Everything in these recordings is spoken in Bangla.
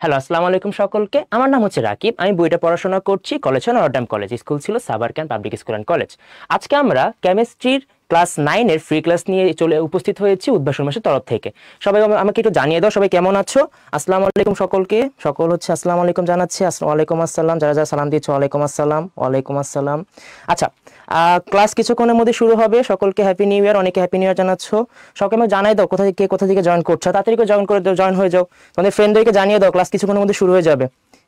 হ্যালো, আসসালামু আলাইকুম সকলকে। আমার নাম হচ্ছে রাকিব। আমি বইটা পড়াশোনা করছি কলেজ নটরডেম কলেজ। স্কুল ছিল সাবারকান পাবলিক স্কুল অ্যান্ড কলেজ। আজকে আমরা কেমিস্ট্রির ক্লাস 9 এর ফ্রি ক্লাস নিয়ে চলে উপস্থিত হয়েছি উদ্ভাসন মাসের তরফ থেকে। সবাই আমাকে একটু জানিয়ে দাও, সবাই কেমন আছো? আসসালামু আলাইকুম সকলকে। সকল হচ্ছে আসসালামু আলাইকুম জানাচ্ছি। ওয়ালাইকুম আসসালাম। যারা যারা সালাম দিয়েছো ওয়ালাইকুম আসসালাম। ওয়ালাইকুম আসসালাম। আচ্ছা, ক্লাস কিছুক্ষণের মধ্যে শুরু হবে। সকলকে হ্যাপি নিউ ইয়ার। অনেকে হ্যাপি নিউ ইয়ার জানাচ্ছ। সকলে আমাকে জানাই দাও কোথা থেকে জয়েন করছো। তাড়াতাড়ি করে জয়েন করে দাও, জয়েন হয়ে যাও। তোমাদের ফ্রেন্ডদেরকে জানিয়ে দাও ক্লাস কিছুক্ষণের মধ্যে শুরু হয়ে যাবে।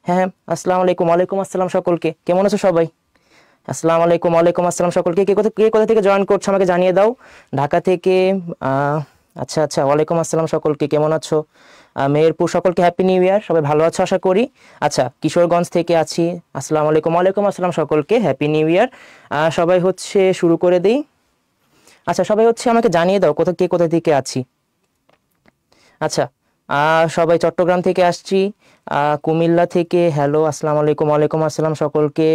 হ্যাঁ হ্যাঁ, আসসালামু আলাইকুম। ওয়ালাইকুম আসসালাম সকলকে। কেমন আছো সবাই? আসসালামু আলাইকুম। ওয়ালাইকুম আসসালাম সকলকে। কে কোথা থেকে জয়েন করছো আমাকে জানিয়ে দাও। ঢাকা থেকে। আচ্ছা আচ্ছা, ওয়ালাইকুম আসসালাম সকলকে। কেমন আছো? মেহেরপুর। সকলকে হ্যাপি নিউ ইয়ার। সবাই ভালো আছো আশা করি। আচ্ছা, কিশোরগঞ্জ থেকে আছি। আসসালামু আলাইকুম। ওয়ালাইকুম আসসালাম সকলকে। Happy new year. সবাই হচ্ছে শুরু করে দিই। আচ্ছা, সবাই হচ্ছে আমাকে জানিয়ে দাও কোথা থেকে আছি। আচ্ছা, সবাই চট্টগ্রাম থেকে আসছি। কুমিল্লা থেকে হ্যালো, আসসালামু আলাইকুম। ওয়ালাইকুম আসসালাম সকলকে।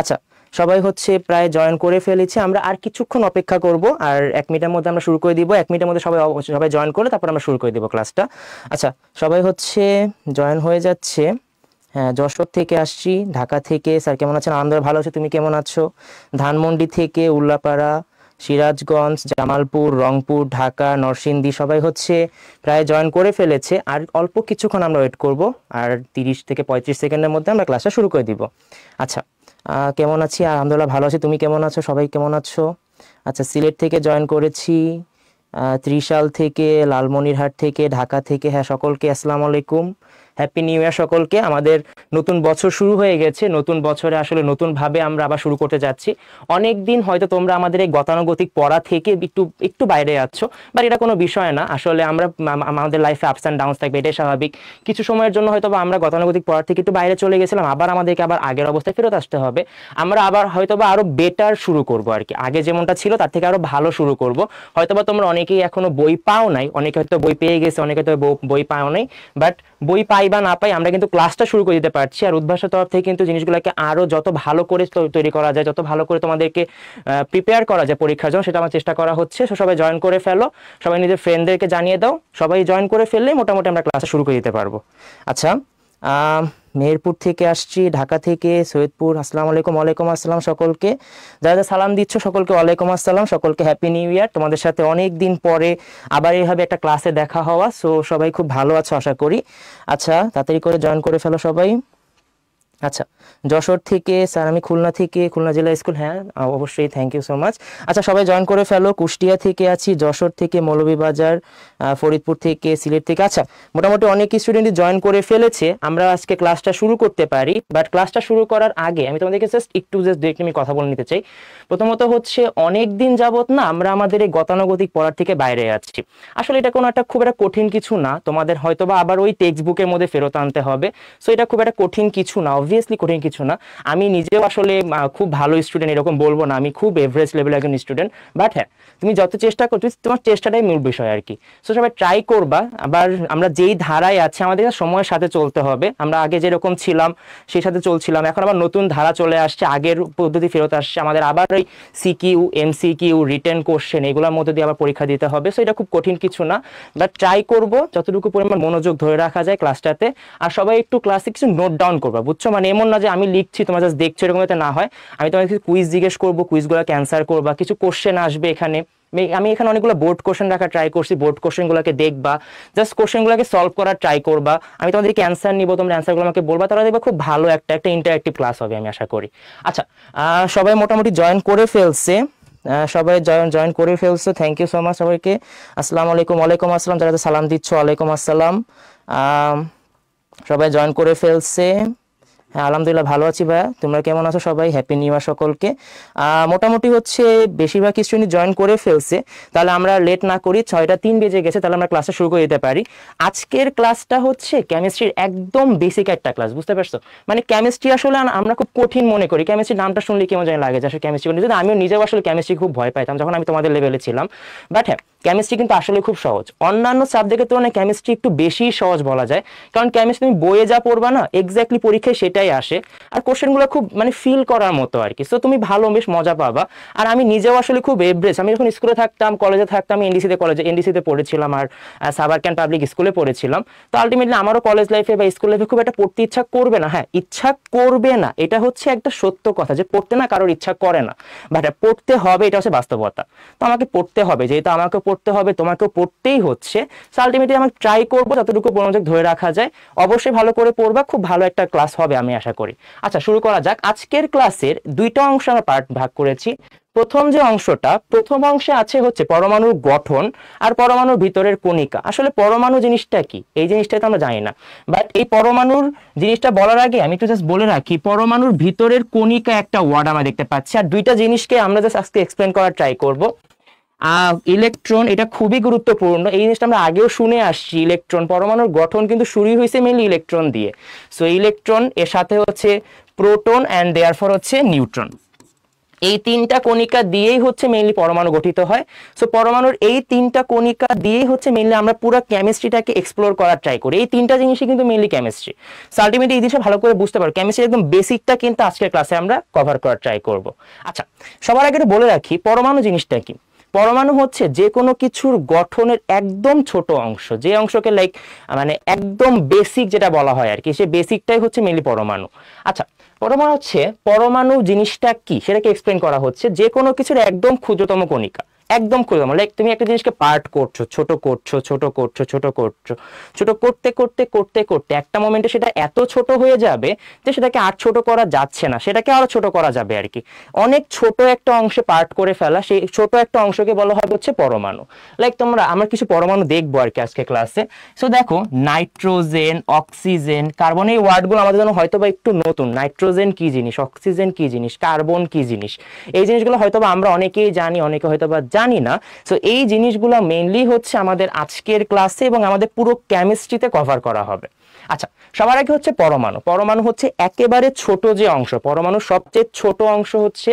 আচ্ছা, সবাই হচ্ছে প্রায় জয়েন করে ফেলেছে। আমরা আর কিছুক্ষণ অপেক্ষা করব, আর 1 মিনিটের মধ্যে আমরা শুরু করে দিব। 1 মিনিটের মধ্যে সবাই সবাই জয়েন করে তারপর আমরা শুরু করে দিব ক্লাসটা। আচ্ছা, সবাই হচ্ছে জয়েন হয়ে যাচ্ছে। হ্যাঁ, যশোর থেকে আসছি। ঢাকা থেকে স্যার কেমন আছেন? আলহামদুলিল্লাহ ভালো আছি। তুমি কেমন আছো? ধানমন্ডি থেকে, উল্লাপাড়া, সিরাজগঞ্জ, জামালপুর, রংপুর, ঢাকা, নরসিংদী সবাই হচ্ছে প্রায় জয়েন করে ফেলেছে। আর অল্প কিছুক্ষণ আমরা ওয়েট করব, আর 30 থেকে 35 সেকেন্ডের মধ্যে আমরা ক্লাসটা শুরু করে দিব। আচ্ছা, কেমন আছি? আলহামদুলিল্লাহ ভালো আছি। তুমি কেমন আছো? সবাই কেমন আছো? আচ্ছা, সিলেট থেকে জয়েন করেছি। ত্রিশাল থেকে, লালমনিরহাট থেকে, ঢাকা থেকে। হ্যাঁ, সকলকে আসসালামু আলাইকুম। হ্যাপি নিউ ইয়ার সকলকে। আমাদের নতুন বছর শুরু হয়ে গেছে। নতুন বছরে আসলে নতুনভাবে আমরা আবার শুরু করতে যাচ্ছি। অনেক দিন হয়তো তোমরা আমাদের এই গতানুগতিক পড়া থেকে একটু একটু বাইরে আছো, বাট এটা কোনো বিষয় না। আসলে আমরা আমাদের লাইফে আপস অ্যান্ড ডাউনস থাকবে, এটাই স্বাভাবিক। কিছু সময়ের জন্য হয়তো আমরা গতানুগতিক পড়া থেকে একটু বাইরে চলে গেছিলাম, আমাদেরকে আবার আগের অবস্থায় ফেরত আসতে হবে। আমরা আবার হয়তোবা আরো বেটার শুরু করব আর কি। আগে যেমনটা ছিল তার থেকে আরো ভালো শুরু করব। হয়তোবা তোমরা অনেকেই এখনো বই পাও নাই, অনেকে হয়তো বই পেয়ে গেছে, অনেকে হয়তো বই পাও নাই। বাট বই পাই বা না পাই, আমরা কিন্তু ক্লাসটা শুরু করে দিতে পারছি। আর উদ্ভাসের তরফ থেকে কিন্তু জিনিসগুলোকে আরো যত ভালো করে তৈরি করা যায়, যত ভালো করে তোমাদেরকে প্রিপেয়ার করা যায় পরীক্ষার জন্য, সেটা আমার চেষ্টা করা হচ্ছে। সবাই জয়েন করে ফেলো, সবাই নিজের ফ্রেন্ডদেরকে জানিয়ে দাও। সবাই জয়েন করে ফেললে মোটামুটি আমরা ক্লাসটা শুরু করে দিতে পারবো। আচ্ছা, মেহেরপুর থেকে আসছি, ঢাকা থেকে সৈয়দপুর। আসসালামু আলাইকুম। ওয়ালাইকুম আসসালাম সকলকে। যারা যারা সালাম দিচ্ছ সকলকে ওয়ালাইকুম আসসালাম। সকলকে হ্যাপি নিউ ইয়ার। তোমাদের সাথে অনেক দিন পরে আবার এইভাবে একটা ক্লাসে দেখা হওয়া। সো সবাই খুব ভালো আছো আশা করি। আচ্ছা, তাড়াতাড়ি করে জয়েন করে ফেলো সবাই। আচ্ছা, যশোর থেকে স্যার, আমি খুলনা থেকে, খুলনা জেলা স্কুল। হ্যাঁ, অবশ্যই, থ্যাংক ইউ সো মাচ। আচ্ছা, সবাই জয়েন করে ফেলো। কুষ্টিয়া থেকে আছি, যশোর থেকে, মৌলভীবাজার, ফরিদপুর থেকে, সিলেট থেকে। আচ্ছা, মোটামুটি অনেক স্টুডেন্টই জয়েন করে ফেলেছে। আমরা আজকে ক্লাসটা শুরু করতে পারি, বাট ক্লাসটা শুরু করার আগে আমি তোমাদেরকে জাস্ট ডিরেক্ট আমি কথা বলে নিতে চাই। প্রথমত হচ্ছে অনেক দিন যাবত না আমরা আমাদের এই গতানুগতিক পড়ার থেকে বাইরে আছি। আসলে এটা কোনো একটা খুব একটা কঠিন কিছু না। তোমাদের হয়তোবা আবার ওই টেক্সট বুকের মধ্যে ফেরত আনতে হবে। সো এটা খুব একটা কঠিন কিছু না, অবভিয়াসলি কঠিন কিছু না। আমি নিজেও আসলে খুব ভালো স্টুডেন্ট এরকম বলবো না, আমি খুব এভারেজ লেভেলের একজন স্টুডেন্ট। বাট হ্যাঁ, তুমি যত চেষ্টা করছো, তোমার চেষ্টাটাই মূল বিষয় আর কি। সো সবাই ট্রাই করবা। আবার আমরা যেই ধারায় আছি আমাদের সময়ের সাথে চলতে হবে। আমরা আগে যেরকম ছিলাম সেই সাথে চলছিলাম, এখন আবার নতুন ধারা চলে আসছে, আগের পদ্ধতি ফেরত আসছে। আমাদের আবার ওই সিকিউ, এমসিকিউ, রিটেন কোশ্চেন এগুলোর মধ্যে দিয়ে আবার পরীক্ষা দিতে হবে। সো এটা খুব কঠিন কিছু না, বাট ট্রাই করবো যতটুকু পরিমাণ মনোযোগ ধরে রাখা যায় ক্লাসটাতে। আর সবাই একটু ক্লাসে কিছু নোট ডাউন করবা, বুঝছো? মানে এমন না যে আমি লিখছি তোমরা জাস্ট দেখছো, এরকম যাতে না হয়। আমি তোমাকে কিছু কুইজ জিজ্ঞেস করবো, কুইজগুলোকে অ্যান্সার করবা। কিছু কোশ্চেন আসবে এখানে, আমি এখানে অনেকগুলো বোর্ড কোশ্চেন রাখা ট্রাই করছি। বোর্ড কোশ্চেনগুলোকে দেখবা, জাস্ট কোশ্চেনগুলোকে সলভ করার ট্রাই করবা। আমি তোমাদেরকে অ্যান্সার নিব, তোমরা অ্যান্সারগুলো আমাকে বলবা। তাহলে দেখবা খুব ভালো একটা ইন্টারঅ্যাক্টিভ ক্লাস হবে, আমি আশা করি। আচ্ছা, সবাই মোটামুটি জয়েন করে ফেলছে। সবাই জয়েন করে ফেলছে, থ্যাংক ইউ সো মাচ সবাইকে। আসসালামু আলাইকুম। ওয়ালাইকুম আসসালাম। যারা সালাম দিচ্ছ ওয়ালাইকুম আসসালাম। সবাই জয়েন করে ফেলছে। হ্যাঁ, আলহামদুলিল্লাহ ভালো আছি ভাইয়া। তোমরা কেমন আছো সবাই? হ্যাপি নিউ ইয়ার সকলকে। মোটামুটি হচ্ছে বেশিরভাগ স্টুডেন্ট জয়েন করে ফেলছে। তাহলে আমরা লেট না করি, 6টা 3 বেজে গেছে, তাহলে আমরা ক্লাসটা শুরু করে দিতে পারি। আজকের ক্লাসটা হচ্ছে কেমিস্ট্রির একদম বেসিক একটা ক্লাস, বুঝতে পারছো? মানে কেমিস্ট্রি আসলে আমরা খুব কঠিন মনে করি। কেমিস্ট্রির নামটা শুনলে কেমন জানি লাগে যে আসলে কেমিস্ট্রি, যদি আমিও নিজেও আসলে কেমিস্ট্রি খুব ভয় পাইতাম যখন আমি তোমাদের লেভেলে ছিলাম। বাট হ্যাঁ, কেমিস্ট্রি কিন্তু আসলে খুব সহজ। অন্যান্য সাবজেক্টের তুলনায় কেমিস্ট্রি একটু বেশি সহজ বলা যায়, কারণ কেমিস্ট্রি তুমি বইয়ে যা পড়বা না, এক্স্যাক্টলি পরীক্ষায় সেটাই কোশ্চেনটাই আসে, আর কোশ্চেনগুলো খুব মানে ফিল করার মতো আর কি। সো তুমি ভালো বেশ মজা পাবা। আর আমি নিজেও আসলে খুব এভারেজ, আমি যখন স্কুলে থাকতাম, কলেজে থাকতাম, এনডিসিতে পড়েছিলাম আর সাভারকান পাবলিক স্কুলে পড়েছিলাম। তো আলটিমেটলি আমারও কলেজ লাইফে বা স্কুল লাইফে খুব একটা পড়তে ইচ্ছা করবে না। হ্যাঁ, ইচ্ছা করবে না, এটা হচ্ছে একটা সত্য কথা যে পড়তে না কারোর ইচ্ছা করে না, বাট পড়তে হবে, এটা হচ্ছে বাস্তবতা। তো আমাকে পড়তে হবে, যেহেতু আমাকে পড়তে হবে, তোমাকেও পড়তেই হচ্ছে। সো আলটিমেটলি আমি ট্রাই করবো যতটুকু মনোযোগ ধরে রাখা যায়। অবশ্যই ভালো করে পড়বা, খুব ভালো একটা ক্লাস হবে আমি আশা করি। আচ্ছা, শুরু করা যাক। আজকের ক্লাসের দুইটা অংশ আমরা ভাগ করেছি। প্রথম অংশে আছে হচ্ছে পরমাণুর গঠন আর পরমাণুর ভিতরের কণিকা। আসলে পরমাণু জিনিসটা কি, এই জিনিসটা তো আমরা জানি না, বাট এই পরমাণুর জিনিসটা বলার আগে আমি একটু জাস্ট বলে রাখি, পরমাণুর ভিতরের কণিকা একটা ওয়ার্ড আমরা দেখতে পাচ্ছি, আর দুইটা জিনিসকে আমরা জাস্ট আজকে এক্সপ্লেন করার ট্রাই করব। ইলেকট্রন, এটা খুবই গুরুত্বপূর্ণ, এই জিনিসটা আমরা আগেও শুনে আসছি। ইলেকট্রন, পরমাণুর গঠন কিন্তু শুরুই হয়েছে মেইনলি ইলেকট্রন দিয়ে। সো ইলেকট্রন, এর সাথে হচ্ছে প্রোটন অ্যান্ড দেয়ারফর হচ্ছে নিউট্রন। এই তিনটা কণিকা দিয়েই হচ্ছে মেইনলি পরমাণু গঠিত হয়। সো পরমাণুর এই তিনটা কণিকা দিয়েই হচ্ছে মেইনলি আমরা পুরো কেমিস্ট্রিটাকে এক্সপ্লোর করার ট্রাই করি। এই তিনটা জিনিসই কিন্তু মেইনলি কেমিস্ট্রি। সো আলটিমেটলি এই জিনিসটা ভালো করে বুঝতে পারো, কেমিস্ট্রির একদম বেসিকটা কিন্তু আজকের ক্লাসে আমরা কভার করার ট্রাই করব। আচ্ছা, সবার আগে বলে রাখি পরমাণু জিনিসটা কি। পরমাণু হচ্ছে যে কোনো কিছুর গঠনের একদম ছোট অংশ, যে অংশকে লাইক মানে একদম বেসিক যেটা বলা হয় আর কি, সে বেসিকটাই হচ্ছে মেইনলি পরমাণু। আচ্ছা, পরমাণু জিনিসটা কি সেটাকে এক্সপ্লেন করা হচ্ছে, যে কোনো কিছুর একদম ক্ষুদ্রতম কণিকা, একদম ক্ষুদ্রতম। লাইক তুমি একটা জিনিসকে পার্ট করছো, ছোট করছো, ছোট করছো, ছোট করছো, ছোট করতে করতে করতে করতে একটা মোমেন্টে সেটা এত ছোট হয়ে যাবে যে সেটাকে আর ছোট করা যাচ্ছে না, সেটাকে আরো ছোট করা যাবে আর কি। অনেক ছোট একটা অংশে পার্ট করে ফেলা, সেই ছোট একটা অংশকে বলা হয় হচ্ছে পরমাণু। লাইক আমরা কিছু পরমাণু দেখবো আর কি আজকে ক্লাসে। সো দেখো, নাইট্রোজেন, অক্সিজেন, কার্বন, এই ওয়ার্ডগুলো আমাদের জন্য হয়তো বা একটু নতুন। নাইট্রোজেন কি জিনিস, অক্সিজেন কি জিনিস, কার্বন কি জিনিস, এই জিনিসগুলো হয়তো বা আমরা অনেকেই জানি, অনেকে হয়তো বা জানি না। সো এই জিনিসগুলো মেইনলি হচ্ছে আমাদের আজকের ক্লাসে এবং আমাদের পুরো কেমিস্ট্রিতে কভার করা হবে। আচ্ছা, সবার আগে হচ্ছে পরমাণু। পরমাণু হচ্ছে একেবারে ছোট যে অংশ, পরমাণুর সবচেয়ে ছোট অংশ হচ্ছে,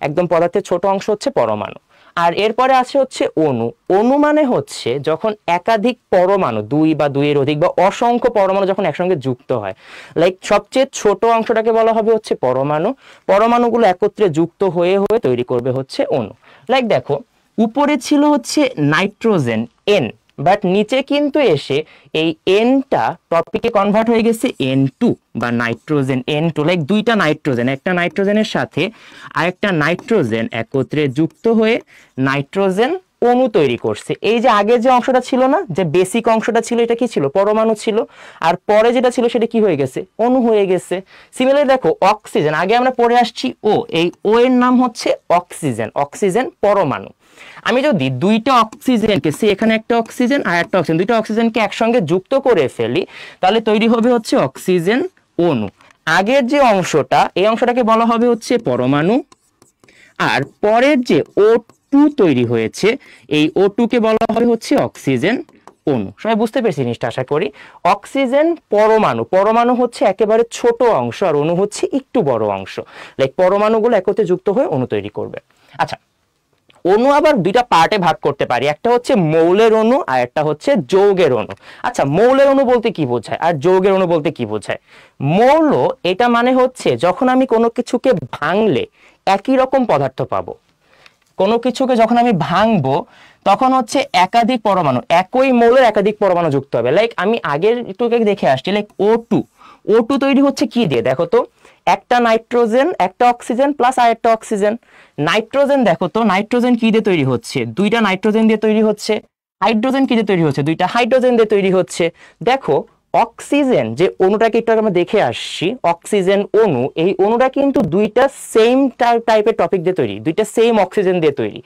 একদম পদার্থের ছোট অংশ হচ্ছে পরমাণু। আর এরপরে আছে হচ্ছে অণু। অণু মানে হচ্ছে যখন একাধিক পরমাণু, দুই বা দুইয়ের অধিক বা অসংখ্য পরমাণু যখন একসঙ্গে যুক্ত হয়, লাইক সবচেয়ে ছোট অংশটাকে বলা হবে হচ্ছে পরমাণু। পরমাণুগুলো একত্রে যুক্ত হয়ে হয়ে তৈরি করবে হচ্ছে অণু। লাইক দেখো, উপরে ছিল হচ্ছে নাইট্রোজেন এন, বাট নিচে কিন্তু এসে এই এনটা টপিকে কনভার্ট হয়ে গেছে N2 বা নাইট্রোজেন N2। লাইক দুইটা নাইট্রোজেন, একটা নাইট্রোজেনের সাথে আরেকটা নাইট্রোজেন একত্রে যুক্ত হয়ে নাইট্রোজেন অণু তৈরি করছে। এই যে আগের যে অংশটা ছিল না, যে বেসিক অংশটা ছিল, এটা কি ছিল, পরমাণু ছিল, আর পরে যেটা ছিল সেটা কি হয়ে গেছে, অণু হয়ে গেছে। সিমিলারলি দেখো, অক্সিজেন, আগে আমরা পড়ে আসছি ও, এই ও এর নাম হচ্ছে অক্সিজেন। অক্সিজেন পরমাণু। আমি যদি দুইটা অক্সিজেনকে, এখানে একটা অক্সিজেন আর একটা অক্সিজেন, দুইটা অক্সিজেনকে একসঙ্গে যুক্ত করে ফেলি, তাহলে তৈরি হবে হচ্ছে অক্সিজেন অণু। আগের যে অংশটা, এই অংশটাকে বলা হবে হচ্ছে পরমাণু, আর পরের যে O2 তৈরি হয়েছে, এই O2 কে বলা হবে হচ্ছে অক্সিজেন অণু। সবাই বুঝতে পেরেছি জিনিসটা আশা করি। অক্সিজেন পরমাণু, পরমাণু হচ্ছে একেবারে ছোট অংশ আর অণু হচ্ছে একটু বড় অংশ। লাইক পরমাণুগুলো একত্রে যুক্ত হয়ে অণু তৈরি করবে। আচ্ছা, অণু আবার দুইটা পার্টে ভাগ করতে পারি, একটা হচ্ছে মৌলের অণু আর একটা হচ্ছে যৌগের অণু। আচ্ছা, মৌলের অণু বলতে কি বোঝায় আর যৌগের অণু বলতে কি বোঝায়? মৌল, এটা মানে হচ্ছে যখন আমি কোনো কিছুকে ভাঙলে একই রকম পদার্থ পাবো। কোনো কিছুকে যখন আমি ভাঙবো তখন হচ্ছে একাধিক পরমাণু, একই মৌলের একাধিক পরমাণু যুক্ত হবে। লাইক আমি আগের একটুকে দেখে আসছি, লাইক O2 তৈরি হচ্ছে কি দিয়ে, দেখো তো, একটা নাইট্রোজেন, একটা অক্সিজেন প্লাস আর একটা অক্সিজেন। নাইট্রোজেন দেখো তো, নাইট্রোজেন কি দিয়ে তৈরি হচ্ছে, দুইটা নাইট্রোজেন দিয়ে তৈরি হচ্ছে। হাইড্রোজেন কি দিয়ে তৈরি হচ্ছে, দুইটা হাইড্রোজেন দিয়ে তৈরি হচ্ছে। দেখো, অক্সিজেন যে অণুটাকে একটু আমরা দেখে আসছি, অক্সিজেন অণু, এই অণুটা কিন্তু দুইটা সেম টাইপের টপিক দিয়ে তৈরি, দুইটা সেম অক্সিজেন দিয়ে তৈরি।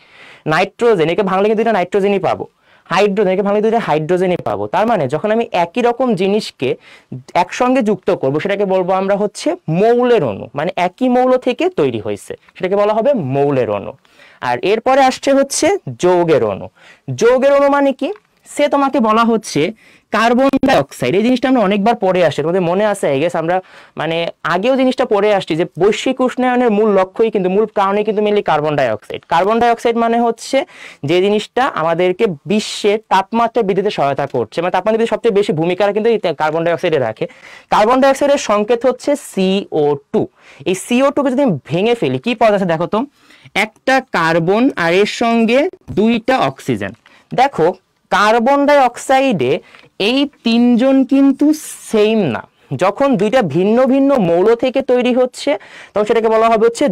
নাইট্রোজেন, একে ভাঙলে কিন্তু দুইটা নাইট্রোজেনই পাবো। হাইড্রোজেন, একে ভাঙলে দুইটা হাইড্রোজেনই পাবো। তার মানে যখন আমি একই রকম জিনিসকে একসঙ্গে যুক্ত করব, সেটাকে বলবো আমরা হচ্ছে মৌলের অণু, মানে একই মৌল থেকে তৈরি হয়েছে, সেটাকে বলা হবে মৌলের অণু। আর এরপরে আসছে হচ্ছে যৌগের অণু। যৌগের অণু মানে কি, সে তোমাকে বলা হচ্ছে কার্বন ডাই অক্সাইড, এই জিনিসটা আমরা অনেকবার পড়ে আসছি, তোমাদের মনে আছে আই গেস, আমরা মানে আগেও জিনিসটা পড়ে আসছি যে বৈশ্বিক উষ্ণায়নের মূল লক্ষ্যই কিন্তু মূল কারণে কিন্তু mainly carbon die oxide. Carbon die oxide মানে হচ্ছে যে জিনিসটা আমাদেরকে বিশ্বের তাপমাত্রা বৃদ্ধিতে সহায়তা করছে, মানে তাপমাত্রা বৃদ্ধিতে সবচেয়ে বেশি ভূমিকা কিন্তু কার্বন ডাই অক্সাইডে রাখে। কার্বন ডাই অক্সাইডের সংকেত হচ্ছে CO2। এই CO2 কে যদি আমি ভেঙে ফেলি কি পাওয়া যাচ্ছে দেখো তো, একটা কার্বন আর এর সঙ্গে দুইটা অক্সিজেন। দেখো কার্বন ডাই অক্সাইডে এই তিনজন কিন্তু সেম না, যখন দুইটা ভিন্ন ভিন্ন মৌল থেকে তৈরি হচ্ছে তখন সেটাকে বলা হবে হচ্ছে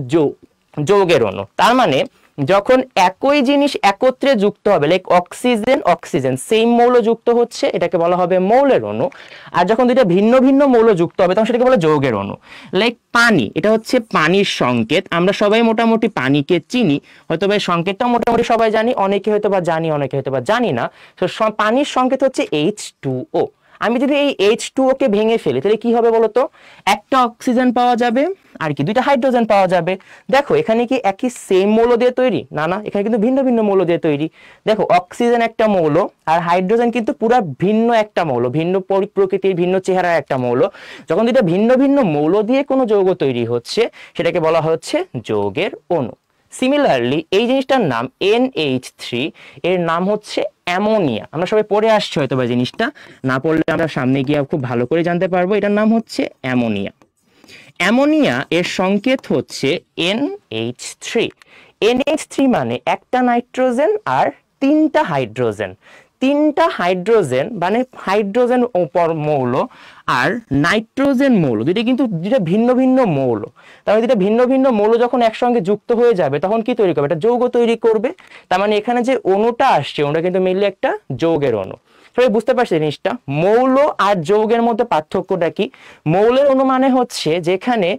যৌগের অণু। তার মানে যখন একই জিনিস একত্রে যুক্ত হবে, লাইক অক্সিজেন অক্সিজেন সেম মৌল যুক্ত হচ্ছে, এটাকে বলা হবে মৌলের অণু। আর যখন দুইটা ভিন্ন ভিন্ন মৌল যুক্ত হবে তখন সেটাকে বলা যৌগের অণু। লাইক পানি, এটা হচ্ছে পানির সংকেত, আমরা সবাই মোটামুটি পানিকে চিনি, হয়তো বা সংকেতটাও মোটামুটি সবাই জানি, অনেকে হয়তো বা জানি অনেকে হয়তো বা জানি না। তো পানির সংকেত হচ্ছে H2O। আমি যদি এই H2O কে ভেঙে ফেলি তাহলে কি হবে বলতো, একটা অক্সিজেন পাওয়া যাবে আর কি দুইটা হাইড্রোজেন পাওয়া যাবে। দেখো এখানে কি একই সেম মৌল দিয়ে তৈরি? না না, এখানে কিন্তু ভিন্ন ভিন্ন মৌল দিয়ে তৈরি। দেখো অক্সিজেন একটা মৌল আর হাইড্রোজেন কিন্তু পুরো ভিন্ন একটা মৌল, ভিন্ন প্রকৃতির ভিন্ন চেহারার একটা মৌল। যখন দুইটা ভিন্ন ভিন্ন মৌল দিয়ে কোনো যৌগ তৈরি হচ্ছে সেটাকে বলা হচ্ছে যৌগের অণু। সিমিলারলি এই জিনিসটার নাম NH3, এর নাম হচ্ছে অ্যামোনিয়া। আমরা সবাই পড়ে আসছি হয়তো বা জিনিসটা, না পড়লে আমরা সামনে গিয়ে খুব ভালো করে জানতে পারবো। এটার নাম হচ্ছে অ্যামোনিয়া। অ্যামোনিয়া এর সংকেত হচ্ছে NH3। NH3 মানে একটা নাইট্রোজেন আর তিনটা হাইড্রোজেন। তিনটা হাইড্রোজেন মানে হাইড্রোজেন মৌল আর নাইট্রোজেন মৌল, দুইটা কিন্তু দুইটা ভিন্ন ভিন্ন মৌল। তার মানে দুইটা ভিন্ন ভিন্ন মৌল যখন একসঙ্গে যুক্ত হয়ে যাবে তখন কি তৈরি করবে? একটা যৌগ তৈরি করবে। তার মানে এখানে যে অণুটা আসছে ওটা কিন্তু মেনলি একটা যৌগের অণু। সবাই বুঝতে পারছে জিনিসটা? মৌল আর যৌগের মধ্যে পার্থক্যটা কি? মৌলের অণু মানে হচ্ছে যেখানে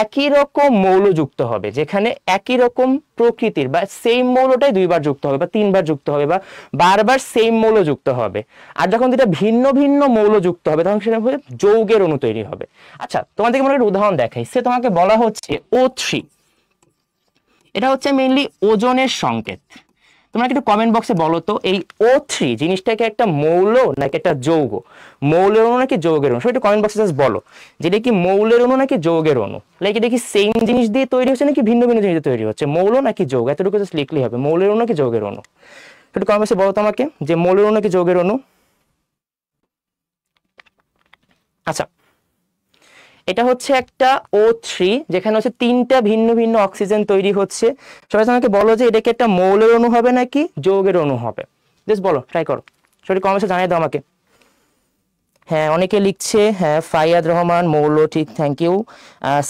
একই রকম মৌল যুক্ত হবে, যেখানে একই রকম প্রকৃতির বা সেম মৌলটাই দুইবার যুক্ত হবে বা তিনবার যুক্ত হবে বা বারবার সেম মৌল যুক্ত হবে। আর যখন দুটা ভিন্ন ভিন্ন মৌল যুক্ত হবে তখন সেটা যৌগের অণু তৈরি হবে। আচ্ছা তোমাদেরকে মনে একটা উদাহরণ দেখাই, সে তোমাকে বলা হচ্ছে O3, এটা হচ্ছে মেইনলি ওজনের সংকেত। তোমরা একটু কমেন্ট বক্সে বলো তো এই O3 জিনিসটাকে একটা মৌল নাকি একটা যৌগ? মৌলের অণু নাকি যৌগের অণু? একটু কমেন্ট বক্সে জাস্ট বলো যে এটা কি মৌলের অণু নাকি যৌগের অণু। লাইক এটা কি সেম জিনিস দিয়ে তৈরি হচ্ছে নাকি ভিন্ন ভিন্ন জিনিস দিয়ে তৈরি হচ্ছে? মৌল নাকি যৌগ, এতটুকু জাস্ট লিখলেই হবে, মৌলের অণু নাকি যৌগের অণু। একটু কমেন্ট বক্সে বলো তো আমাকে যে মৌলের অণু নাকি যৌগের অণু। আচ্ছা এটা হচ্ছে একটা O3 যেখানে হচ্ছে তিনটা ভিন্ন ভিন্ন অক্সিজেন তৈরি হচ্ছে। সবাই আমাকে বলো যে এটা কি একটা মৌলের অণু হবে নাকি যৌগের অণু হবে? জাস্ট বলো, ট্রাই করো, সবাই কমেন্টে জানিয়ে দাও আমাকে। হ্যাঁ অনেকে লিখছে, হ্যাঁ ফাইয়াদ রহমান মৌল, ঠিক, থ্যাংক ইউ।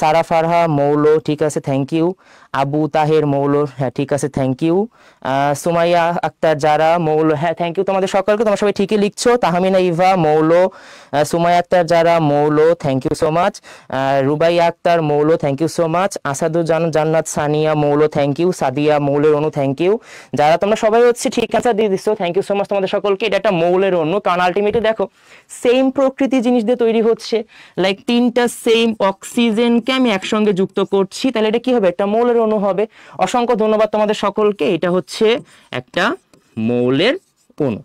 সারা ফারহা মৌল, ঠিক আছে, থ্যাংক ইউ। আবু তাহের মৌল, হ্যাঁ ঠিক আছে, থ্যাংক ইউ। সুমাইয়া আক্তার যারা মৌল, হ্যাঁ থ্যাংক ইউ তোমাদের সকলকে, তোমরা সবাই ঠিকই লিখছো। তাহমিনা ইভা মৌল, সুমাইয়া আক্তার যারা মৌল, thank you so much. Rubaiya Akter মৌল, thank you so much. Asaduzzaman Jannat Sania মৌল, থ্যাংক ইউ। সাদিয়া মৌলের অণু, থ্যাংক ইউ। যারা তোমরা সবাই হচ্ছে ঠিক অ্যান্সার দিয়ে দিচ্ছ, থ্যাংক ইউ সো মাচ তোমাদের সকলকে। এটা একটা মৌলের অণু, কারণ আলটিমেটলি দেখো সেম প্রকৃতি জিনিস দিয়ে তৈরি হচ্ছে। লাইক তিনটা সেম অক্সিজেনকে আমি একসঙ্গে যুক্ত করছি, তাহলে এটা কি হবে? একটা মৌলের অণু হবে। অসংখ্য ধন্যবাদ তোমাদের সকলকে, এটা হচ্ছে একটা মৌলের অণু।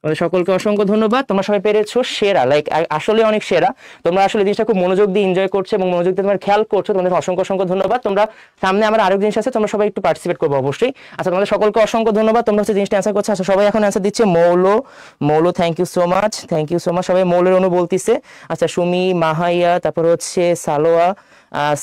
তোমাদের সকলকে অসংখ্য ধন্যবাদ, তোমরা সবাই পেরেছো, সেরা, লাইক আসলে অনেক সেরা। তোমরা আসলে জিনিসটা খুব মনোযোগ দিয়ে এনজয় করছো এবং মনোযোগ দিয়ে তোমরা খেয়াল করছো, তোমাদের অসংখ্য অসংখ্য ধন্যবাদ। তোমরা সামনে আমার আরেক জিনিস আছে, তোমরা সবাই একটু পার্টিসিপেট করবো অবশ্যই। আচ্ছা তোমাদের সকলকে অসংখ্য ধন্যবাদ, তোমরা হচ্ছে জিনিসটা অ্যান্সার করছো। আচ্ছা সবাই এখন অ্যান্সার দিচ্ছে মৌল, মৌল, thank you so much, thank you so much, সবাই মৌলের অণু বলতিছে। আচ্ছা সুমি, মাহাইয়া, তারপর হচ্ছে সালোয়া,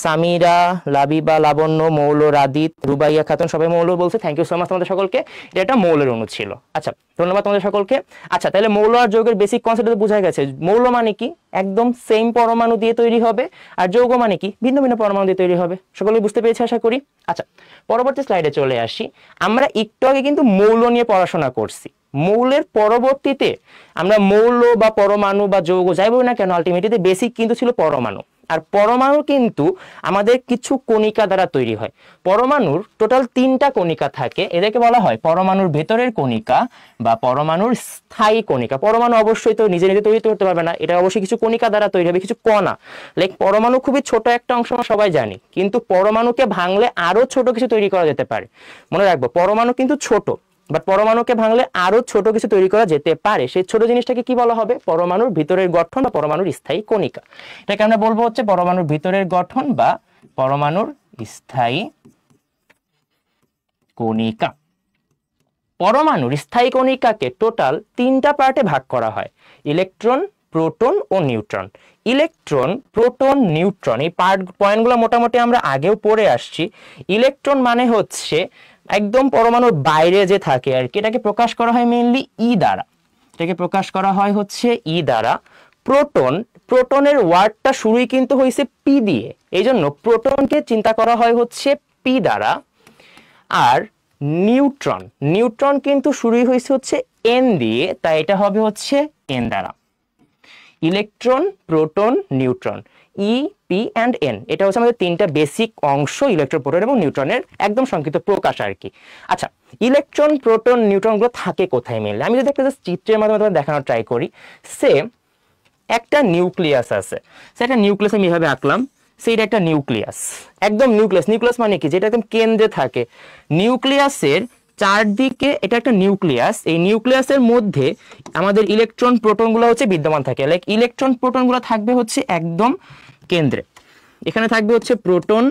সামিরা, লাবিবা, লাবণ্য মৌল, রাদিত, রুবাইয়া খাতুন সবাই মৌল বলছে, থ্যাংক ইউ সো মাচ তোমাদের সকলকে। এটা মৌলের অণু ছিল। আচ্ছা ধন্যবাদ তোমাদের সকলকে। আচ্ছা তাহলে মৌল আর যৌগের বেসিক কনসেপ্ট বোঝা গেছে। মৌল মানে কি? একদম সেম পরমাণু দিয়ে তৈরি হবে। আর যৌগ মানে কি? ভিন্ন ভিন্ন পরমাণু দিয়ে তৈরি হবে। সকলে বুঝতে পেরেছি আশা করি। আচ্ছা পরবর্তী স্লাইডে চলে আসি। আমরা একটু আগে কিন্তু মৌল নিয়ে পড়াশোনা করছি। মৌলের পরবর্তীতে আমরা মৌল বা পরমাণু বা যৌগ যাই বলি না কেন, আলটিমেটলি বেসিক কিন্তু ছিল পরমাণু। আর পরমাণু কিন্তু আমাদের কিছু কণিকা দ্বারা তৈরি হয়। পরমাণুর টোটাল 3টা কণিকা থাকে, এদেরকে বলা হয় পরমাণুর ভেতরের কণিকা বা পরমাণুর স্থায়ী কণিকা। পরমাণু অবশ্যই তো নিজে নিজে তৈরি করতে পারবে না, এটা অবশ্যই কিছু কণিকা দ্বারা তৈরি হবে, কিছু কণা। লাইক পরমাণু খুবই ছোট একটা অংশ আমরা সবাই জানি, কিন্তু পরমাণুকে ভাঙলে আরো ছোট কিছু তৈরি করা যেতে পারে। মনে রাখবো পরমাণু কিন্তু ছোট, বাট পরমাণুকে ভাঙলে আরো ছোট কিছু তৈরি করা যেতে পারে, সেই ছোট জিনিসটাকে কি বলা হবে? পরমাণুর ভিতরের গঠন বা পরমাণুর স্থায়ী কণিকা। এটাকে আমরা বলবো হচ্ছে পরমাণুর ভিতরের গঠন বা পরমাণুর স্থায়ী কণিকা। পরমাণুর স্থায়ী কণিকাকে টোটাল 3টা পার্টে ভাগ করা হয়, ইলেকট্রন, প্রোটন ও নিউট্রন। ইলেকট্রন, প্রোটন, নিউট্রন এই পয়েন্টগুলো মোটামুটি আমরা আগেও পড়ে আসছি। ইলেকট্রন মানে হচ্ছে একদম পরমাণুর বাইরে যে থাকে আর কি, এটাকে প্রকাশ করা হয় মেইনলি ই দ্বারা, এটাকে প্রকাশ করা হয় হচ্ছে ই দ্বারা। প্রোটন, প্রোটনের ওয়ার্ডটা শুরুই কিন্তু হয়েছে পি দিয়ে, এই জন্য প্রোটনকে চিন্তা করা হয় হচ্ছে পি দ্বারা। আর নিউট্রন, নিউট্রন কিন্তু শুরুই হয়েছে হচ্ছে এন দিয়ে, তাই এটা হবে হচ্ছে এন দ্বারা। Electron, proton, neutron, E, P and N, এটা হচ্ছে আমাদের 3টা বেসিক অংশ ইলেকট্রন, প্রোটন এবং নিউট্রনের একদম সংক্ষিপ্ত প্রকাশ আর কি। আচ্ছা, ইলেকট্রন, প্রোটন, নিউট্রনগুলো থাকে কোথায় মেনলি? আমি যদি একটা চিত্রের মাধ্যমে দেখানোর ট্রাই করি, সেম একটা নিউক্লিয়াস আছে, সেটা নিউক্লিয়াস আমি এভাবে আঁকলাম, সেইটা একটা নিউক্লিয়াস, একদম নিউক্লিয়াস। নিউক্লিয়াস মানে কি? যেটা একদম কেন্দ্রে থাকে। নিউক্লিয়াসের চারদিকে এটা একটা নিউক্লিয়াস, এই নিউক্লিয়াসের মধ্যে আমাদের ইলেকট্রন, প্রোটনগুলো হচ্ছে বিদ্যমান থাকে। লাইক ইলেকট্রন, প্রোটনগুলো থাকবে হচ্ছে একদম কেন্দ্রে, এখানে থাকবে হচ্ছে প্রোটন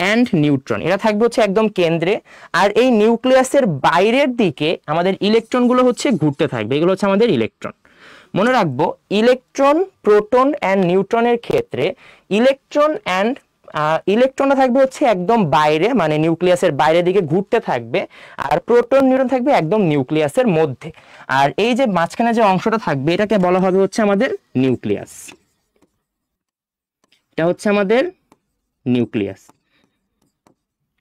অ্যান্ড নিউট্রন, এরা থাকবে হচ্ছে একদম কেন্দ্রে। আর এই নিউক্লিয়াসের বাইরের দিকে আমাদের ইলেকট্রনগুলো হচ্ছে ঘুরতে থাকবে, এগুলো হচ্ছে আমাদের ইলেকট্রন। মনে রাখবো, ইলেকট্রন, প্রোটন অ্যান্ড নিউট্রনের ক্ষেত্রে ইলেকট্রনটা থাকবে হচ্ছে একদম বাইরে, মানে নিউক্লিয়াসের বাইরের দিকে ঘুরতে থাকবে, আর প্রোটন, নিউট্রন থাকবে একদম নিউক্লিয়াসের মধ্যে। আর এই যে মাঝখানে যে অংশটা থাকবে, এটাকে বলা হবে হচ্ছে আমাদের নিউক্লিয়াস, এটা হচ্ছে আমাদের nucleus.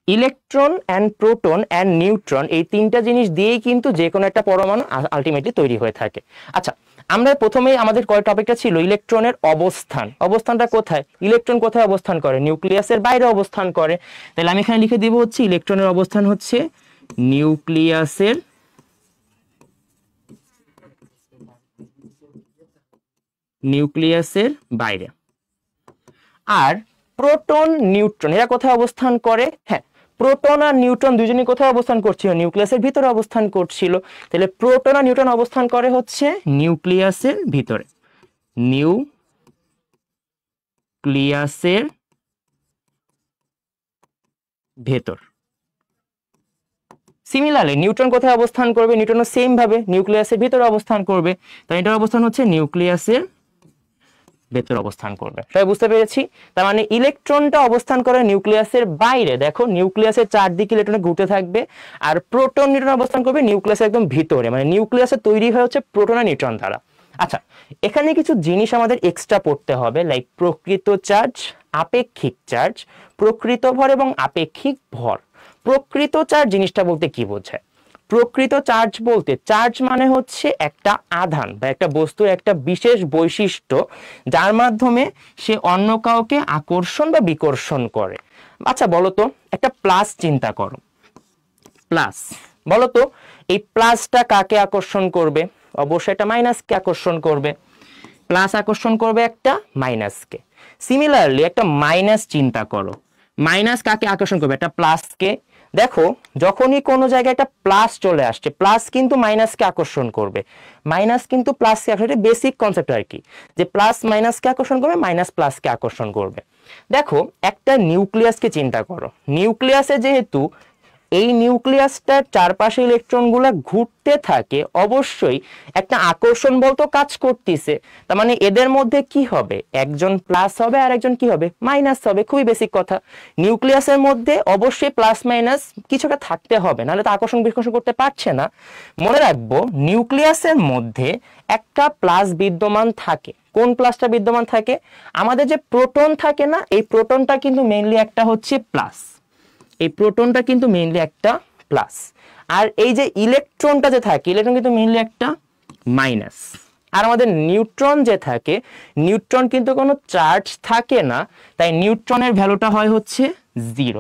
Electron and proton and neutron এই 3টা জিনিস দিয়েই কিন্তু যে কোনো একটা পরমাণু আলটিমেটলি তৈরি হয়ে থাকে। আচ্ছা, আমরা প্রথমেই আমাদের টপিকটা ছিল ইলেকট্রনের অবস্থান। অবস্থানটা কোথায়? ইলেকট্রন কোথায় অবস্থান করে? নিউক্লিয়াসের বাইরে অবস্থান করে। তাহলে আমি এখানে লিখে দিব হচ্ছে ইলেকট্রনের অবস্থান হচ্ছে নিউক্লিয়াসের বাইরে। আর প্রোটন, নিউট্রন এরা কোথায় অবস্থান করে? হ্যাঁ, প্রোটন আর নিউট্রন দুজনেই কোথায় অবস্থান করছিল? নিউক্লিয়াসের ভিতরে অবস্থান করছিল। তাহলে প্রোটন আর নিউট্রন অবস্থান করে হচ্ছে নিউক্লিয়াসের ভিতরে, নিউক্লিয়াসের ভেতর। সিমিলারলি নিউট্রন কোথায় অবস্থান করবে? নিউট্রনও সেম ভাবে নিউক্লিয়াসের ভিতরে অবস্থান করবে, তাই এটার অবস্থান হচ্ছে নিউক্লিয়াসের ভেতর অবস্থান করবে। সবাই বুঝতে পেরেছি? তার মানে ইলেকট্রনটা অবস্থান করে নিউক্লিয়াসের বাইরে, দেখো নিউক্লিয়াসের চারদিকে ইলেকট্রন ঘুরতে থাকবে। আর প্রোটন, নিউট্রন অবস্থান করবে নিউক্লিয়াসের একদম ভিতরে, মানে নিউক্লিয়াসের তৈরি হয়ে হচ্ছে প্রোটন আর নিউট্রন দ্বারা। আচ্ছা, এখানে কিছু জিনিস আমাদের এক্সট্রা পড়তে হবে, লাইক প্রকৃত চার্জ, আপেক্ষিক চার্জ, প্রকৃত ভর এবং আপেক্ষিক ভর। প্রকৃত চার্জ জিনিসটা বলতে কি বোঝায়? প্রকৃত চার্জ বলতে, চার্জ মানে হচ্ছে একটা আধান বা একটা বস্তুর একটা বিশেষ বৈশিষ্ট্য যার মাধ্যমে সে অন্য কাউকে আকর্ষণ বা বিকর্ষণ করে। আচ্ছা বলো তো, একটা প্লাস চিন্তা করো, প্লাস, বলো তো এই প্লাসটা কাকে আকর্ষণ করবে? অবশ্যই একটা মাইনাসকে আকর্ষণ করবে। প্লাস আকর্ষণ করবে একটা মাইনাসকে। সিমিলারলি একটা মাইনাস চিন্তা করো, মাইনাস কাকে আকর্ষণ করবে? একটা প্লাসকে। দেখো, যখনই কোনো জায়গায় একটা প্লাস চলে আসছে, প্লাস কিন্তু মাইনাসকে আকর্ষণ করবে, মাইনাস কিন্তু প্লাসকে আকর্ষণ, বেসিক কনসেপ্ট আর কি, যে প্লাস মাইনাসকে আকর্ষণ করবে, মাইনাস প্লাসকে আকর্ষণ করবে। দেখো, একটা নিউক্লিয়াসকে চিন্তা করো, নিউক্লিয়াসে যেহেতু এই নিউক্লিয়াসটার চারপাশে ইলেকট্রনগুলো ঘুরতে থাকে, অবশ্যই একটা আকর্ষণ বল তো কাজ করতেছে। তার মানে এদের মধ্যে কি হবে? একজন প্লাস হবে আর একজন কি হবে? মাইনাস হবে। খুবই বেসিক কথা। নিউক্লিয়াসের মধ্যে অবশ্যই প্লাস মাইনাস কিছু একটা থাকতে হবে, নাহলে তো আকর্ষণ বিকর্ষণ করতে পারছে না। মনে রাখবো, নিউক্লিয়াসের মধ্যে একটা প্লাস বিদ্যমান থাকে। কোন প্লাসটা বিদ্যমান থাকে? আমাদের যে প্রোটন থাকে না, এই প্রোটনটা কিন্তু মেইনলি একটা হচ্ছে প্লাস, এই প্রোটনটা কিন্তু মেইনলি একটা প্লাস। আর এই যে ইলেকট্রনটা যে থাকে, ইলেকট্রন কিন্তু মেইনলি একটা মাইনাস। আর আমাদের নিউট্রন যে থাকে, নিউট্রন কিন্তু কোনো চার্জ থাকে না, তাই নিউট্রনের ভ্যালুটা হয় হচ্ছে 0।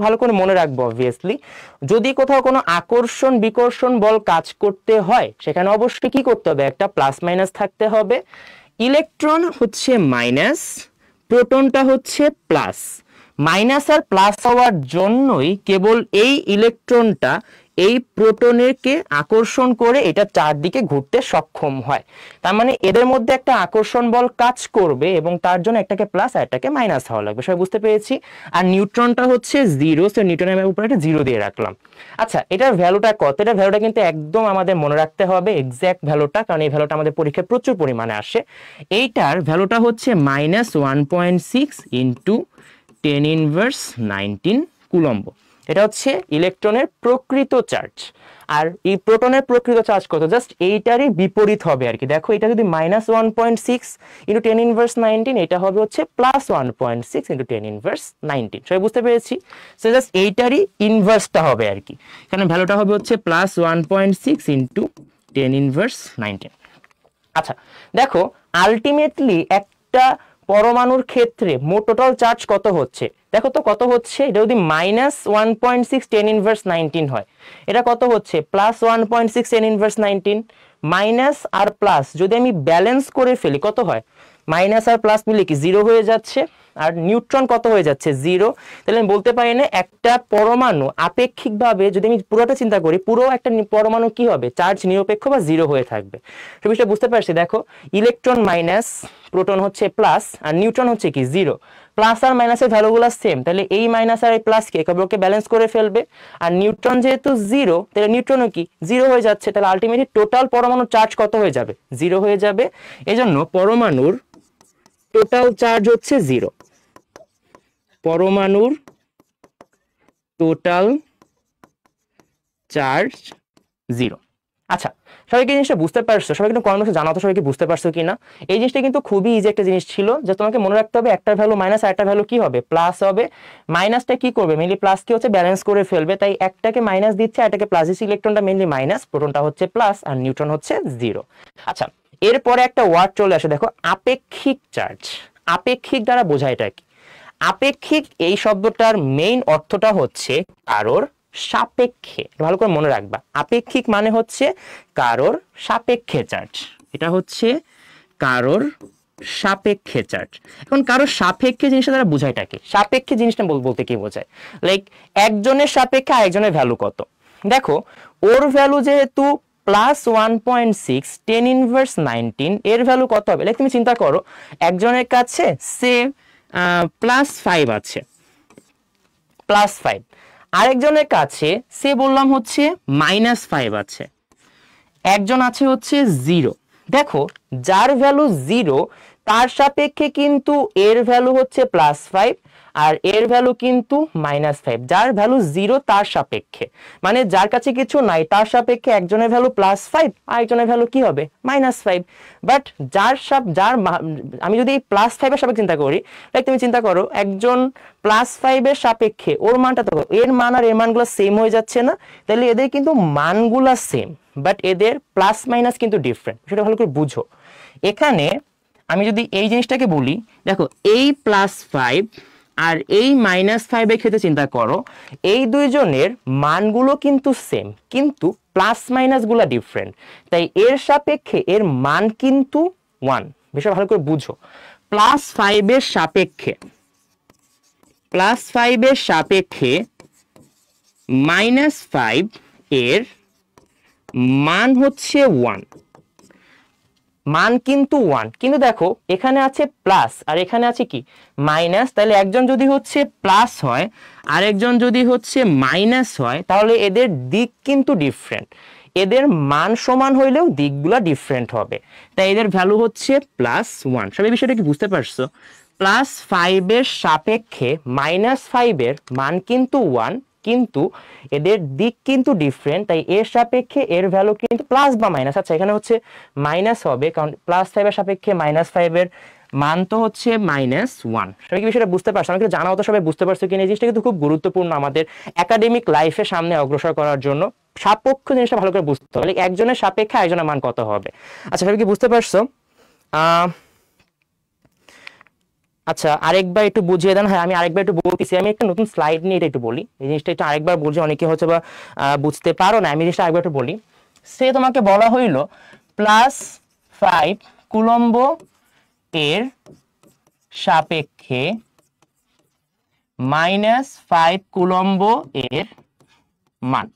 ভালো করে মনে রাখবো, অবভিয়াসলি যদি কোথাও কোনো আকর্ষণ বিকর্ষণ বল কাজ করতে হয়, সেখানে অবশ্যই কি করতে হবে? একটা প্লাস মাইনাস থাকতে হবে। ইলেকট্রন হচ্ছে মাইনাস, প্রোটনটা হচ্ছে প্লাস। মাইনাস আর প্লাস হওয়ার জন্যই কেবল এই ইলেকট্রনটা এই প্রোটনকে আকর্ষণ করে এটা চারদিকে ঘুরতে সক্ষম হয়। তার মানে এদের মধ্যে একটা আকর্ষণ বল কাজ করবে এবং তার জন্য একটাকে প্লাস আর একটাকে মাইনাস হওয়া লাগবে। সবাই বুঝতে পেরেছি? আর নিউট্রনটা হচ্ছে 0, সো নিউটনের উপরে একটা 0 দিয়ে রাখলাম। আচ্ছা, এটার ভ্যালুটা কত? এটার ভ্যালুটা কিন্তু একদম আমাদের মনে রাখতে হবে, এক্সাক্ট ভ্যালুটা, কারণ এই ভ্যালুটা আমাদের পরীক্ষায় প্রচুর পরিমাণে আসে। এইটার ভ্যালুটা হচ্ছে -1.6 ইন্টু 10⁻19 কুলম্ব। এটা হচ্ছে ইলেকট্রনের প্রকৃত চার্জ। আর এই প্রোটনের প্রকৃত চার্জ কত? জাস্ট এইটারই বিপরীত হবে আর কি। দেখো, এটা যদি -1.6 ইন্টু 10⁻19, এটা হবে হচ্ছে +1.6 ইন্টু 10⁻19। সবাই বুঝতে পেরেছি? সো জাস্ট এইটারই ইনভার্সটা হবে আর কি। এখানে ভ্যালুটা হবে হচ্ছে +1.6 ইন্টু 10⁻19। আচ্ছা, দেখো আলটিমেটলি একটা পরমাণুর ক্ষেত্রে মোট টোটাল চার্জ কত হচ্ছে? দেখো তো কত হচ্ছে। এটা যদি -1.6 10⁻19 হয়, এটা কত হচ্ছে? +1.6 10⁻19। মাইনাস আর প্লাস যদি আমি ব্যালেন্স করে ফেলি, কত হয়? মাইনাস আর প্লাস মিলে কি 0 হয়ে যাচ্ছে। আর নিউট্রন কত হয়ে যাচ্ছে? 0। তাহলে আমি বলতে পারি না একটা পরমাণু আপেক্ষিকভাবে, যদি আমি পুরোটা চিন্তা করি, পুরো একটা পরমাণু কি হবে? চার্জ নিরপেক্ষ বা 0 হয়ে থাকবে। তো বিষয়টা বুঝতে পারছি? দেখো, ইলেকট্রন মাইনাস, প্রোটন হচ্ছে প্লাস, আর নিউট্রন হচ্ছে কি 0। প্লাস আর মাইনাসের ভ্যালুগুলো সেম, তাহলে এই মাইনাস আর এই প্লাসকে একে ব্যালেন্স করে ফেলবে। আর নিউট্রন যেহেতু 0, তাহলে নিউট্রনও কি 0 হয়ে যাচ্ছে। তাহলে আলটিমেটলি টোটাল পরমাণুর চার্জ কত হয়ে যাবে? 0 হয়ে যাবে। এজন্য পরমাণুর টোটাল চার্জ হচ্ছে 0। পরমাণুর টোটাল চার্জ 0। আচ্ছা, সবাই কি জিনিসটা বুঝতে পারছো? সবাই কিন্তু কমেন্ট বক্সে জানাও তো সবাই কি বুঝতে পারছো কিনা। এই জিনিসটা কিন্তু খুবই ইজি একটা জিনিস ছিল, যে তোমাকে মনে রাখতে হবে একটা ভ্যালু মাইনাস আর একটা ভ্যালু কি হবে? প্লাস হবে। মাইনাসটা কি করবে? মেইনলি প্লাস কি হচ্ছে? ব্যালেন্স করে ফেলবে। তাই একটাকে মাইনাস দিচ্ছে আর একটাকে প্লাস দিচ্ছে। ইলেকট্রনটা মেইনলি মাইনাস, প্রোটনটা হচ্ছে প্লাস, আর নিউট্রন হচ্ছে 0। আচ্ছা, এরপরে একটা ওয়ার্ড চলে আসে, দেখো, আপেক্ষিক চার্জ। আপেক্ষিক দ্বারা বোঝায় এটা কি? আপেক্ষিক এই শব্দটার মেইন অর্থটা হচ্ছে কারোর সাপেক্ষে। ভালো করে মনে রাখবা, আপেক্ষিক মানে হচ্ছে কারোর সাপেক্ষে চার্জ। এটা হচ্ছে কারোর সাপেক্ষে চার্জ। এখন কারোর সাপেক্ষে জিনিসটা দ্বারা বোঝায়টা কি? সাপেক্ষে জিনিসটা বলতে কি বোঝায়? লাইক একজনের সাপেক্ষে আরেকজনের ভ্যালু কত। দেখো, ওর ভ্যালু যেহেতু +1.6 10⁻19, এর ভ্যালু কত হবে? লাইক তুমি চিন্তা করো, একজনের কাছে সে +5 আছে, +5। আরেকজনের কাছে সে বললাম হচ্ছে -5 আছে। একজন আছে হচ্ছে 0। দেখো, যার ভ্যালু 0 তার সাপেক্ষে কিন্তু এর ভ্যালু হচ্ছে +5, আর এর ভ্যালু কিন্তু -5। যার ভ্যালু 0 তার সাপেক্ষে, মানে যার কাছে কিছু নাই তার সাপেক্ষে একজনের ভ্যালু +5 আর একজনের ভ্যালু কি হবে? -5। বাট আমি যদি এই +5 এর সাপেক্ষে চিন্তা করি, লাইক তুমি চিন্তা করো একজন +5 এর সাপেক্ষে ওর মানটা তো, এর মান আর এর মানগুলো সেম হয়ে যাচ্ছে না? তাহলে এদের কিন্তু মানগুলা সেম, বাট এদের প্লাস মাইনাস কিন্তু ডিফারেন্ট। সেটা ভালো করে বুঝো। এখানে আমি যদি এই জিনিসটাকে বলি, দেখো, এই +5 আর এই -5 এর ক্ষেত্রে চিন্তা করো, এই দুইজনের মানগুলো কিন্তু সেম, কিন্তু প্লাস মাইনাস গুলা ডিফারেন্ট। তাই এর সাপেক্ষে এর মান কিন্তু 1। বিষয় ভালো করে বুঝো। +5 এর সাপেক্ষে -5 এর মান হচ্ছে 1। মান কিন্তু 1, কিন্তু দেখো এখানে আছে প্লাস আর এখানে আছে কি? মাইনাস। তাহলে একজন যদি হচ্ছে প্লাস হয় আর একজন যদি হচ্ছে মাইনাস হয়, তাহলে এদের দিক কিন্তু ডিফারেন্ট। এদের মান সমান হইলেও দিকগুলো ডিফারেন্ট হবে। তাই এদের ভ্যালু হচ্ছে +1। সবাই বিষয়টা কি বুঝতে পারছো? +5 এর সাপেক্ষে -5 এর মান কিন্তু 1, কিন্তু এদের দিক কিন্তু ডিফারেন্ট। তাই এর সাপেক্ষে এর ভ্যালু কিন্তু প্লাস বা মাইনাস। আচ্ছা, এখানে হচ্ছে মাইনাস হবে, কারণ +5 এর সাপেক্ষে -5 এর মান তো হচ্ছে -1। সবাই কি বিষয়টা বুঝতে পারছো? আমাকে জানাও তো সবাই বুঝতে পারছো কিনা। এই জিনিসটা কিন্তু খুব গুরুত্বপূর্ণ আমাদের একাডেমিক লাইফে সামনে অগ্রসর করার জন্য। সাপেক্ষ জিনিসটা ভালো করে বুঝতে হবে, একজনের সাপেক্ষে আরেকজনের মান কত হবে। আচ্ছা, সবাই কি বুঝতে পারছো? আচ্ছা, আরেকবার একটু বুঝিয়ে দেন। হ্যাঁ, আমি আরেকবার একটু বলতেছি। আমি একটা নতুন স্লাইড নিয়ে এটা একটু বলি। এই জিনিসটা একটু আরেকবার বুঝে, অনেকে হচ্ছে বা বুঝতে পারো না। আমি জিনিসটা আরেকবার একটু বলি। সে তোমাকে বলা হইল +5 কুলম্ব এর সাপেক্ষে -5 কুলম্ব এর মান।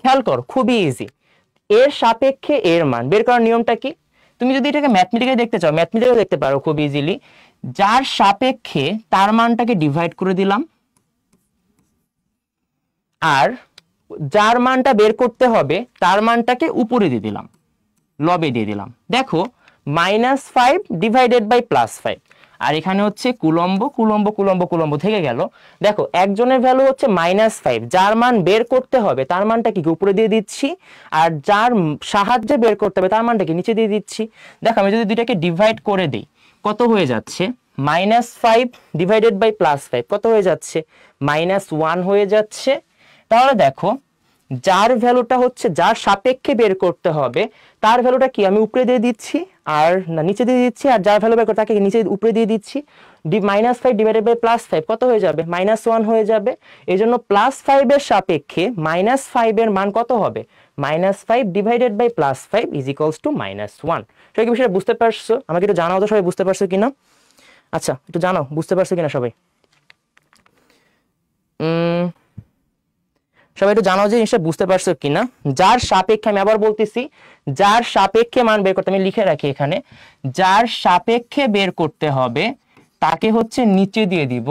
খেয়াল করো, খুবই ইজি। এর সাপেক্ষে এর মান বের করার নিয়মটা কি? তুমি যদি এটাকে ম্যাথমেটিক্যালি দেখতে চাও, ম্যাথমেটিক্যালি দেখতে পারো খুব ইজিলি। যার সাপেক্ষে তার মানটাকে ডিভাইড করে দিলাম, আর যার মানটা বের করতে হবে তার মানটাকে উপরে দিয়ে দিলাম, লবে দিয়ে দিলাম। দেখো -5 ডিভাইডেড বাই +5, আর এখানে হচ্ছে কুলম্ব কুলম্ব কুলম্ব কুলম্ব থেকে গেল। দেখো একজনের ভ্যালু হচ্ছে -5, যার মান বের করতে হবে তার মানটা কি উপরে দিয়ে দিচ্ছি, আর যার সাহায্যে বের করতে হবে তার মানটা কি নিচে দিয়ে দিচ্ছি। দেখো আমি যদি দুইটাকে ডিভাইড করে দিই, কত হয়ে যাচ্ছে? -5 ডিভাইডেড বাই +5 কত হয়ে যাচ্ছে? -1 হয়ে যাচ্ছে। তাহলে দেখো যার ভ্যালুটা হচ্ছে যার সাপেক্ষে বের করতে হবে তার ভ্যালুটা কি আমি উপরে দিয়ে দিচ্ছি, আর না নিচে দিয়ে দিচ্ছি, আর যার ভ্যালু বের করতে তাকে নিচে উপরে দিয়ে দিচ্ছি। -5 ডিভাইডেড বাই +5 কত হয়ে যাবে? -1 হয়ে যাবে। এই জন্য +5 এর সাপেক্ষে -5 এর মান কত হবে? -5 divided by +5 is equals to -1। সবাই কি বিষয়টা বুঝতে পারছো? আমাকে একটু জানাও তো সবাই বুঝতে পারছো কিনা। আচ্ছা একটু জানাও বুঝতে পারছো কিনা সবাই। সবাই একটু জানাও যে জিনিসটা বুঝতে পারছো কিনা। যার সাপেক্ষে, আমি আবার বলতেছি, যার সাপেক্ষে মান বের করতে, আমি লিখে রাখি এখানে, যার সাপেক্ষে বের করতে হবে তাকে হচ্ছে নিচে দিয়ে দিব,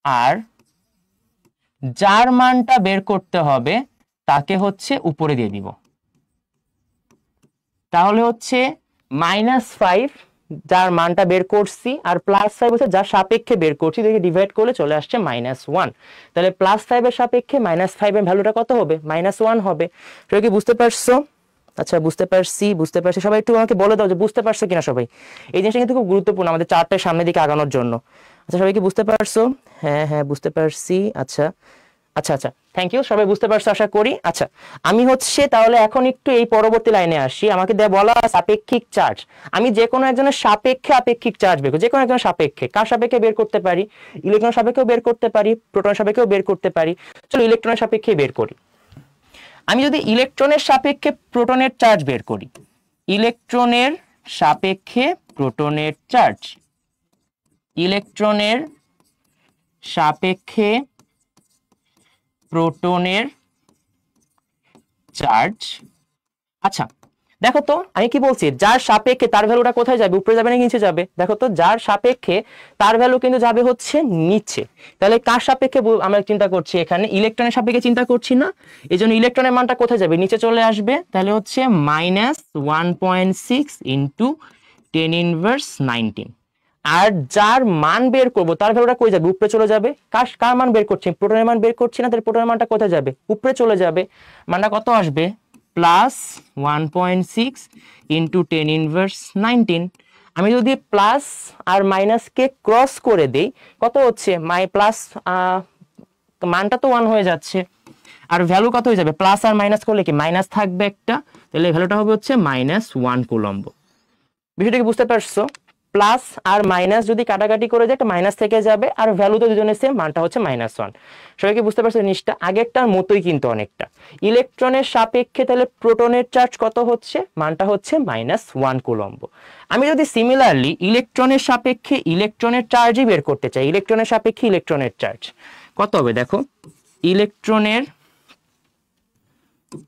আর যার মানটা বের করতে হবে তাকে হচ্ছে উপরে দিয়ে দিব। তাহলে হচ্ছে -5 যার মানটা বের করছি, আর +5 হচ্ছে যার সাপেক্ষে বের করছি, দেখে ডিভাইড করলে চলে আসছে -1। তাহলে +5 এর সাপেক্ষে -5 এর ভ্যালুটা কত হবে? -1 হবে। সবাই কি বুঝতে পারছো? আচ্ছা বুঝতে পারছি, বুঝতে পারছি। সবাই একটু আমাকে বলে দাও যে বুঝতে পারছো কিনা সবাই। এই জিনিসটা কিন্তু খুব গুরুত্বপূর্ণ আমাদের চার্টের সামনের দিকে আগানোর জন্য। আচ্ছা সবাই কি বুঝতে পারছো? হ্যাঁ হ্যাঁ বুঝতে পারছি। আচ্ছা আচ্ছা আচ্ছা, থ্যাংক ইউ, সবাই বুঝতে পারছো আশা করি। আচ্ছা আমি হচ্ছে তাহলে এখন একটু এই পরবর্তী লাইনে আসি। আমাকে বলা সাপেক্ষিক চার্জ, আমি যে কোনো একজনের সাপেক্ষে আপেক্ষিক চার্জ বের করি, যে কোনো একজনের সাপেক্ষে। কার সাপেক্ষে বের করতে পারি? ইলেকট্রনের সাপেক্ষেও বের করতে পারি, প্রোটনের সাপেক্ষেও বের করতে পারি। চলো ইলেকট্রনের সাপেক্ষে বের করি। আমি যদি ইলেকট্রনের সাপেক্ষে প্রোটনের চার্জ বের করি, ইলেকট্রনের সাপেক্ষে প্রোটনের চার্জ, ইলেকট্রনের সাপেক্ষে প্রোটনের চার্জ। আচ্ছা দেখো তো আমি কি বলছি, যার সাপেক্ষে তার ভ্যালুটা কোথায় যাবে? উপরে যাবে না নিচে যাবে? দেখো তো যার সাপেক্ষে তার ভ্যালু কিন্তু যাবে হচ্ছে নিচে। তাহলে কার সাপেক্ষে আমরা চিন্তা করছি? এখানে ইলেকট্রনের সাপেক্ষে চিন্তা করছি না, এই জন্য ইলেকট্রনের মানটা কোথায় যাবে? নিচে চলে আসবে। তাহলে হচ্ছে -1.6 ইন্টু 10⁻19। আর যার মান বের করবো তার ভ্যালুটা কই যাবে? উপরে চলে যাবে। কার মান বের করছি? প্রোটনের মান বের করছি না, তাহলে প্রোটনের মানটা কোথায় যাবে? উপরে চলে যাবে। মানটা কত আসবে? +1.6 ইন্টু 10⁻19। আমি যদি প্লাস আর মাইনাস কে ক্রস করে দেই, কত হচ্ছে? প্লাস মানটা তো 1 হয়ে যাচ্ছে, আর ভ্যালু কত হয়ে যাবে? প্লাস আর মাইনাস করলে কি মাইনাস থাকবে একটা, তাহলে ভ্যালুটা হবে হচ্ছে -1 কুলম্ব। বিষয়টা কি বুঝতে পারছো? প্লাস আর মাইনাস যদি কাটাকাটি করে যায় একটা মাইনাস থেকে যাবে, আর ভ্যালু তো দুজনের সেম, মানটা হচ্ছে -1। সবাই কি বুঝতে পারছো জিনিসটা? আগেরটার মতোই কিন্তু অনেকটা। ইলেকট্রনের সাপেক্ষে তাহলে প্রোটনের চার্জ কত হচ্ছে? মানটা হচ্ছে -1 কুলম্ব। আমি যদি সিমিলারলি ইলেকট্রনের সাপেক্ষে ইলেকট্রনের চার্জই বের করতে চাই, ইলেকট্রনের সাপেক্ষে ইলেকট্রনের চার্জ কত হবে? দেখো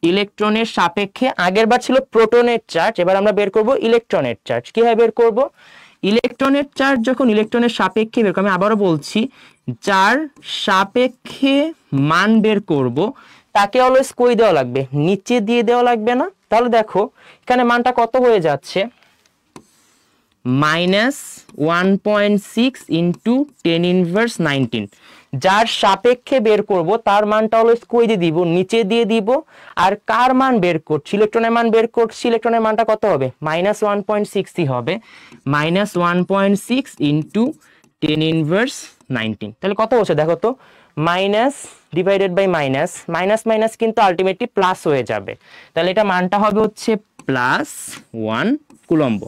ইলেকট্রনের সাপেক্ষে আগের বার ছিল প্রোটনের চার্জ, এবার আমরা বের করব ইলেকট্রনের চার্জ। কিভাবে বের করব? ইলেকট্রনের চার্জ যখন ইলেকট্রনের সাপেক্ষে বের করব, আমি আবারও বলছি, যার সাপেক্ষে মান বের করব তাকে অলওয়েজ কই দেওয়া লাগবে? নিচে দিয়ে দেওয়া লাগবে না? তাহলে দেখো এখানে মানটা কত হয়ে যাচ্ছে? -1.6 ইন্টু 10⁻19। যার সাপেক্ষে বের করব তার মানটা অলওয়েজ কই দিয়ে দিব? নিচে দিয়ে দিব। আর কার মান বের করছি? ইলেকট্রনের মান বের করছি, ইলেকট্রনের মানটা কত হবে? -1.6 হবে। -1.6 ইন্টু 10⁻19, তাহলে কত হচ্ছে দেখো তো? Minus divided by minus, minus minus কিন্তু আলটিমেটলি প্লাস হয়ে যাবে, তাহলে এটা মানটা হবে হচ্ছে +1 কুলম্ব।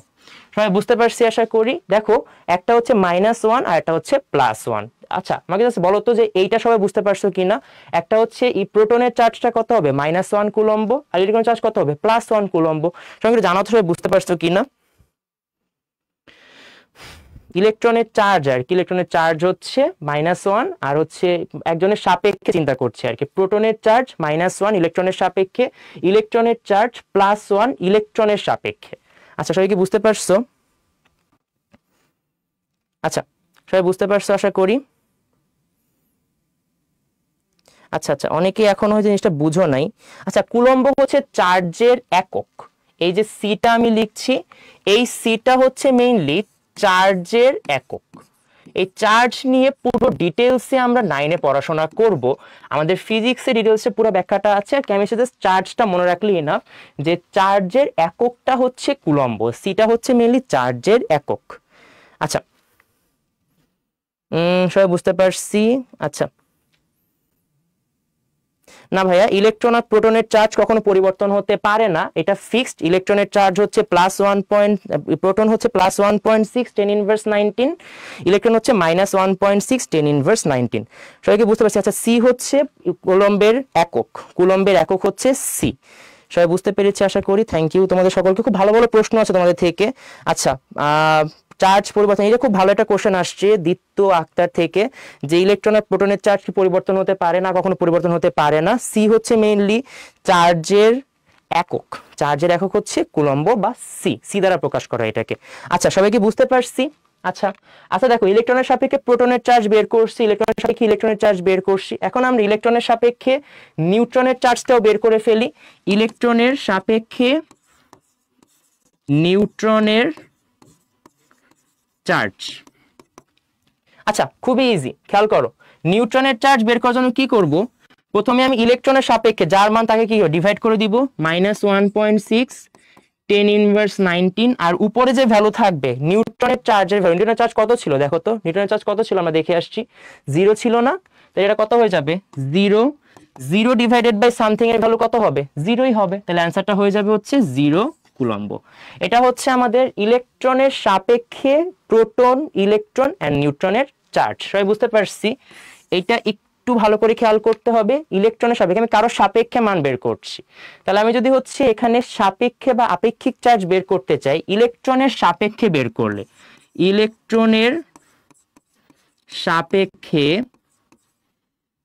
সবাই বুঝতে পারছি আশা করি। দেখো একটা হচ্ছে -1 আর একটা হচ্ছে +1। আচ্ছা আমাকে জাস্ট বলো তো যে এইটা সবাই বুঝতে পারছো কিনা? একটা হচ্ছে এই প্রোটনের চার্জটা কত হবে? -1 কুলম্ব, আর ইলেকট্রনের চার্জ কত হবে? +1 কুলম্ব। সবাই জানাও তো সবাই বুঝতে পারছো কিনা? ইলেকট্রনের চার্জ আর কি, ইলেকট্রনের চার্জ হচ্ছে -1 আর হচ্ছে একজনের সাপেক্ষে চিন্তা করছে আর কি, প্রোটনের চার্জ -1 ইলেকট্রনের সাপেক্ষে, ইলেকট্রনের চার্জ +1 ইলেকট্রনের সাপেক্ষে। আচ্ছা সবাই কি বুঝতে পারছো? আচ্ছা সবাই বুঝতে পারছো আশা করি। আচ্ছা আচ্ছা, অনেকে এখনো ওই জিনিসটা বুঝো নাই। আচ্ছা, কুলম্ব হচ্ছে চার্জের একক। এই যে সিটা আমি লিখছি, এই সিটা হচ্ছে মেইনলি চার্জের একক। এই চার্জ নিয়ে পুরো ডিটেলসে আমরা 9-এ পড়াশোনা করব। আমাদের ফিজিক্সে ডিটেলসে পুরো ব্যাখ্যাটা আছে, আর কেমিস্ট্রিতে চার্জটা মনে রাখলে এনাফ, যে চার্জের এককটা হচ্ছে কুলম্ব, সিটা হচ্ছে মেইনলি চার্জের একক। আচ্ছা সবাই বুঝতে পারছি। আচ্ছা না ভাইয়া, ইলেকট্রন আর প্রোটনের চার্জ কখনো পরিবর্তন হতে পারে না, এটা ফিক্সড। ইলেকট্রনের চার্জ হচ্ছে প্রোটন হচ্ছে +1.6 10⁻19, ইলেকট্রন হচ্ছে -1.6 10⁻19। সবাইকে বুঝতে পারছি? আচ্ছা, সি হচ্ছে কুলম্বের একক, কুলম্বের একক হচ্ছে সি। সবাই বুঝতে পেরেছি আশা করি। থ্যাংক ইউ তোমাদের সকলকে, খুব ভালো ভালো প্রশ্ন আছে তোমাদের থেকে। আচ্ছা চার্জ পরিবর্তন, এটা খুব ভালো একটা কোশ্চেন আসছে দিত্য আক্তার থেকে, যে ইলেকট্রন আর প্রোটনের চার্জ কি পরিবর্তন হতে পারে না, কখনো পরিবর্তন হতে পারে না। সি হচ্ছে মেইনলি চার্জের একক, চার্জের একক হচ্ছে কুলম্ব বা সি, সি দ্বারা প্রকাশ করা এটাকে। আচ্ছা সবাই কি বুঝতে পারছি? আচ্ছা আচ্ছা দেখো, ইলেকট্রনের সাপেক্ষে প্রোটনের চার্জ বের করছি, ইলেকট্রনের সাপেক্ষে ইলেকট্রনের চার্জ বের করছি। এখন আমরা ইলেকট্রনের সাপেক্ষে নিউট্রনের চার্জটাও বের করে ফেলি। ইলেকট্রনের সাপেক্ষে নিউট্রনের চার্জ। আচ্ছা খুবই ইজি, খেয়াল করো। নিউট্রনের চার্জ বের করার জন্য কি করব, প্রথমে আমি ইলেকট্রনের সাপেক্ষে যার মান তাকে কি ডিভাইড করে দিব, -1.6 10⁻19, আর উপরে যে ভ্যালু থাকবে নিউট্রনের চার্জের ভ্যালু। নিউট্রনের চার্জ কত ছিল দেখো তো, নিউট্রনের চার্জ কত ছিল আমরা দেখে আসছি, 0 ছিল না? তাহলে এটা কত হয়ে যাবে, 0 ডিভাইডেড বাই সামথিং এর ভ্যালু কত হবে, 0ই হবে। তাহলে অ্যান্সারটা হয়ে যাবে হচ্ছে 0 কুলম্ব। এটা হচ্ছে আমাদের ইলেকট্রনের সাপেক্ষে প্রোটন, ইলেকট্রন এন্ড নিউট্রনের চার্জ। সবাই বুঝতে পারছি? এটা একটু ভালো করে খেয়াল করতে হবে। ইলেকট্রনের সাপেক্ষে আমি কারো সাপেক্ষে মান বের করছি, তাহলে আমি যদি হচ্ছে এখানে সাপেক্ষে বা আপেক্ষিক চার্জ বের করতে চাই, ইলেকট্রনের সাপেক্ষে বের করলে, ইলেকট্রনের সাপেক্ষে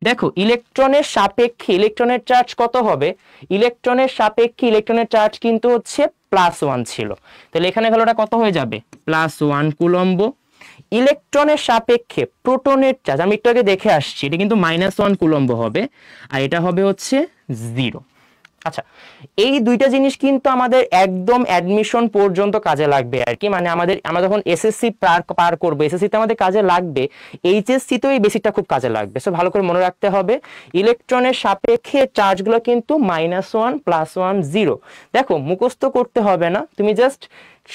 দেখো, ইলেকট্রনের সাপেক্ষে ইলেকট্রনের চার্জ কত হবে, ইলেকট্রনের সাপেক্ষে ইলেকট্রনের চার্জ কিন্তু হচ্ছে +1 ছিল, তাহলে এখানে ভ্যালুটা কত হয়ে যাবে, +1 কুলম্ব। ইলেকট্রনের সাপেক্ষে প্রোটনের চার্জ আমি একটু আগে দেখে আসছি, এটা কিন্তু -1 কুলম্ব হবে, আর এটা হবে হচ্ছে 0। আচ্ছা, এই দুইটা জিনিস কিন্তু আমাদের একদম অ্যাডমিশন পর্যন্ত কাজে লাগবে আর কি, মানে আমরা যখন এসএসসি পার করবো, এসএসসি তে আমাদের কাজে লাগবে, এইচএসসি তো এই বেসিকটা খুব কাজে লাগবে। সো ভালো করে মনে রাখতে হবে, ইলেকট্রনের সাপেক্ষে চার্জগুলো কিন্তু -1 +1 0। দেখো মুখস্থ করতে হবে না, তুমি জাস্ট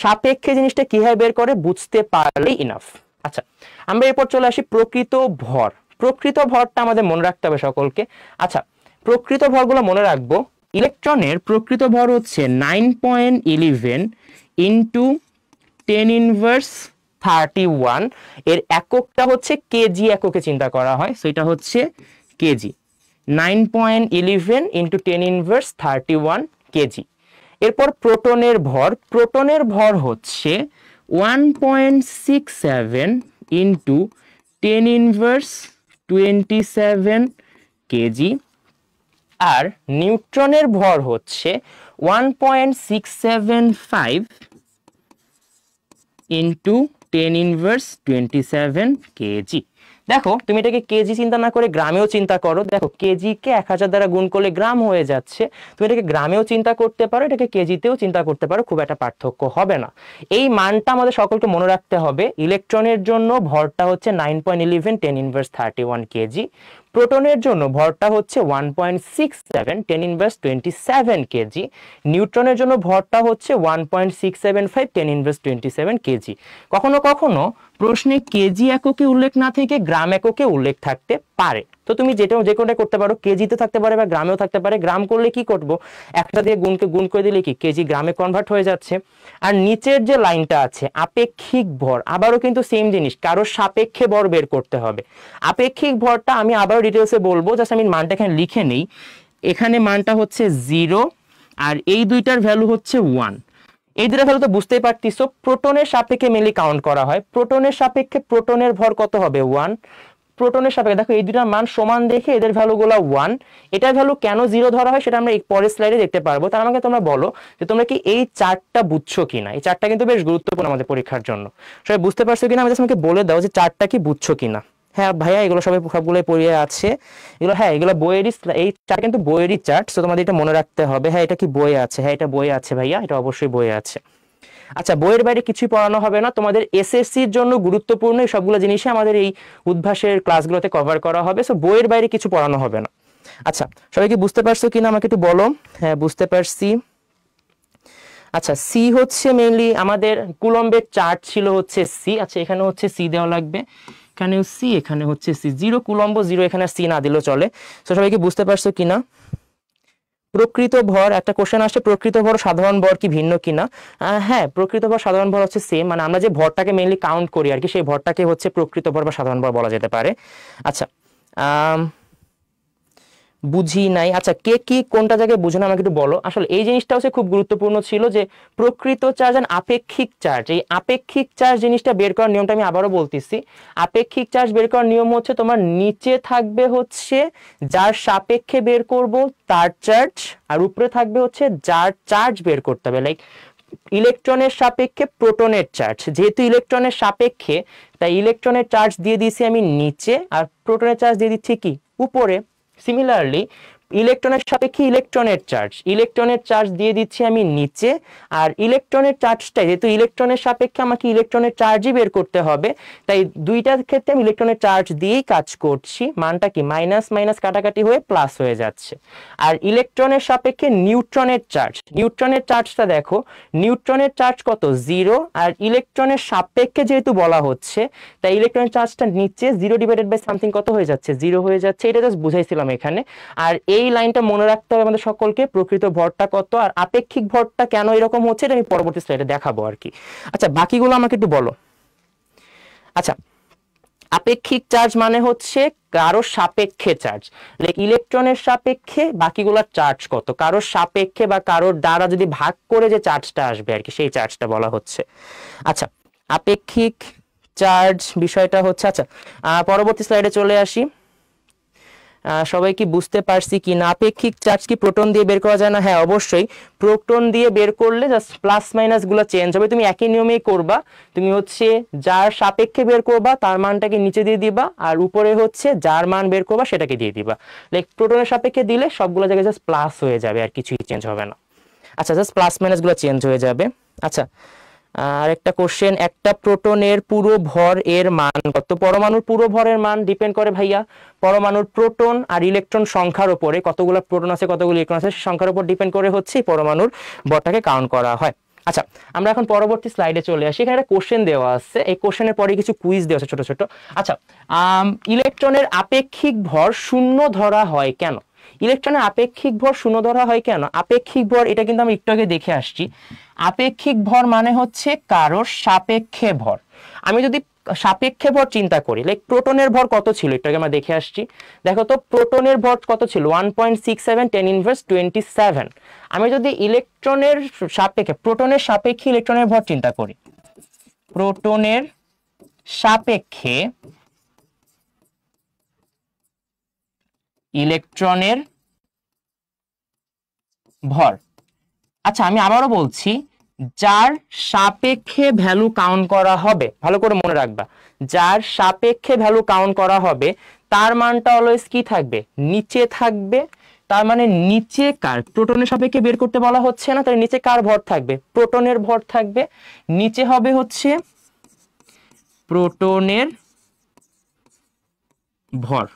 সাপেক্ষে জিনিসটা কিভাবে বের করে বুঝতে পারলেই ইনাফ। আচ্ছা, আমরা এরপর চলে আসি প্রকৃত ভর। প্রকৃত ভরটা আমাদের মনে রাখতে হবে সকলকে। আচ্ছা, প্রকৃত ভরগুলো মনে রাখবো। ইলেকট্রনের প্রকৃত ভর হচ্ছে 9.11 ইন্টু 10⁻31, এর এককটা হচ্ছে কেজি এককে চিন্তা করা হয়, সেটা হচ্ছে কেজি। 9.11 into 10⁻31 KG. এরপর প্রোটনের ভর, প্রোটনের ভর হচ্ছে 1.67 ইন্টু 10⁻27 কেজি। আর নিউট্রনের ভর হচ্ছে 1.675 ইন্টু 10⁻27 কেজি। দেখো তুমি এটাকে কেজি চিন্তা না করে গ্রামেও চিন্তা করো, দেখো কেজি কে 1000 দ্বারা গুণ করলে গ্রাম হয়ে যাচ্ছে, তুমি এটাকে গ্রামেও চিন্তা করতে পারো, এটাকে কেজিতেও চিন্তা করতে পারো, খুব একটা পার্থক্য হবে না। এই মানটা আমাদের সকলকে মনে রাখতে হবে। ইলেকট্রনের জন্য ভরটা হচ্ছে 9.11 10⁻31 কেজি, প্রোটনের জন্য ভরটা হচ্ছে 1.67 10⁻27 কেজি, নিউট্রনের জন্য ভরটা হচ্ছে 1.675 10⁻27 কেজি। কখনো কখনো প্রশ্নে কেজি এককে উল্লেখ না থেকে গ্রাম এককে উল্লেখ থাকতে পারে, তো তুমি যে কোনটা করতে পারো, কেজিতে থাকতে পারে বা গ্রামেও থাকতে পারে। গ্রাম করলে কি করব, একটা দিয়ে গুণ করে দিলে কি কেজি গ্রামে কনভার্ট হয়ে যাচ্ছে। আর নিচের যে লাইনটা আছে আপেক্ষিক ভর, আবারও কিন্তু সেম জিনিস, কারোর সাপেক্ষে ভর বের করতে হবে। আপেক্ষিক ভরটা আমি আবারও ডিটেলসে বলবো, জাস্ট আমি মানটা এখানে লিখে নেই। এখানে মানটা হচ্ছে 0 আর এই দুইটার ভ্যালু হচ্ছে 1। এই দুটো ভ্যালু তো বুঝতেই পারতিছো, প্রোটনের সাপেক্ষে মেনলি কাউন্ট করা হয়। প্রোটনের সাপেক্ষে প্রোটনের ভর কত হবে 1, প্রোটনের সাপেক্ষে দেখো এই দুটার মান সমান দেখে এদের ভ্যালুগুলো 1। এটার ভ্যালু কেন 0 ধরা হয় সেটা আমরা পরের স্লাইডে দেখতে পারবো। তার আমাকে তোমরা বলো যে তোমরা কি এই চার্টটা বুঝছো কিনা। এই চার্টটা কিন্তু বেশ গুরুত্বপূর্ণ আমাদের পরীক্ষার জন্য। সবাই বুঝতে পারছো কিনা আমাদের আমাকে বলে দাও যে চার্টটা কি বুঝছো কিনা। হ্যাঁ ভাইয়া এগুলো সবগুলোই পড়িয়ে আছে এগুলো। হ্যাঁ এগুলো বইয়েরই, এই চার্ট কিন্তু বইয়েরই চার্ট, তো তোমাদের এটা মনে রাখতে হবে। হ্যাঁ এটা কি বইয়ে আছে? হ্যাঁ এটা বইয়ে আছে ভাইয়া, এটা অবশ্যই বইয়ে আছে। আচ্ছা বইয়ের বাইরে কিছুই পড়ানো হবে না, তোমাদের এসএসসির জন্য গুরুত্বপূর্ণ এই সবগুলো জিনিসই আমাদের এই উদ্ভাসের ক্লাসগুলোতে কভার করা হবে। সো বইয়ের বাইরে কিছু পড়ানো হবে না। আচ্ছা সবাই কি বুঝতে পারছো কিনা আমাকে একটু বলো। হ্যাঁ বুঝতে পারছি। আচ্ছা সি হচ্ছে মেইনলি আমাদের কুলম্বের চার্ট ছিল হচ্ছে সি। আচ্ছা এখানে হচ্ছে সি দেওয়া লাগবে, এখানেও সি, এখানে হচ্ছে সি। 0 কুলম্ব 0, এখানে সি না দিলেও চলে। তো সবাই কি বুঝতে পারছো কিনা। প্রকৃত ভর, একটা কোশ্চেন আসছে প্রকৃত ভর সাধারণ ভর কি ভিন্ন কিনা। হ্যাঁ প্রকৃত ভর সাধারণ ভর হচ্ছে সেম, মানে আমরা যে ভরটাকে মেইনলি কাউন্ট করি আর কি, সেই ভরটাকে হচ্ছে প্রকৃত ভর বা সাধারণ ভর বলা যেতে পারে। আচ্ছা বুঝি নাই। আচ্ছা কে কি কোনটা জায়গায় বুঝো না আমাকে একটু বলো। আসলে এই জিনিসটা হচ্ছে খুব গুরুত্বপূর্ণ ছিল যে প্রকৃত চার্জ আর আপেক্ষিক চার্জ, এই আপেক্ষিক চার্জ জিনিসটা বের করার নিয়মটা আমি আবারও বলতেছি। আপেক্ষিক চার্জ বের করার নিয়ম হচ্ছে তোমার নিচে থাকবে হচ্ছে যার সাপেক্ষে বের করব তার চার্জ, আর উপরে থাকবে হচ্ছে যার চার্জ বের করতে হবে। লাইক ইলেকট্রনের সাপেক্ষে প্রোটনের চার্জ, যেহেতু ইলেকট্রনের সাপেক্ষে তাই ইলেকট্রনের চার্জ দিয়ে দিয়েছি আমি নিচে, আর প্রোটনের চার্জ দিয়ে দিচ্ছি কি উপরে। সিমিলারলি ইলেকট্রনের সাপেক্ষে ইলেকট্রনের চার্জ দিয়ে দিচ্ছি আমি নিচে, আর ইলেকট্রনের চার্জটা যেহেতু ইলেকট্রনের সাপেক্ষে আমাকে ইলেকট্রনের চার্জই বের করতে হবে, তাই দুইটার ক্ষেত্রে আমি ইলেকট্রনের চার্জ দিয়েই কাজ করছি। মানটা কি মাইনাস মাইনাস কাটাকাটি হয়ে প্লাস হয়ে যাচ্ছে। আর ইলেকট্রনের সাপেক্ষে নিউট্রনের চার্জটা দেখো, নিউট্রনের চার্জ কত 0, আর ইলেকট্রনের সাপেক্ষে যেহেতু বলা হচ্ছে তাই ইলেকট্রনের চার্জটা নিচে 0 ডিভাইডেড বাই সামথিং কত হয়ে যাচ্ছে 0 হয়ে যাচ্ছে। এটা জাস্ট বুঝাইছিলাম এখানে। আর এই লাইনটা মনে রাখতে হবে আমাদের সকলকে, প্রকৃত ভরটা কত আর আপেক্ষিক ভরটা কেন এরকম হচ্ছে এটা আমি পরবর্তী স্লাইডে দেখাবো আর কি। আচ্ছা বাকিগুলো আমাকে একটু বলো। আচ্ছা আপেক্ষিক চার্জ মানে হচ্ছে কারো সাপেক্ষে চার্জ, লাইক ইলেকট্রনের সাপেক্ষে বাকিগুলোর চার্জ কত, কারোর সাপেক্ষে বা কারোর দ্বারা যদি ভাগ করে যে চার্জটা আসবে আর কি, সেই চার্জটা বলা হচ্ছে। আচ্ছা আপেক্ষিক চার্জ বিষয়টা হচ্ছে। আচ্ছা পরবর্তী স্লাইডে চলে আসি। সবাই কি বুঝতে পারছি কি না। আপেক্ষিক চার্জ কি প্রোটন দিয়ে বের করা যায় না? হ্যাঁ অবশ্যই, প্রোটন দিয়ে বের করলে জাস্ট প্লাস মাইনাস গুলো চেঞ্জ হবে। তুমি একই নিয়মেই করবা, তুমি হচ্ছে যার সাপেক্ষে বের করবা তার মানটাকে নিচে দিয়ে দিবা, আর উপরে হচ্ছে যার মান বের করবা সেটাকে দিয়ে দিবা। লাইক প্রোটনের সাপেক্ষে দিলে সবগুলো জায়গায় জাস্ট প্লাস হয়ে যাবে, আর কিছুই চেঞ্জ হবে না। আচ্ছা জাস্ট প্লাস মাইনাস গুলো চেঞ্জ হয়ে যাবে। আচ্ছা আর একটা কোশ্চেন, একটা প্রোটনের পুরো ভর এর মান কত? পরমাণুর পুরো ভরের মান ডিপেন্ড করে ভাইয়া পরমাণুর প্রোটন আর ইলেকট্রন সংখ্যার উপরে, কতগুলো প্রোটন আছে কতগুলো ইলেকট্রন আছে সেই সংখ্যার উপর ডিপেন্ড করে হচ্ছে পরমাণুর ভরটাকে কাউন্ট করা হয়। আচ্ছা আমরা এখন পরবর্তী স্লাইডে চলে আসি। এখানে একটা কোশ্চেন দেওয়া আছে, এই কোশ্চেনের পরে কিছু কুইজ দেওয়া আছে ছোট ছোট। আচ্ছা ইলেকট্রনের আপেক্ষিক ভর শূন্য ধরা হয় কেন? ইলেকট্রনের আপেক্ষিক ভর শূন্য ধরা হয় কেন? আপেক্ষিক ভর এটা কিন্তু আমি একটু আগে দেখে আসছি। আপেক্ষিক ভর মানে হচ্ছে কারোর সাপেক্ষে ভর। আমি যদি সাপেক্ষে ভর চিন্তা করি, লাইক প্রোটনের ভর কত ছিল একটু আগে আমরা দেখে আসছি। দেখো তো প্রোটনের ভর কত ছিল 1.67 10^27। আমি যদি ইলেকট্রনের সাপেক্ষে প্রোটনের সাপেক্ষে ইলেকট্রনের ভর চিন্তা করি, প্রোটনের সাপেক্ষে ইলেকট্রনের ভর। আচ্ছা আমি আবারও বলছি, যার সাপেক্ষে ভ্যালু কাউন্ট করা হবে, ভালো করে মনে রাখবা, যার সাপেক্ষে ভ্যালু কাউন্ট করা হবে তার মানটা অলওয়েজ কি থাকবে নিচে থাকবে। তার মানে নিচে কার প্রোটনের সাপেক্ষে বের করতে বলা হচ্ছে না, তার নিচে কার ভর থাকবে প্রোটনের ভর থাকবে। নিচে হবে হচ্ছে প্রোটনের ভর,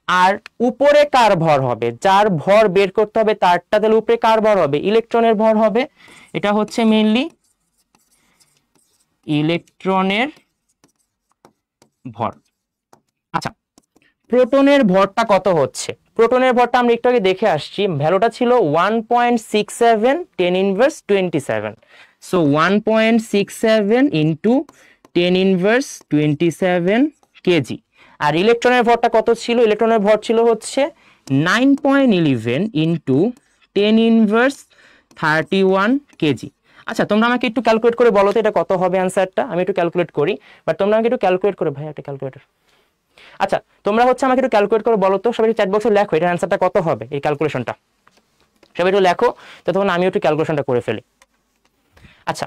আর উপরে কার ভর হবে, যার ভর বের করতে হবে তারটা, তাহলে উপরে কার ভর হবে ইলেকট্রনের ভর হবে। এটা হচ্ছে মেইনলি ইলেকট্রনের ভর। আচ্ছা প্রোটনের ভরটা কত হচ্ছে? প্রোটনের ভরটা আমরা একটু আগে দেখে আসছি, ভ্যালুটা ছিল 1.67 10^27। So 1.67 into 10^27 KG. আর ইলেকট্রনের ভরটা কত ছিল? ইলেকট্রনের ভর ছিল হচ্ছে 9.11 ইন্টু 10^32 31 কেজি। আচ্ছা তোমরা আমাকে একটু ক্যালকুলেট করে বলো তো এটা কত হবে অ্যান্সারটা। আমি একটু ক্যালকুলেট করি, বাট তোমরা আমাকে একটু ক্যালকুলেট করে, ভাই একটা ক্যালকুলেটর। আচ্ছা তোমরা হচ্ছে আমাকে একটু ক্যালকুলেট করে বলো তো, সবাই চ্যাট বক্সে লেখো এটার অ্যান্সারটা কত হবে, এই ক্যালকুলেশনটা সবাই একটু লেখো, তো তখন আমি একটু ক্যালকুলেশনটা করে ফেলি। আচ্ছা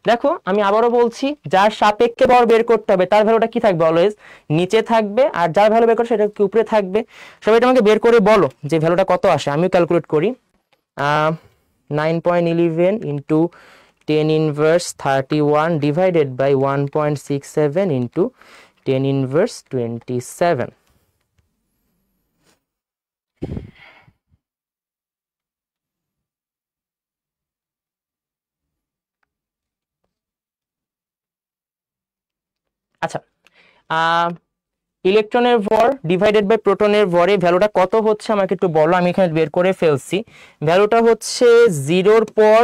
দেখো আমি আবারও বলছি, যার সাপেক্ষে ভর বের করতে হবে তার ভ্যালুটা কি থাকবে, অলওয়েজ নিচে থাকবে, আর যার ভ্যালু বের করছে সেটা কি উপরে থাকবে। সবাই এটা আমাকে বের করে বলো যে ভ্যালুটা কত আসে। আমিও ক্যালকুলেট করি। 9.11 into 10 inverse 31 divided by 1.67 into 10 inverse 27। আচ্ছা ইলেকট্রনের ভর ডিভাইডেড বাই প্রোটনের ভরে ভ্যালুটা কত হচ্ছে আমাকে একটু বলো। আমি এখানে বের করে ফেলছি। ভ্যালুটা হচ্ছে 0-র পর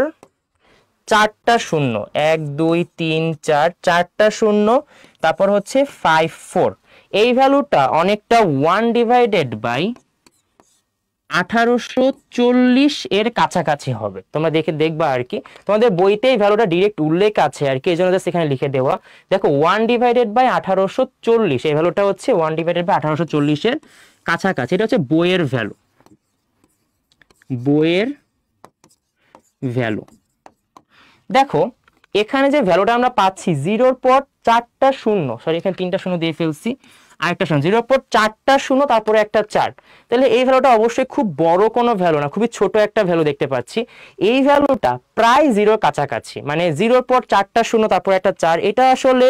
4টা শূন্য, 1 2 3 4, 4টা শূন্য, তারপর হচ্ছে 54। এই ভ্যালুটা অনেকটা 1 ডিভাইডেড বাই 1840 এর কাছাকাছি হবে। তোমরা দেখবা আর কি, তোমাদের বইতে এই ভ্যালুটা ডিরেক্ট উল্লেখ আছে আর কি, এই জন্য জাস্ট এখানে লিখে দেওয়া। দেখো 1 ডিভাইডেড বাই 1840, এই ভ্যালুটা হচ্ছে 1 ডিভাইডেড বাই 1840 এর কাছাকাছি। এটা হচ্ছে বইয়ের ভ্যালু, বইয়ের ভ্যালু। দেখো এখানে যে ভ্যালুটা আমরা পাচ্ছি 0-র পর 4টা শূন্য, সরি এখানে 3টা শূন্য দিয়ে ফেলছি, আরেকটা শূন্য, 0-র পর 4টা শূন্য তারপরে একটা 4, তাহলে এই ভ্যালুটা অবশ্যই খুব বড় কোনো ভ্যালু না, খুবই ছোট একটা ভ্যালু দেখতে পাচ্ছি। এই ভ্যালুটা প্রায় 0-র কাছাকাছি, মানে 0-র পর 4টা শূন্য তারপর একটা 4, এটা আসলে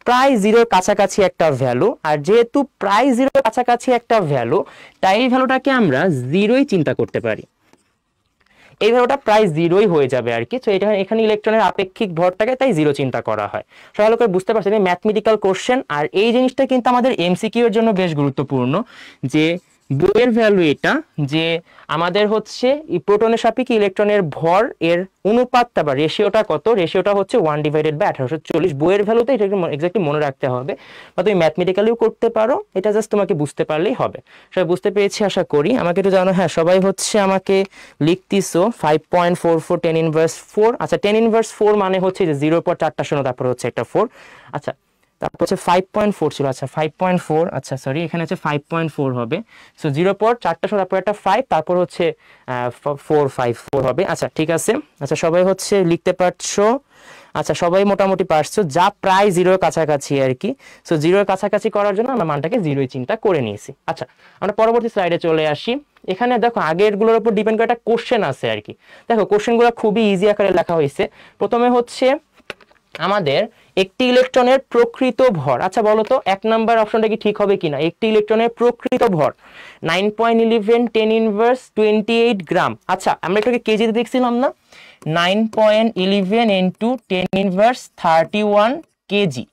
প্রায় 0-র কাছাকাছি একটা ভ্যালু। আর যেহেতু প্রায় 0-র কাছাকাছি একটা ভ্যালু, তাই এই ভ্যালুটাকে আমরা 0ই চিন্তা করতে পারি। এই ভ্যালুটা প্রায় 0ই হয়ে যাবে আর কি। তো এটা এখানে ইলেকট্রনের আপেক্ষিক ভরটাকে তাই 0 চিন্তা করা হয়। সবাই ভালো করে বুঝতে পারছেন, ম্যাথমেটিক্যাল কোশ্চেন, আর এই জিনিসটা কিন্তু আমাদের এমসিকিউ এর জন্য বেশ গুরুত্বপূর্ণ, যে বইয়ের ভ্যালু এটা, যে আমাদের হচ্ছে প্রোটনের সাপেক্ষে ইলেকট্রনের ভর এর অনুপাতটা বা রেশিওটা কত, রেশিওটা হচ্ছে 1 ডিভাইডেড বাই 1840। বইয়ের ভ্যালুতে এটা এক্স্যাক্টলি মনে রাখতে হবে, বা তুমি ম্যাথমেটিক্যালিও করতে পারো, এটা জাস্ট তোমাকে বুঝতে পারলেই হবে। সবাই বুঝতে পেরেছি আশা করি। আমাকে একটু জানো, হ্যাঁ সবাই হচ্ছে আমাকে লিখতিছো 5.44 10 ইনভার্স 4। আচ্ছা 10 ইনভার্স 4 মানে হচ্ছে যে 0-র পর 4টা শূন্য তারপর হচ্ছে একটা 4। আচ্ছা তারপর হচ্ছে 5.4 ছিল, আচ্ছা 5.4, আচ্ছা সরি এখানে হচ্ছে 5.4 হবে। সো 0-র পর 4টা শূন্য তারপর একটা 5, তারপর হচ্ছে 454 হবে। আচ্ছা ঠিক আছে। আচ্ছা সবাই হচ্ছে লিখতে পারছো, আচ্ছা সবাই মোটামুটি পারছো, যা প্রায় 0-র কাছাকাছি আর কি। সো 0-র কাছাকাছি করার জন্য আমরা মানটাকে 0ই চিন্তা করে নিয়েছি। আচ্ছা আমরা পরবর্তী স্লাইডে চলে আসি। এখানে দেখো আগের গুলোর উপর ডিপেন্ড করে একটা কোশ্চেন আছে আর কি। দেখো কোশ্চেনগুলো খুবই ইজি আকারে লেখা হয়েছে। প্রথমে হচ্ছে আমাদের একটি ইলেকট্রনের প্রকৃত ভর, আচ্ছা বলো তো 1 নাম্বার অপশনটা কি ঠিক হবে কিনা। একটি ইলেকট্রনের প্রকৃত ভর 9.11 10 ইনভার্স 28 গ্রাম। আচ্ছা আমরা এটাকে কেজিতে দেখছিলাম না, 9.11 ইন্টু 10 ইনভার্স 31 কেজি।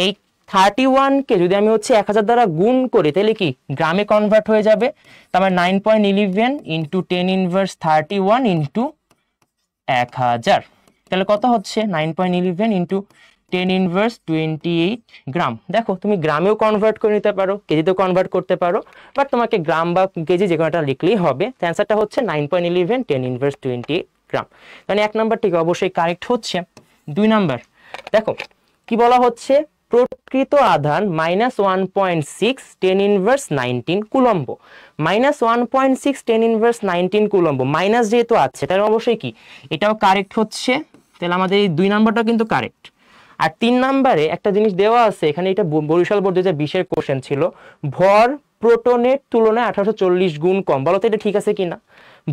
এই 31 কে যদি আমি হচ্ছে 1000 দ্বারা গুণ করি তাহলে কি গ্রামে কনভার্ট হয়ে যাবে। তার মানে 9.11 ইন্টু 10 ইনভার্স 31 ইন্টু 1000, তাহলে কত হচ্ছে 9.11 ইন্টু 10 ইনভার্স 28 গ্রাম। দেখো তুমি গ্রামেও কনভার্ট করে নিতে পারো, কেজিতেও কনভার্ট করতে পারো, বাট তোমাকে গ্রাম বা কেজি যে কোনোটা লিখলেই হবে। অ্যান্সারটা হচ্ছে 9.11 10 ইনভার্স 28 গ্রাম। মানে 1 নাম্বার ঠিক অবশ্যই কারেক্ট হচ্ছে। 2 নাম্বার দেখো কি বলা হচ্ছে, প্রকৃত আধান -1.6 10 inverse 19 coulomb. -1.6 10 inverse 19 coulomb, minus যেহেতু আছে তাহলে অবশ্যই কি এটাও কারেক্ট হচ্ছে। তাহলে আমাদের এই 2 নাম্বারটা কিন্তু কারেক্ট। আর 3 নাম্বারে একটা জিনিস দেওয়া আছে এখানে, এটা বরিশাল বোর্ড 2020 এর কোশ্চেন ছিল, ভর প্রোটনের তুলনায় 1840 গুণ কম। বলো তো এটা ঠিক আছে কিনা।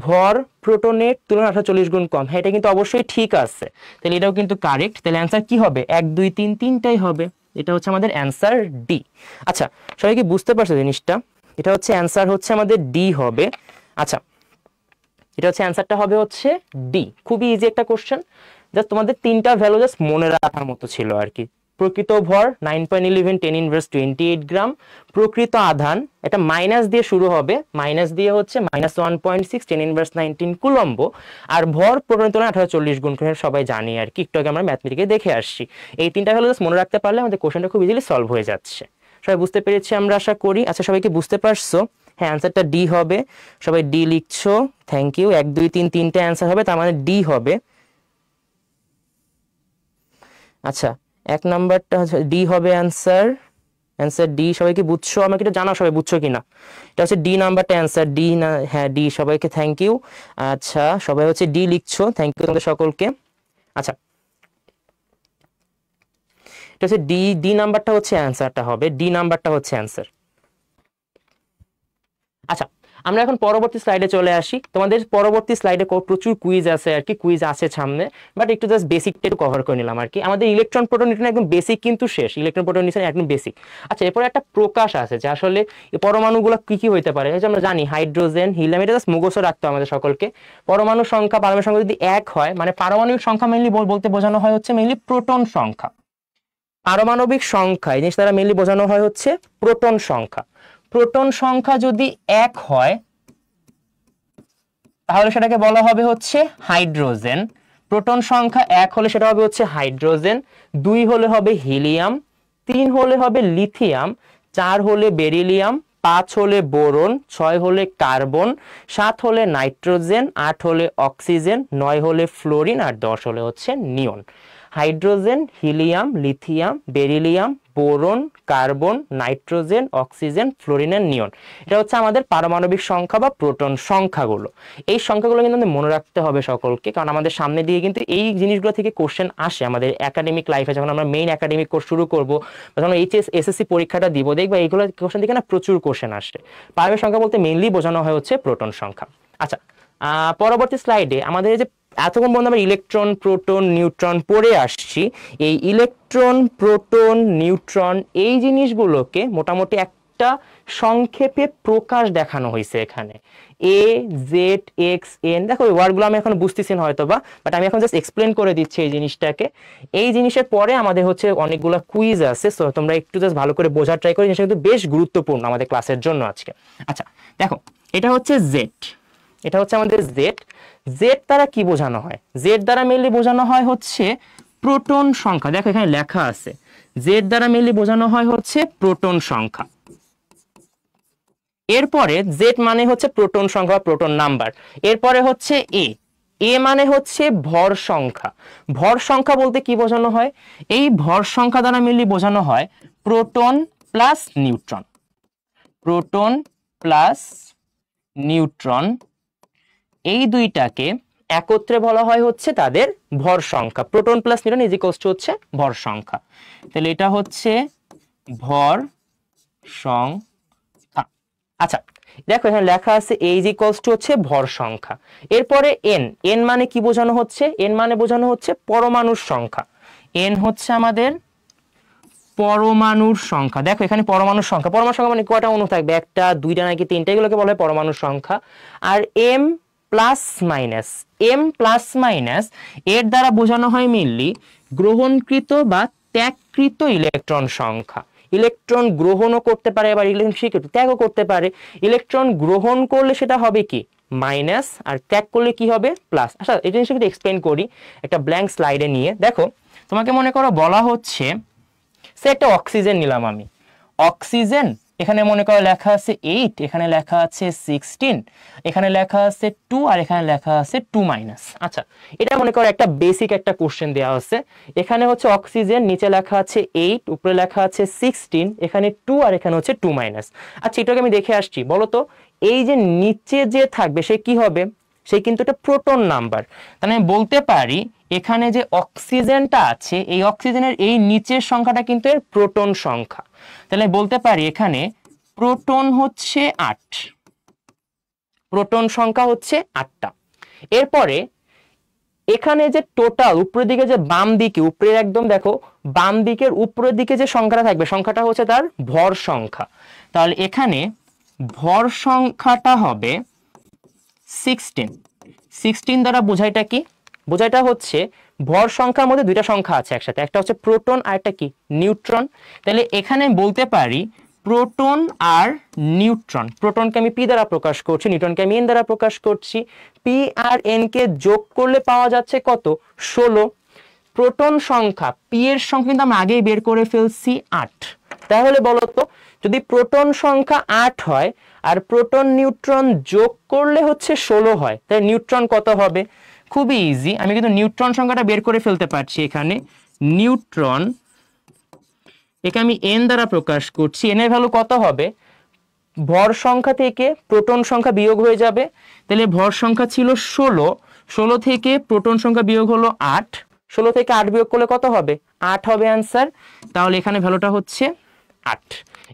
ভর প্রোটনের তুলনায় 1840 গুণ কম, হ্যাঁ এটা কিন্তু অবশ্যই ঠিক আছে। তাহলে এটাও কিন্তু কারেক্ট। তাহলে অ্যান্সার কি হবে, 1 2 3 তিনটাই হবে। এটা হচ্ছে আমাদের অ্যান্সার ডি। আচ্ছা সবাই কি বুঝতে পারছো জিনিসটা, এটা হচ্ছে অ্যান্সার হচ্ছে আমাদের ডি হবে। আচ্ছা এটা হচ্ছে অ্যান্সারটা হবে হচ্ছে ডি। খুবই ইজি একটা কোশ্চেন, জাস্ট তোমাদের 3টা ভ্যালু জাস্ট মনে রাখার মতো ছিল আর কি। প্রকৃত ভর 9.11 10 ইনভার্স 28 গ্রাম, প্রকৃত আধান এটা মাইনাস দিয়ে শুরু হবে, মাইনাস দিয়ে হচ্ছে -1.6 10 ইনভার্স 19 কুলম্ব, আর ভর প্রোটনের তুলনায় 1840 গুণ করে সবাই জানি আর কি, একটু আগে আমরা ম্যাথমেটিক্যালি দেখে আসছি। এই 3টা ভ্যালু জাস্ট মনে রাখতে পারলে আমাদের কোশ্চেনটা খুব ইজিলি সলভ হয়ে যাচ্ছে। সবাই বুঝতে পেরেছি আমরা আশা করি। আচ্ছা সবাইকে বুঝতে পারছো হ্যাঁ অ্যান্সারটা ডি হবে, সবাই ডি লিখছো, থ্যাংক ইউ। 1 2 3 তিনটে অ্যান্সার হবে, তার মানে ডি হবে। আচ্ছা 1 নাম্বারটা ডি হবে অ্যান্সার, অ্যান্সার ডি। সবাই কি বুঝছো? আমাকে একটু জানাও সবাই বুঝছো কিনা। এটা হচ্ছে ডি নাম্বারটা অ্যান্সার, ডি না, হ্যাঁ ডি, সবাইকে থ্যাংক ইউ। আচ্ছা সবাই হচ্ছে ডি লিখছো, থ্যাংক ইউ তোমাদের সকলকে। আচ্ছা এটা হচ্ছে ডি, ডি নাম্বারটা হচ্ছে অ্যান্সারটা হবে, ডি নাম্বারটা হচ্ছে অ্যান্সার। আচ্ছা আমরা এখন পরবর্তী স্লাইডে চলে আসি। তোমাদের পরবর্তী স্লাইডে প্রচুর কুইজ আছে আর কি, কুইজ আছে সামনে, বাট একটু জাস্ট বেসিকটা একটু কভার করে নিলাম আর কি। আমাদের ইলেকট্রন প্রোটন নিউট্রন একদম বেসিক কিন্তু শেষ, ইলেকট্রন প্রোটন নিউট্রন একদম বেসিক। আচ্ছা এরপরে একটা প্রকাশ আছে যে আসলে এই পরমাণুগুলো কি কি হইতে পারে। আমরা জানি হাইড্রোজেন, হিলিয়াম, এটা জাস্ট মুখস্থ রাখতে হবে আমাদের সকলকে। পরমাণু সংখ্যা, পারমাণবিক সংখ্যা যদি 1 হয়, মানে পারমাণবিক সংখ্যা মেইনলি বলতে বোঝানো হয় হচ্ছে মেইনলি প্রোটন সংখ্যা। পারমাণবিক সংখ্যা এই জিনিস দ্বারা মেইনলি বোঝানো হয় হচ্ছে প্রোটন সংখ্যা। প্রোটন সংখ্যা যদি 1 হয় তাহলে সেটাকে বলা হবে হচ্ছে হাইড্রোজেন। প্রোটন সংখ্যা 1 হলে সেটা হবে হচ্ছে হাইড্রোজেন, 2 হলে হবে হিলিয়াম, 3 হলে হবে লিথিয়াম, 4 হলে বেরিলিয়াম, 5 হলে বোরন, 6 হলে কার্বন, 7 হলে নাইট্রোজেন, 8 হলে অক্সিজেন, 9 হলে ফ্লোরিন, আর 10 হলে হচ্ছে neon. Hydrogen, helium, lithium, beryllium, boron, carbon, nitrogen, oxygen, fluorine আর নিয়ন। এটা হচ্ছে আমাদের পারমাণবিক সংখ্যা বা প্রোটন সংখ্যাগুলো। এই সংখ্যাগুলো কিন্তু আমাদের মনে রাখতে হবে সকলকে, কারণ আমাদের সামনে দিয়ে কিন্তু এই জিনিসগুলো থেকে কোশ্চেন আসে আমাদের একাডেমিক লাইফে। যখন আমরা মেইন একাডেমিক কোর্স শুরু করবো, যখন এইচএস এসএসসি পরীক্ষাটা দিব, দেখবা এইগুলো কোশ্চেন থেকে না প্রচুর কোশ্চেন আসে। পারমাণবিক সংখ্যা বলতে মেইনলি বোঝানো হয় হচ্ছে প্রোটন সংখ্যা। আচ্ছা পরবর্তী স্লাইডে আমাদের যে এতক্ষণ পর্যন্ত আমরা ইলেকট্রন, প্রোটন, নিউট্রন পড়ে আসছি, এই ইলেকট্রন, প্রোটন, নিউট্রন এই জিনিসগুলোকে মোটামুটি একটা সংক্ষেপে প্রকাশ দেখানো হয়েছে এখানে। এ জেড এক্স এন, দেখো এই ওয়ার্ডগুলো আমি এখন বুঝতেছি না হয়তো বা, বাট আমি এখন জাস্ট এক্সপ্লেন করে দিচ্ছি এই জিনিসটাকে। এই জিনিসের পরে আমাদের হচ্ছে অনেকগুলো কুইজ আছে, সো তোমরা একটু জাস্ট ভালো করে বোঝার ট্রাই করো, জিনিসটা কিন্তু বেশ গুরুত্বপূর্ণ আমাদের ক্লাসের জন্য আজকে। আচ্ছা দেখো এটা হচ্ছে জেড, এটা হচ্ছে আমাদের জেড। জেড দ্বারা কি বোঝানো হয়? জেড দ্বারা মেইনলি বোঝানো হয় হচ্ছে প্রোটন সংখ্যা। দেখো এখানে লেখা আছে জেড দ্বারা মেইনলি বোঝানো হয় হচ্ছে প্রোটন সংখ্যা। এরপরে জেড মানে হচ্ছে প্রোটন সংখ্যা, প্রোটন নাম্বার। এরপরে হচ্ছে এ, এ মানে হচ্ছে ভর সংখ্যা। ভর সংখ্যা বলতে কি বোঝানো হয়? এই ভর সংখ্যা দ্বারা মেইনলি বোঝানো হয় proton plus neutron. Proton plus neutron এই দুইটাকে একত্রে বলা হয় হচ্ছে তাদের ভর সংখ্যা। Proton plus neutron is equals two হচ্ছে ভর সংখ্যা। তাহলে এটা হচ্ছে ভর সংখ্যা। আচ্ছা দেখো এখানে লেখা আছে এ ইজ ইকুয়ালস টু হচ্ছে ভর সংখ্যা। এরপরে এন, এন মানে কি বোঝানো হচ্ছে? এন মানে বোঝানো হচ্ছে পরমাণুর সংখ্যা। এন হচ্ছে আমাদের পরমাণুর সংখ্যা। দেখো এখানে পরমাণুর সংখ্যা, পরমাণুর সংখ্যা মানে কয়টা অণু থাকবে? একটা, দুইটা নাকি তিনটা, এগুলোকে বলা হয় পরমাণুর সংখ্যা। আর M plus minus, M plus minus এর দ্বারা বোঝানো হয় মেইনলি গ্রহণকৃত বা ত্যাগকৃত ইলেকট্রন সংখ্যা। ইলেকট্রন গ্রহণও করতে পারে, আবার ইলেকট্রন ত্যাগও করতে পারে। ইলেকট্রন গ্রহণ করলে সেটা হবে কি মাইনাস, আর ত্যাগ করলে কি হবে প্লাস। আচ্ছা এই জিনিসটা যদি এক্সপ্লেন করি একটা ব্ল্যাঙ্ক স্লাইডে নিয়ে। দেখো তোমাকে মনে করো বলা হচ্ছে সে একটা অক্সিজেন নিলাম আমি, অক্সিজেন এখানে মনে করো লেখা আছে 8, এখানে লেখা আছে 16, এখানে লেখা আছে 2, আর এখানে লেখা আছে 2 মাইনাস। আচ্ছা এটা মনে করো একটা বেসিক একটা কোশ্চেন দেওয়া আছে। এখানে হচ্ছে অক্সিজেন, নিচে লেখা আছে 8, উপরে লেখা আছে 16, এখানে 2 আর এখানে হচ্ছে 2 মাইনাস। আচ্ছা এটাকে আমি দেখে আসছি, বলো তো এই যে নিচে যে থাকবে সে কি হবে? সে কিন্তু একটা প্রোটন নাম্বার। তাহলে আমি বলতে পারি এখানে যে অক্সিজেনটা আছে এই অক্সিজেনের এই নিচের সংখ্যাটা কিন্তু এর প্রোটন সংখ্যা। তাহলে বলতে পারি এখানে প্রোটন হচ্ছে 8, প্রোটন সংখ্যা হচ্ছে 8টা। এরপরে এখানে যে টোটাল উপরের দিকে যে বাম দিকে, উপরের একদম দেখো বাম দিকের উপরের দিকে যে সংখ্যাটা থাকবে সংখ্যাটা হচ্ছে তার ভর সংখ্যা। তাহলে এখানে ভর সংখ্যাটা হবে 16। 16 দ্বারা বোঝাইটা কি? বোঝাইটা হচ্ছে ভর সংখ্যার মধ্যে দুইটা সংখ্যা আছে একসাথে, একটা হচ্ছে প্রোটন আর একটা কি নিউট্রন। তাহলে এখানে বলতে পারি প্রোটন আর নিউট্রন, প্রোটনকে আমি পি দ্বারা প্রকাশ করছি, নিউট্রনকে আমি এন দ্বারা প্রকাশ করছি। পি আর এন কে যোগ করলে পাওয়া যাচ্ছে কত? 16। প্রোটন সংখ্যা পি এর সংখ্যা কিন্তু আমরা আগেই বের করে ফেলছি 8। তাহলে বলতো যদি প্রোটন সংখ্যা 8 হয় আর প্রোটন নিউট্রন যোগ করলে হচ্ছে 16 হয়, তাই নিউট্রন কত হবে? খুবই ইজি, আমি কিন্তু নিউট্রন সংখ্যাটা বের করে ফেলতে পারছি। এখানে নিউট্রন, একে আমি n দ্বারা প্রকাশ করছি। n এর ভ্যালু কত হবে? ভর সংখ্যা থেকে প্রোটন সংখ্যা বিয়োগ হয়ে যাবে, তাহলে ভর সংখ্যা ছিল 16, 16 থেকে প্রোটন সংখ্যা বিয়োগ হলো 8, 16 থেকে 8 বিয়োগ করলে কত হবে? 8 হবে অ্যান্সার। তাহলে এখানে ভ্যালুটা হচ্ছে 8।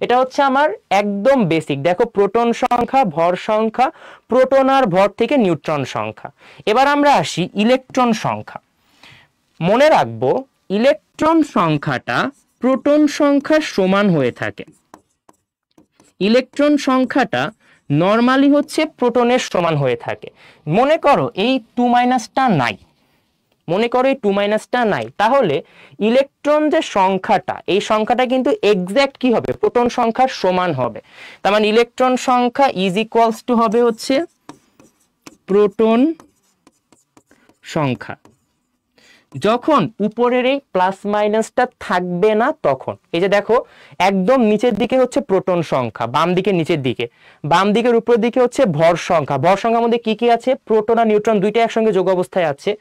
এটা হচ্ছে আমার একদম বেসিক। দেখো, প্রোটন সংখ্যা, ভর সংখ্যা, প্রোটন আর ভর থেকে নিউট্রন সংখ্যা। এবার আমরা আসি ইলেকট্রন সংখ্যা। মনে রাখবো ইলেকট্রন সংখ্যাটা প্রোটন সংখ্যার সমান হয়ে থাকে। ইলেকট্রন সংখ্যাটা নরমালি হচ্ছে প্রোটনের সমান হয়ে থাকে। মনে করো এই 2 মাইনাসটা নাই, মনে করো এই 2 মাইনাসটা নাই, তাহলে ইলেকট্রন যে সংখ্যাটা, এই সংখ্যাটা কিন্তু এক্স্যাক্ট কি হবে? প্রোটন সংখ্যার সমান হবে। তার মানে ইলেকট্রন সংখ্যা ইজ ইকুয়ালস টু হবে হচ্ছে প্রোটন সংখ্যা। যখন উপরের এই প্লাস মাইনাসটা থাকবে না তখন, এই যে দেখো একদম নিচের দিকে হচ্ছে প্রোটন সংখ্যা, বাম দিকে নিচের দিকে, বাম দিকের উপরের দিকে হচ্ছে ভর সংখ্যা। ভর সংখ্যার মধ্যে কি কি আছে? প্রোটন আর নিউট্রন দুইটা একসঙ্গে যোগ অবস্থায় আছে।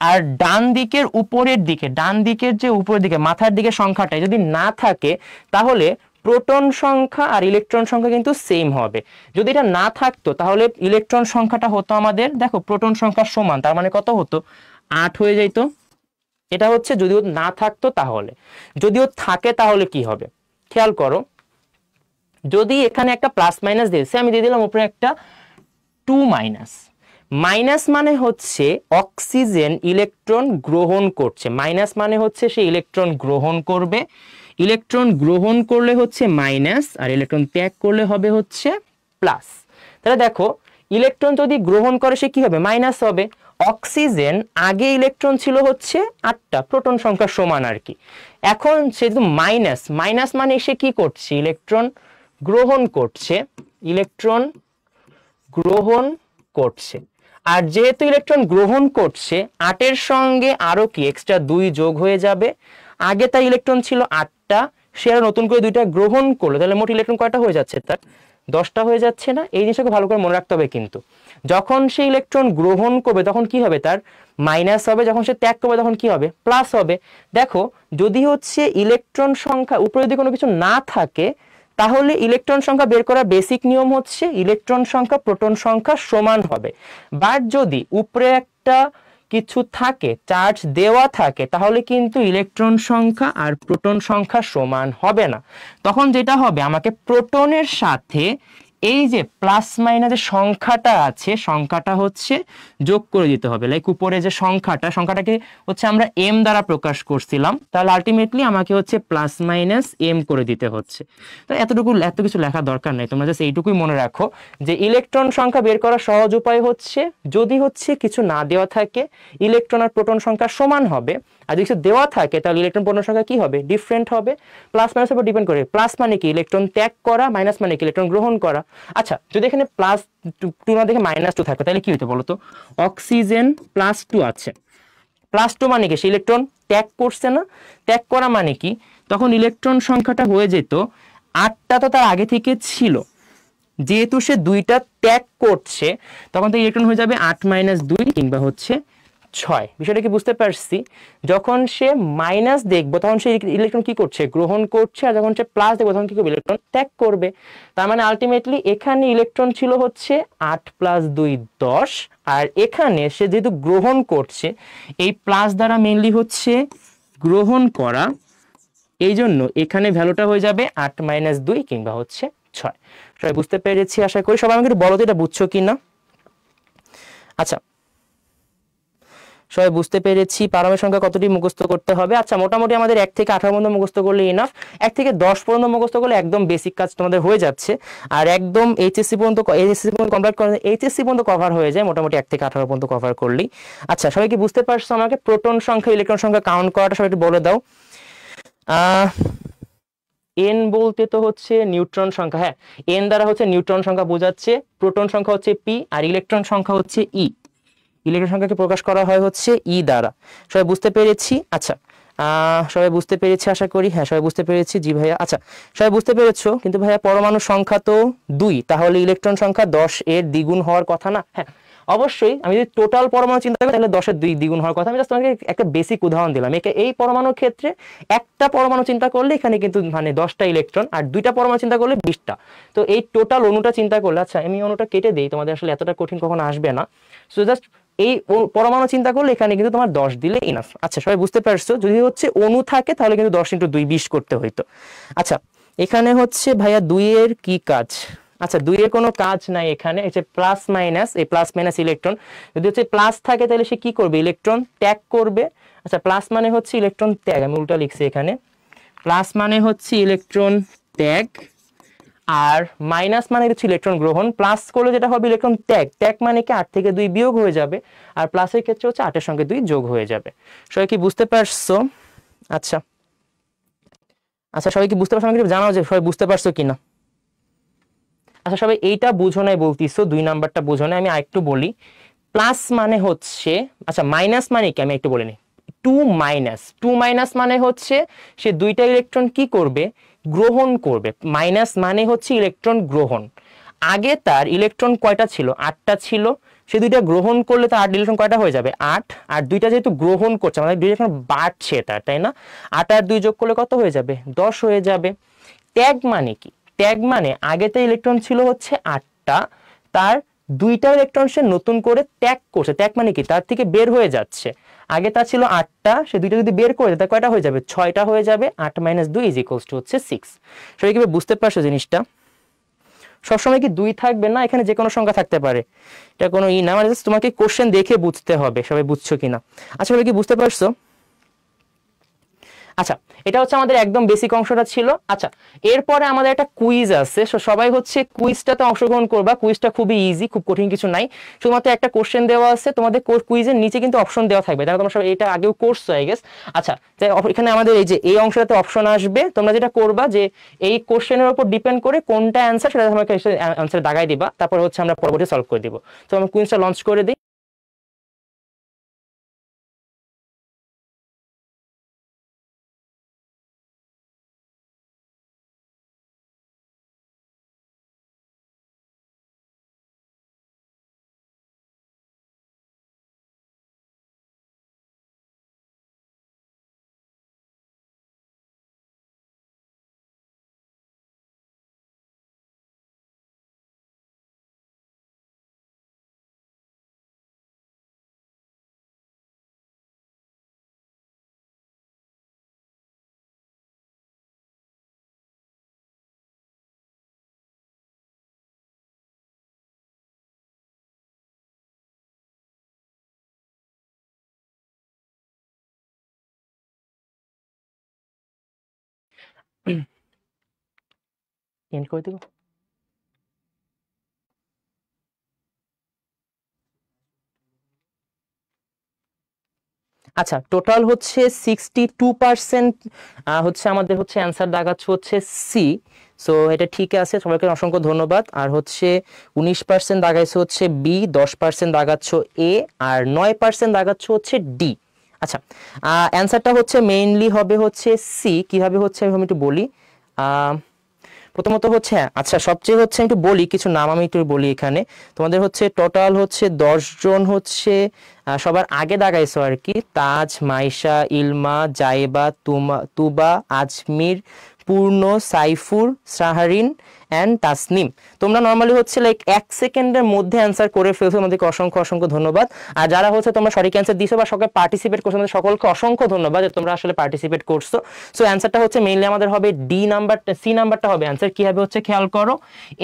আর ডান দিকের উপরের দিকে, ডান দিকের যে উপরের দিকে মাথার দিকে সংখ্যাটা যদি না থাকে, তাহলে প্রোটন সংখ্যা আর ইলেকট্রন সংখ্যা কিন্তু সেম হবে। যদি এটা না থাকতো তাহলে ইলেকট্রন সংখ্যাটা হতো আমাদের, দেখো প্রোটন সংখ্যার সমান, তার মানে কত হতো? 8 হয়ে যাইতো। এটা হচ্ছে যদিও না থাকতো তাহলে। যদিও থাকে তাহলে কি হবে খেয়াল করো, যদি এখানে একটা প্লাস মাইনাস দিয়েছে, আমি দিয়ে দিলাম উপরে একটা 2 মাইনাস। মাইনাস মানে হচ্ছে অক্সিজেন ইলেকট্রন গ্রহণ করছে, মাইনাস মানে হচ্ছে সে ইলেকট্রন গ্রহণ করবে। ইলেকট্রন গ্রহণ করলে হচ্ছে মাইনাস, আর ইলেকট্রন ত্যাগ করলে হবে হচ্ছে প্লাস। তাহলে দেখো ইলেকট্রন যদি গ্রহণ করে সে কি হবে? মাইনাস হবে। অক্সিজেন আগে ইলেকট্রন ছিল হচ্ছে 8টা, প্রোটন সংখ্যা সমান আর কি। এখন সেহেতু মাইনাস, মাইনাস মানে সে কি করছে? ইলেকট্রন গ্রহণ করছে, ইলেকট্রন গ্রহণ করছে। আর যেহেতু ইলেকট্রন গ্রহণ করছে, 8-এর সঙ্গে আরো কি এক্সট্রা 2 যোগ হয়ে যাবে। আগে তার ইলেকট্রন ছিল 8টা, সে আরো নতুন করে 2টা গ্রহণ করলো, তাহলে মোট ইলেকট্রন কয়টা হয়ে যাচ্ছে? তার 10টা হয়ে যাচ্ছে না? এই জিনিসটাকে ভালো করে মনে রাখতে হবে কিন্তু। যখন সে ইলেকট্রন গ্রহণ করবে তখন কি হবে? তার মাইনাস হবে। যখন সে ত্যাগ করবে তখন কি হবে? প্লাস হবে। দেখো যদি হচ্ছে ইলেকট্রন সংখ্যা উপরে যদি কোনো কিছু না থাকে, তাহলে ইলেকট্রন সংখ্যা বের করার বেসিক নিয়ম হচ্ছে ইলেকট্রন সংখ্যা প্রোটন সংখ্যা সমান হবে। বাট যদি উপরে একটা কিছু থাকে, চার্জ দেওয়া থাকে, তাহলে কিন্তু ইলেকট্রন সংখ্যা আর প্রোটন সংখ্যা সমান হবে না। তখন যেটা হবে, আমাকে প্রোটনের সাথে এই যে প্লাস মাইনাসের সংখ্যাটা আছে, সংখ্যাটা হচ্ছে যোগ করে দিতে হবে। লাইক উপরে যে সংখ্যাটাকে হচ্ছে আমরা m দ্বারা প্রকাশ করছিলাম, তাহলে আলটিমেটলি আমাকে হচ্ছে প্লাস মাইনাস m করে দিতে হচ্ছে। তো এত কিছু লেখা দরকার নেই, তোমরা জাস্ট এইটুকুই মনে রাখো যে ইলেকট্রন সংখ্যা বের করার সহজ উপায় হচ্ছে যদি হচ্ছে কিছু না দেওয়া থাকে, ইলেকট্রন আর প্রোটন সংখ্যা সমান হবে। আর যদি কিছু দেওয়া থাকে তাহলে ইলেকট্রন প্রোটন সংখ্যা কি হবে? ডিফারেন্ট হবে। প্লাস মাইনাসের উপর ডিপেন্ড করে। প্লাস মানে কি? ইলেকট্রন ত্যাগ করা, মাইনাস মানে কি? ইলেকট্রন গ্রহণ করা। আচ্ছা, যদি এখানে প্লাস 2 না দেখে -2 থাকে তাহলে কি হতো বলতো? অক্সিজেন +2 আছে, +2 মানে কি? সে ইলেকট্রন ত্যাগ করছে না? ত্যাগ করা মানে কি? তখন ইলেকট্রন সংখ্যাটা হয়ে যেত 8টা, তো তার আগে থেকে ছিল, যেহেতু সে 2টা ত্যাগ করছে তখন তো ইলেকট্রন হয়ে যাবে 8 - 2 কিংবা হচ্ছে 6। বিষয়টা কি বুঝতে পারছি? যখন সে মাইনাস দেখবো তখন সে ইলেকট্রন কি করছে? গ্রহণ করছে। আর যখন সে প্লাস দেখবো তখন কি করবে? ইলেকট্রন ত্যাগ করবে। তার মানে আলটিমেটলি এখানে ইলেকট্রন ছিল হচ্ছে 8 + 2 10, আর এখানে সে যেহেতু গ্রহণ করছে, এই প্লাস দ্বারা মেইনলি হচ্ছে গ্রহণ করা, এই জন্য এখানে ভ্যালুটা হয়ে যাবে 8 - 2 কিংবা হচ্ছে 6। সবাই বুঝতে পেরেছি আশা করি। সবাই আমাকে একটু বলো তো এটা বুঝছো কিনা? আচ্ছা, সবাই বুঝতে পেরেছি। পারমের সংখ্যা কতটি মুখস্থ করতে হবে? আচ্ছা, মোটামুটি আমাদের 1 থেকে 18 পর্যন্ত মুখস্থ করলে ইনাফ। 1 থেকে 10 পর্যন্ত মুখস্থ করলে একদম বেসিক কাজ তোমাদের হয়ে যাচ্ছে। আর একদম এইচএসসি পর্যন্ত কমপ্লিট করে এইচএসসি পর্যন্ত কভার হয়ে যায় মোটামুটি 1 থেকে 18 পর্যন্ত কভার করলেই। আচ্ছা, সবাই কি বুঝতে পারছো? আমাকে প্রোটন সংখ্যা ইলেকট্রন সংখ্যা কাউন্ট করাটা সবাই একটু বলে দাও। এন বলতে তো হচ্ছে নিউট্রন সংখ্যা। হ্যাঁ, এন দ্বারা হচ্ছে নিউট্রন সংখ্যা বোঝাচ্ছে, প্রোটন সংখ্যা হচ্ছে পি, আর ইলেকট্রন সংখ্যা হচ্ছে ই। ইলেকট্রন সংখ্যাকে প্রকাশ করা হয় হচ্ছে ই দ্বারা। সবাই বুঝতে পেরেছি? আচ্ছা, সবাই বুঝতে পেরেছি আশা করি, হ্যাঁ সবাই বুঝতে পেরেছি, জি ভাইয়া। আচ্ছা সবাই বুঝতে পেরেছো, কিন্তু ভাইয়া পরমাণু সংখ্যা তো 2, তাহলে ইলেকট্রন সংখ্যা 10 এর দ্বিগুণ হওয়ার কথা না? হ্যাঁ অবশ্যই, আমি যদি টোটাল পরমাণু চিন্তা করি তাহলে 10 এর দ্বিগুণ হওয়ার কথা। আমি জাস্ট তোমাকে একটা বেসিক উদাহরণ দিলাম। এই পরমাণুর ক্ষেত্রে একটা পরমাণু চিন্তা করলে এখানে কিন্তু মানে 10টা ইলেকট্রন, আর 2টা পরমাণু চিন্তা করলে 20টা। তো এই টোটাল অণুটা চিন্তা করলে, আচ্ছা আমি অণুটা কেটে দিই, তোমাদের আসলে এতটা কঠিন কখনো আসবে না। সো জাস্ট এই পরমাণু চিন্তা করলে এখানে কিন্তু তোমার 10 দিলে ইনাফ। আচ্ছা সবাই বুঝতে পারছো, যদি হচ্ছে অণু থাকে তাহলে কিন্তু 10 × 2 20 করতে হইতো। আচ্ছা এখানে হচ্ছে ভাইয়া 2 এর কি কাজ? আচ্ছা 2 এর কোনো কাজ নাই এখানে, এই যে প্লাস মাইনাস, এই প্লাস মাইনাস ইলেকট্রন, যদি হচ্ছে প্লাস থাকে তাহলে সে কি করবে? ইলেকট্রন ত্যাগ করবে। আচ্ছা প্লাস মানে হচ্ছে ইলেকট্রন ত্যাগ, আমি উল্টা লিখছি এখানে, প্লাস মানে হচ্ছে ইলেকট্রন ত্যাগ, আর মাইনাস মানে হচ্ছে ইলেকট্রন গ্রহণ। প্লাস করলে যেটা হবে ইলেকট্রন ত্যাগ, ত্যাগ মানে কি 8 থেকে 2 বিয়োগ হয়ে যাবে, আর প্লাসের ক্ষেত্রে হচ্ছে 8 এর সঙ্গে 2 যোগ হয়ে যাবে। সবাই কি বুঝতে পারছো? আচ্ছা আচ্ছা সবাই কি বুঝতে পারছো? আমাকে জানাও যে সবাই বুঝতে পারছো কিনা। আচ্ছা সবাই এইটা বুঝো নাই বলতিছো, 2 নাম্বারটা বুঝো নাই, আমি আরেকটু বলি। প্লাস মানে হচ্ছে, আচ্ছা মাইনাস মানে কি আমি একটু বলে নিই। 2 মাইনাস মানে হচ্ছে সে 2টা ইলেকট্রন কি করবে? গ্রহণ করবে। মাইনাস মানে হচ্ছে ইলেকট্রন গ্রহণ। আগে তার ইলেকট্রন কয়টা ছিল? 8টা ছিল। সে 2টা গ্রহণ করলে তার 8 ইলেকট্রন কয়টা হয়ে যাবে? 8। আর 2টা যেহেতু গ্রহণ করছে মানে 2 ইলেকট্রন বাড়ছে তার, তাই না? 8 আর 2 যোগ করলে কত হয়ে যাবে? 10 হয়ে যাবে। ত্যাগ মানে কি? ত্যাগ মানে আগেতে ইলেকট্রন ছিল হচ্ছে 8টা, তার 2টা ইলেকট্রন সে নতুন করে ত্যাগ করছে। ত্যাগ মানে কি? তার থেকে বের হয়ে যাচ্ছে। আগে তার ছিল 8টা, সে 2টা যদি বের করে দেয় তার কয়টা হয়ে যাবে? 6টা হয়ে যাবে। 8 - 2 = হচ্ছে 6। সবাই কি বুঝতে পারছো জিনিসটা? সবসময় কি 2 থাকবে না, এখানে যে কোনো সংখ্যা থাকতে পারে, এটা কোনো না, মানে তোমাকে কোশ্চেন দেখে বুঝতে হবে। সবাই বুঝছো কিনা? আচ্ছা সবাই কি বুঝতে পারছো? আচ্ছা এটা হচ্ছে আমাদের একদম বেসিক অংশটা ছিল। আচ্ছা এরপরে আমাদের একটা কুইজ আছে, সবাই হচ্ছে কুইজটাতে অংশগ্রহণ করবা। কুইজটা খুবই ইজি, খুব কঠিন কিছু নাই, শুধুমাত্র একটা কোশ্চেন দেওয়া আছে। তোমাদের কুইজের নিচে কিন্তু অপশন দেওয়া থাকবে, তাহলে তোমরা সবাই এটা আগেও করছো আই গেস। আচ্ছা এখানে আমাদের এই যে এই অংশটাতে অপশন আসবে, তোমরা যেটা করবা যে এই কোশ্চেনের উপর ডিপেন্ড করে কোনটা অ্যান্সার সেটা তোমাকে অ্যান্সার দাগাই দিবা, তারপর হচ্ছে আমরা পরবর্তী সলভ করে দিব। তো আমরা কুইজটা লঞ্চ করে দিই। এন্ড করে দিব। আচ্ছা টোটাল হচ্ছে 62% হচ্ছে আমাদের হচ্ছে অ্যান্সার দাগাচ্ছে হচ্ছে সি। সো এটা ঠিক আছে, সবাইকে অসংখ্য ধন্যবাদ। আর হচ্ছে 19% দাগাইছে হচ্ছে বি, 10% দাগাচ্ছ এ, আর 9% দাগাচ্ছ হচ্ছে ডি। আচ্ছা অ্যান্সারটা হচ্ছে মেইনলি হবে হচ্ছে সি। কিভাবে হচ্ছে আমি একটু বলি। প্রথমত হচ্ছে, আচ্ছা সবচেয়ে হচ্ছে আমি একটু বলি, কিছু নাম আমি একটু বলি এখানে। তোমাদের হচ্ছে টোটাল হচ্ছে 10 জন হচ্ছে সবার আগে দাগাইছো আর কি। তাজ, মাইশা, ইলমা, জাইবা, তুবা, আজমির, পূর্ণ, সাইফুর, সাহারিন অ্যান্ড তাসনিম। তোমরা নর্মালি হচ্ছে লাইক 1 সেকেন্ডের মধ্যে অ্যান্সার করে ফেলছো, তোমাদেরকে অসংখ্য অসংখ্য ধন্যবাদ। আর যারা হচ্ছে তোমরা সঠিক অ্যান্সার দিছো বা সকলে পার্টিসিপেট করছো, তোমাদের সকলকে অসংখ্য ধন্যবাদ যে তোমরা আসলে পার্টিসিপেট করছো। সো অ্যান্সারটা হচ্ছে মেইনলি আমাদের হবে ডি নাম্বারটা, সি নাম্বারটা হবে অ্যান্সার। কি হবে হচ্ছে খেয়াল করো,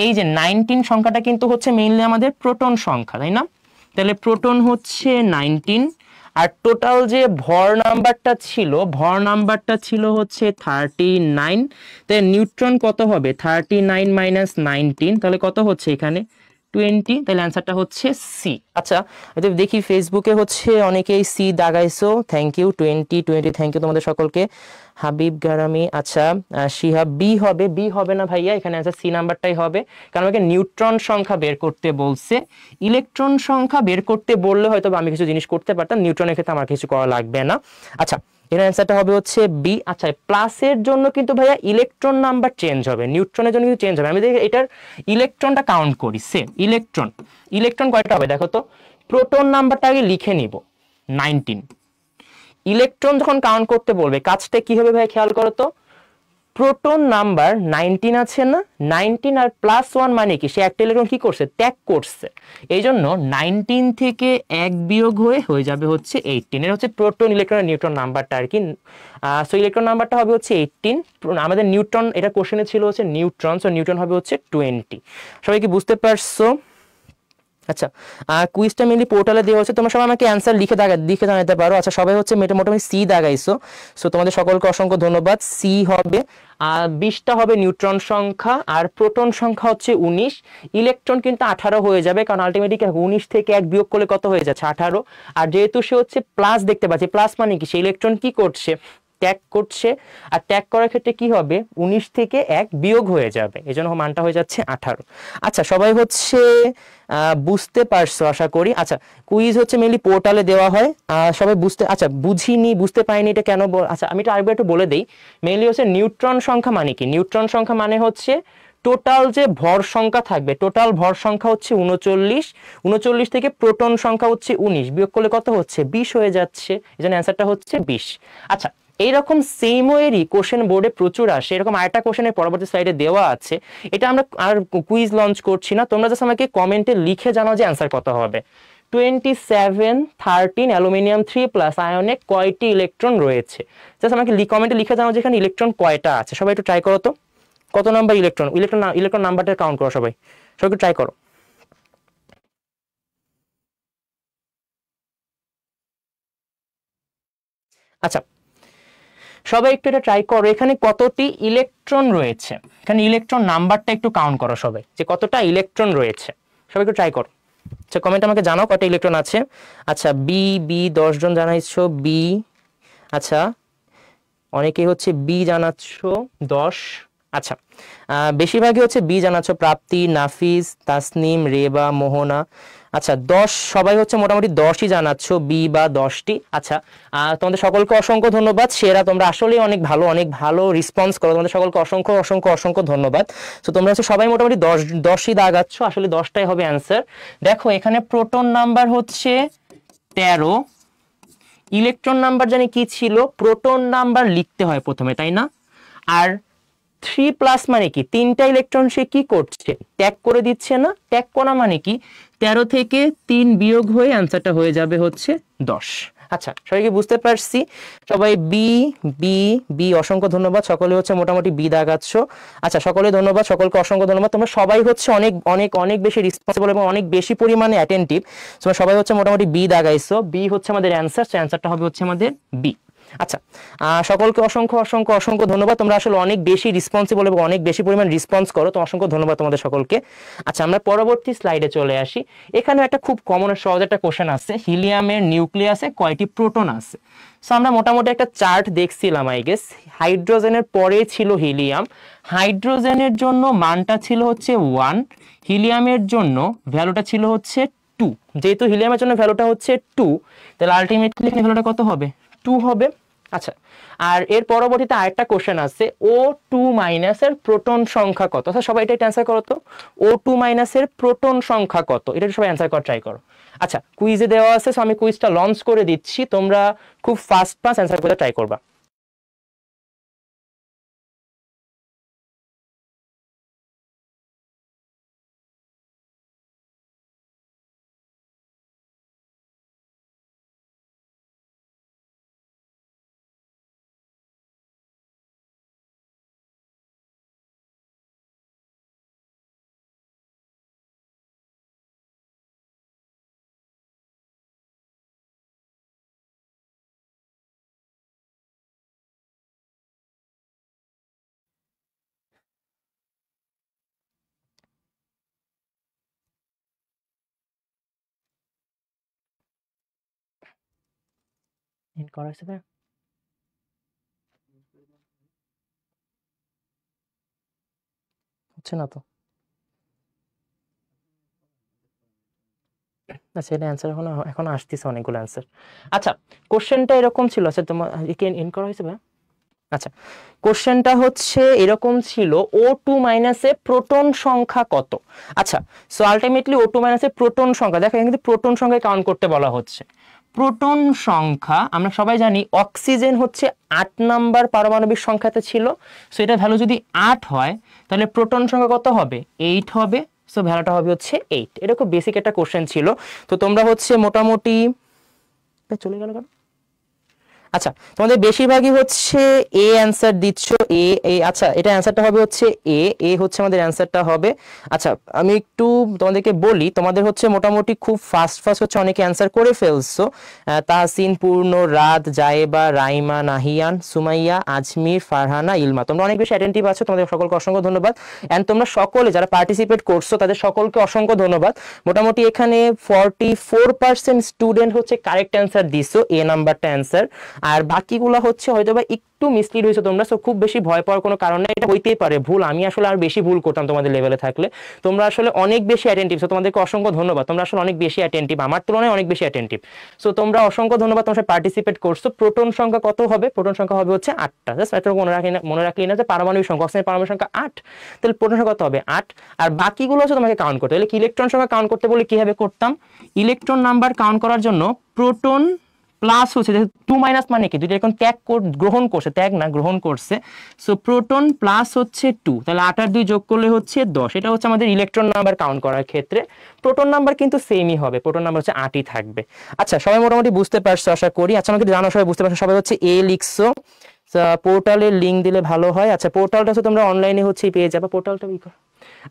এই যে 19 সংখ্যাটা কিন্তু হচ্ছে মেইনলি আমাদের প্রোটন সংখ্যা, তাই না? তাহলে প্রোটন হচ্ছে 19, আর টোটাল যে ভর নাম্বারটা ছিল হচ্ছে 39। তাহলে নিউট্রন কত হবে? 39 - 19, তাহলে কত হচ্ছে এখানে? 20। তাহলে অ্যান্সারটা হচ্ছে সি। আচ্ছা দেখি ফেসবুকে হচ্ছে অনেকেই সি দাগাইছো, থ্যাংক ইউ। 20 থ্যাংক ইউ তোমাদের সকলকে। হাবিব গারামি, আচ্ছা শিহাব, বি হবে না ভাইয়া, এখানে অ্যান্সার সি নাম্বারটাই হবে, কারণ আমাকে নিউট্রন সংখ্যা বের করতে বলছে। ইলেকট্রন সংখ্যা বের করতে বললে হয়তো আমি কিছু জিনিস করতে পারতাম, নিউট্রনের ক্ষেত্রে আমার কিছু করা লাগবে না। আচ্ছা এর অ্যান্সারটা হবে হচ্ছে বি। আচ্ছা, প্লাসের জন্য কিন্তু ভাইয়া ইলেকট্রন নাম্বার চেঞ্জ হবে, নিউট্রনের জন্য কিন্তু চেঞ্জ হবে। আমি দেখি এটার ইলেকট্রনটা কাউন্ট করি। সেম ইলেকট্রন, ইলেকট্রন কয়টা হবে দেখো তো। প্রোটন নাম্বারটা আগে লিখে নিব 19। ইলেকট্রন যখন কাউন্ট করতে বলবে কাজটা কি হবে ভাই খেয়াল করো তো। প্রোটন নাম্বার 19 আছে না, 19 আর +1 মানে কি, সে একটা ইলেকট্রন কি করছে, ত্যাগ করছে। এই জন্য 19 থেকে 1 বিয়োগ হয়ে যাবে হচ্ছে 18। এর হচ্ছে প্রোটন, ইলেকট্রন, নিউট্রন নাম্বারটা আর কি। সো ইলেকট্রন নাম্বারটা হবে হচ্ছে 18। আমাদের নিউট্রন, এটা কোশ্চেনে ছিল হচ্ছে নিউট্রন, সো নিউট্রন হবে হচ্ছে 20। সবাই কি বুঝতে পারছো? আচ্ছা, কুইজটা মেনলি পোর্টালে দেওয়া হচ্ছে, তোমরা সবাই আমাকে অ্যান্সার লিখে জানাতে পারো। আচ্ছা, সবাই হচ্ছে মোটামুটি সি দাগাইছো। সো তোমাদের সকলকে অসংখ্য ধন্যবাদ। সি হবে 20টা হবে নিউট্রন সংখ্যা, আর প্রোটন সংখ্যা হচ্ছে 19। ইলেকট্রন কিন্তু 18 হয়ে যাবে, কারণ আলটিমেটলি 19 থেকে 1 বিয়োগ করলে কত হয়ে যাচ্ছে, 18। আর যেহেতু সে হচ্ছে প্লাস দেখতে পাচ্ছি, প্লাস মানে কি, সে ইলেকট্রন কি করছে, ত্যাগ করছে। আর ত্যাগ করার ক্ষেত্রে কি হবে, 19 থেকে 1 বিয়োগ হয়ে যাবে, এই জন্য মানটা হয়ে যাচ্ছে 18। আচ্ছা, সবাই হচ্ছে বুঝতে পারছো আশা করি। আচ্ছা, কুইজ হচ্ছে মেনলি পোর্টালে দেওয়া হয়, সবাই বুঝতে, আচ্ছা বুঝিনি, বুঝতে পারিনি এটা কেন, আচ্ছা আমি এটা আরেকবার একটু বলে দেই। মেনলি হচ্ছে নিউট্রন সংখ্যা মানে কি, নিউট্রন সংখ্যা মানে হচ্ছে টোটাল যে ভর সংখ্যা থাকবে, টোটাল ভর সংখ্যা হচ্ছে 39। 39 থেকে প্রোটন সংখ্যা হচ্ছে 19, বিয়োগ করলে কত হচ্ছে, 20 হয়ে যাচ্ছে। এই জন্য অ্যান্সারটা হচ্ছে 20। আচ্ছা, এইরকম সেম ওয়েরই কোশ্চেন বোর্ডে প্রচুর আসে, এরকম আরেকটা কোশ্চেনের পরবর্তী স্লাইডে দেওয়া আছে। এটা আমরা আর কুইজ লঞ্চ করছি না, তোমরা জাস্ট আমাকে কমেন্টে লিখে জানাও যে অ্যান্সার কত হবে। 27 13 অ্যালুমিনিয়াম 3+ আয়নে কয়টি ইলেকট্রন রয়েছে? জাস্ট আমাকে কমেন্টে লিখে জানাও যে এখানে ইলেকট্রন কয়টা আছে। সবাই একটু ট্রাই করো তো, কত নাম্বার ইলেকট্রন, ইলেকট্রন নাম্বারটা কাউন্ট করো সবাই, সবাই একটু ট্রাই করো। আচ্ছা, সবাই একটু এটা ট্রাই করো, এখানে কতটি ইলেকট্রন রয়েছে, এখানে ইলেকট্রন নাম্বারটা একটু কাউন্ট করো সবাই, যে কতটা ইলেকট্রন রয়েছে। সবাই একটু ট্রাই করো। আচ্ছা, কমেন্ট আমাকে জানাও কয়টা ইলেকট্রন আছে। আচ্ছা, বি বি 10 জন জানাইছো বি। আচ্ছা, অনেকেই হচ্ছে বি জানাচ্ছ 10। আচ্ছা, বেশিরভাগই হচ্ছে বি জানাচ্ছ, প্রাপ্তি, নাফিস, তাসনিম, রেবা, মোহনা। আচ্ছা, 10 সবাই হচ্ছে মোটামুটি 10ই জানাচ্ছ, বি বা 10টি। আচ্ছা, তোমাদের সকলকে অসংখ্য ধন্যবাদ, সেরা, তোমরা আসলে অনেক ভালো, অনেক ভালো রেসপন্স করো, তোমাদের সকলকে অসংখ্য অসংখ্য অসংখ্য ধন্যবাদ। তো তোমরা হচ্ছে সবাই মোটামুটি 10ই দাগাচ্ছ, আসলে 10টাই হবে অ্যান্সার। দেখো এখানে প্রোটন নাম্বার হচ্ছে 13, ইলেকট্রন নাম্বার জানি কি ছিল, প্রোটন নাম্বার লিখতে হয় প্রথমে, তাই না? আর 3+ মানে কি, 3টা ইলেকট্রন সে কি করছে, ত্যাগ করে দিচ্ছে না, ত্যাগ করা মানে কি, 13 থেকে 3 বিয়োগ হয়ে অ্যান্সারটা হয়ে যাবে হচ্ছে 10। আচ্ছা, সবাইকে বুঝতে পারছি। সবাই বি বি বি, অসংখ্য ধন্যবাদ, সকলে হচ্ছে মোটামুটি বি দাগাচ্ছ। আচ্ছা, সকলে ধন্যবাদ, সকলকে অসংখ্য ধন্যবাদ, তোমরা সবাই হচ্ছে অনেক অনেক অনেক বেশি রেসপন্সিবল এবং অনেক বেশি পরিমাণে অ্যাটেন্টিভ। তোমরা সবাই হচ্ছে মোটামুটি বি দাগাইছো, বি হচ্ছে আমাদের অ্যান্সার, অ্যান্সারটা হবে হচ্ছে আমাদের বি। আচ্ছা, সকলকে অসংখ্য অসংখ্য অসংখ্য ধন্যবাদ, তোমরা আসলে অনেক বেশি রেসপন্সিবল এবং অনেক বেশি পরিমাণ রেসপন্স করো, তো অসংখ্য ধন্যবাদ তোমাদের সকলকে। আচ্ছা, আমরা পরবর্তী স্লাইডে চলে আসি। এখানে একটা খুব কমন সহজ একটা কোশ্চেন আছে, হিলিয়ামের নিউক্লিয়াসে কয়টি প্রোটন আছে? সো আমরা মোটামুটি একটা চার্ট দেখছিলাম, আই গেস হাইড্রোজেনের পরে ছিল হিলিয়াম। হাইড্রোজেনের জন্য মানটা ছিল হচ্ছে 1, হিলিয়ামের জন্য ভ্যালুটা ছিল হচ্ছে 2। যেহেতু হিলিয়ামের জন্য ভ্যালুটা হচ্ছে 2, তাহলে আলটিমেটলি ভ্যালুটা কত হবে, 2 হবে। আচ্ছা, আর এর পরবর্তীতে আরেকটা কোশ্চেন আছে, O2- এর প্রোটন সংখ্যা কত? আচ্ছা, সবাই এটা অ্যান্সার করো তো, O2- এর প্রোটন সংখ্যা কত, এটা সবাই অ্যান্সার করার ট্রাই করো। আচ্ছা, কুইজে দেওয়া আছে, সো আমি কুইজটা লঞ্চ করে দিচ্ছি, তোমরা খুব ফাস্ট ফাস্ট অ্যান্সার করতে ট্রাই করবা। করা হয়েছে ভাই? হচ্ছে না তো। আচ্ছা, এটা অ্যান্সার এখন আসতেছে অনেকগুলো অ্যান্সার। আচ্ছা, কোশ্চেনটা এরকম ছিল। আচ্ছা, তোমার এন্ড করা হয়েছে ভাই? আচ্ছা, কোশ্চেনটা হচ্ছে এরকম ছিল, O2 মাইনাসে প্রোটন সংখ্যা কত? আচ্ছা, সো আলটিমেটলি O2 মাইনাসে প্রোটন সংখ্যা, দেখো কিন্তু প্রোটন সংখ্যা কাউন্ট করতে বলা হচ্ছে। প্রোটন সংখ্যা আমরা সবাই জানি অক্সিজেন হচ্ছে 8 নাম্বার পারমাণবিক সংখ্যাতে ছিল। সো এটা ভ্যালু যদি 8 হয় তাহলে প্রোটন সংখ্যা কত হবে? 8 হবে। সো ভ্যালুটা হবে হচ্ছে 8। এটা খুব বেসিক একটা কোশ্চেন ছিল। তো তোমরা হচ্ছে মোটামুটি চলে গেল কেন? আচ্ছা, তোমাদের বেশিরভাগই হচ্ছে এ অ্যান্সার দিচ্ছ। এ আচ্ছা, এটা অ্যান্সারটা হবে হচ্ছে এ হচ্ছে আমাদের অ্যান্সারটা হবে। আচ্ছা, আমি একটু তোমাদেরকে বলি, তোমাদের হচ্ছে মোটামুটি খুব ফাস্ট হচ্ছে অনেকে অ্যান্সার করে ফেলছো। তাহসিন, পূর্ণ, রাত, জায়েবা, রাইমা, নাহিয়ান, সুমাইয়া, আজমির, ফারহানা, ইলমা, তোমরা অনেক বেশি অ্যাটেন্টিভ আছো, তোমাদের সকলকে অসংখ্য ধন্যবাদ। অ্যান্ড তোমরা সকলে যারা পার্টিসিপেট করছো তাদের সকলকে অসংখ্য ধন্যবাদ। মোটামুটি এখানে 44% স্টুডেন্ট হচ্ছে কারেক্ট অ্যান্সার দিছো, এ নাম্বারটা অ্যান্সার। আর বাকিগুলো হচ্ছে হয়তো বা একটু মিসলিড হয়েছে তোমরা। সো খুব বেশি ভয় পাওয়ার কোনো কারণ নেই, এটা হইতেই পারে ভুল। আমি আসলে আর বেশি ভুল করতাম তোমাদের লেভেলে থাকলে। তোমরা আসলে অনেক বেশি অ্যাটেন্টিভ, সো তোমাদেরকে অসংখ্য ধন্যবাদ। তোমরা আসলে অনেক বেশি অ্যাটেন্টিভ, আমার তুলনায় অনেক বেশি অ্যাটেন্টিভ। সো তোমরা অসংখ্য ধন্যবাদ, তোমরা পার্টিসিপেট করছো। প্রোটন সংখ্যা কত হবে? প্রোটন সংখ্যা হবে হচ্ছে 8টা। জাস্ট এটা মনে রাখলি না যে পারমাণবিক সংখ্যা, অক্সিজেনের পারমাণবিক সংখ্যা 8, তাহলে প্রোটন সংখ্যা কত হবে? 8। আর বাকিগুলো হচ্ছে তোমাকে কাউন্ট করতে। তাহলে ইলেকট্রন সংখ্যা কাউন্ট করতে বলে কিভাবে করতাম? ইলেকট্রন নাম্বার কাউন্ট করার জন্য প্রোটন প্লাস হচ্ছে 2 মাইনাস মানে কি, দুইটা এখন ত্যাগ গ্রহণ করছে, ত্যাগ না গ্রহণ করছে। সো প্রোটন প্লাস হচ্ছে 2, তাহলে 8 আর 2 যোগ করলে হচ্ছে 10। এটা হচ্ছে আমাদের ইলেকট্রন নাম্বার কাউন্ট করার ক্ষেত্রে। প্রোটন নাম্বার কিন্তু সেমই হবে, প্রোটন নাম্বার হচ্ছে 8ই থাকবে। আচ্ছা, সবাই মোটামুটি বুঝতে পারছো আশা করি। আচ্ছা, আমাকে জানো সবাই বুঝতে পারছো, সবাই হচ্ছে এ লিখছো। পোর্টালের লিঙ্ক দিলে ভালো হয়। আচ্ছা, পোর্টালটা হচ্ছে তোমরা অনলাইনে হচ্ছে পেয়ে যাবে, পোর্টালটা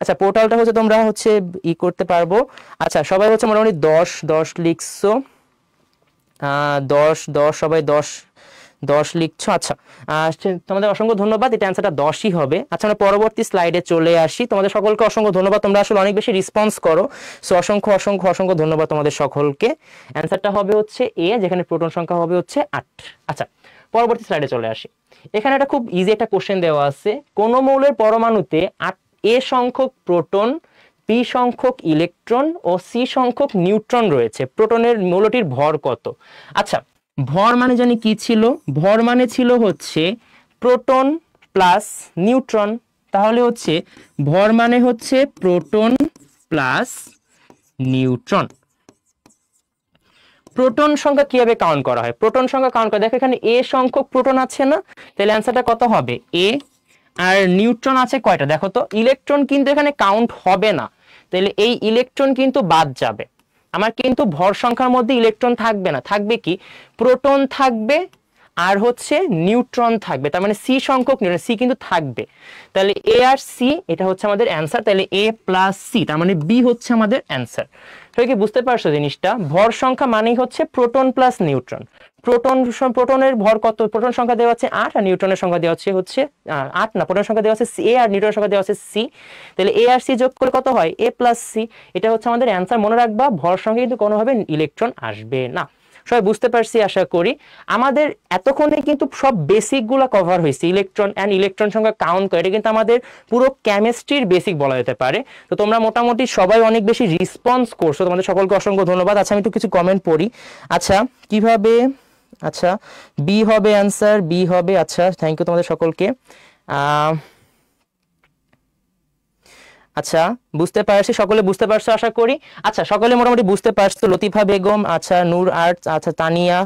আচ্ছা, পোর্টালটা হচ্ছে তোমরা হচ্ছে করতে পারবো। আচ্ছা, সবাই হচ্ছে মোটামুটি 10 লিখছো। 10 সবাই 10 লিখছো। আচ্ছা, তোমাদের অসংখ্য ধন্যবাদ, এটা অ্যান্সারটা 10ই হবে। আচ্ছা, আমরা পরবর্তী স্লাইডে চলে আসি। তোমাদের সকলকে অসংখ্য ধন্যবাদ, তোমরা আসলে অনেক বেশি রেসপন্স করো। সো অসংখ্য ধন্যবাদ তোমাদের সকলকে। অ্যান্সারটা হবে হচ্ছে এ, যেখানে প্রোটন সংখ্যা হবে হচ্ছে 8। আচ্ছা, পরবর্তী স্লাইডে চলে আসি। এখানে একটা খুব ইজি একটা কোশ্চেন দেওয়া আছে, কোন মৌলের পরমাণুতে এ সংখ্যক প্রোটন, পি সংখ্যক ইলেকট্রন ও সি সংখ্যক নিউট্রন রয়েছে, প্রোটনের মৌলটির ভর কত? আচ্ছা, ভর মানে জানি কি ছিল? ভর মানে ছিল হচ্ছে প্রোটন প্লাস নিউট্রন। তাহলে হচ্ছে ভর মানে হচ্ছে প্রোটন প্লাস নিউট্রন। প্রোটন সংখ্যা কিভাবে কাউন্ট করা হয়? প্রোটন সংখ্যা কাউন্ট করা, দেখো এখানে এ সংখ্যক প্রোটন আছে না, তাহলে অ্যান্সারটা কত হবে? এ। আর নিউট্রন আছে কয়টা দেখো তো? ইলেকট্রন কিন্তু এখানে কাউন্ট হবে না, তাহলে এই ইলেকট্রন কিন্তু বাদ যাবে। আমার কিন্তু ভর সংখ্যার মধ্যে ইলেকট্রন থাকবে না, থাকবে কি? প্রোটন থাকবে আর হচ্ছে নিউট্রন থাকবে, তার মানে সি সংখ্যক নিউট্রন, সি কিন্তু থাকবে। তাহলে এ আর সি, এটা হচ্ছে আমাদের অ্যান্সার। তাহলে এ প্লাস সি, তার মানে বি হচ্ছে আমাদের অ্যান্সার। সবাই কি বুঝতে পারছো জিনিসটা? ভর সংখ্যা মানেই হচ্ছে প্রোটন প্লাস নিউট্রন। প্রোটনের ভর কত? প্রোটন সংখ্যা দেওয়া আছে 8 আর নিউট্রনের সংখ্যা দেওয়া হচ্ছে 8 না, প্রোটন সংখ্যা দেওয়া আছে এ আর নিউট্রনের সংখ্যা দেওয়া আছে সি। তাহলে এ আর সি যোগ করে কত হয়? এ প্লাস সি। এটা হচ্ছে আমাদের অ্যান্সার। মনে রাখবা, ভর সংখ্যা কিন্তু কোনোভাবে ইলেকট্রন আসবে না। সবাই বুঝতে পারছি আশা করি। আমাদের এতক্ষণে কিন্তু সব বেসিক গুলা কভার হয়েছে, ইলেকট্রন অ্যান্ড ইলেকট্রন সংখ্যা কাউন্ট করে। এটা কিন্তু আমাদের পুরো কেমিস্ট্রির বেসিক বলা যেতে পারে। তো তোমরা মোটামুটি সবাই অনেক বেশি রেসপন্স করছো, তোমাদের সকলকে অসংখ্য ধন্যবাদ। আচ্ছা, আমি একটু কিছু কমেন্ট পড়ি। আচ্ছা, কিভাবে? আচ্ছা, বি হবে অ্যান্সার, বি হবে। আচ্ছা, থ্যাংক ইউ তোমাদের সকলকে। আচ্ছা, বুঝতে পারছি, সকলে বুঝতে পারছো আশা করি। আচ্ছা, সকলে মোটামুটি বুঝতে পারছো। লতিফা বেগম, আচ্ছা নূর আর্ট, আচ্ছা তানিয়া,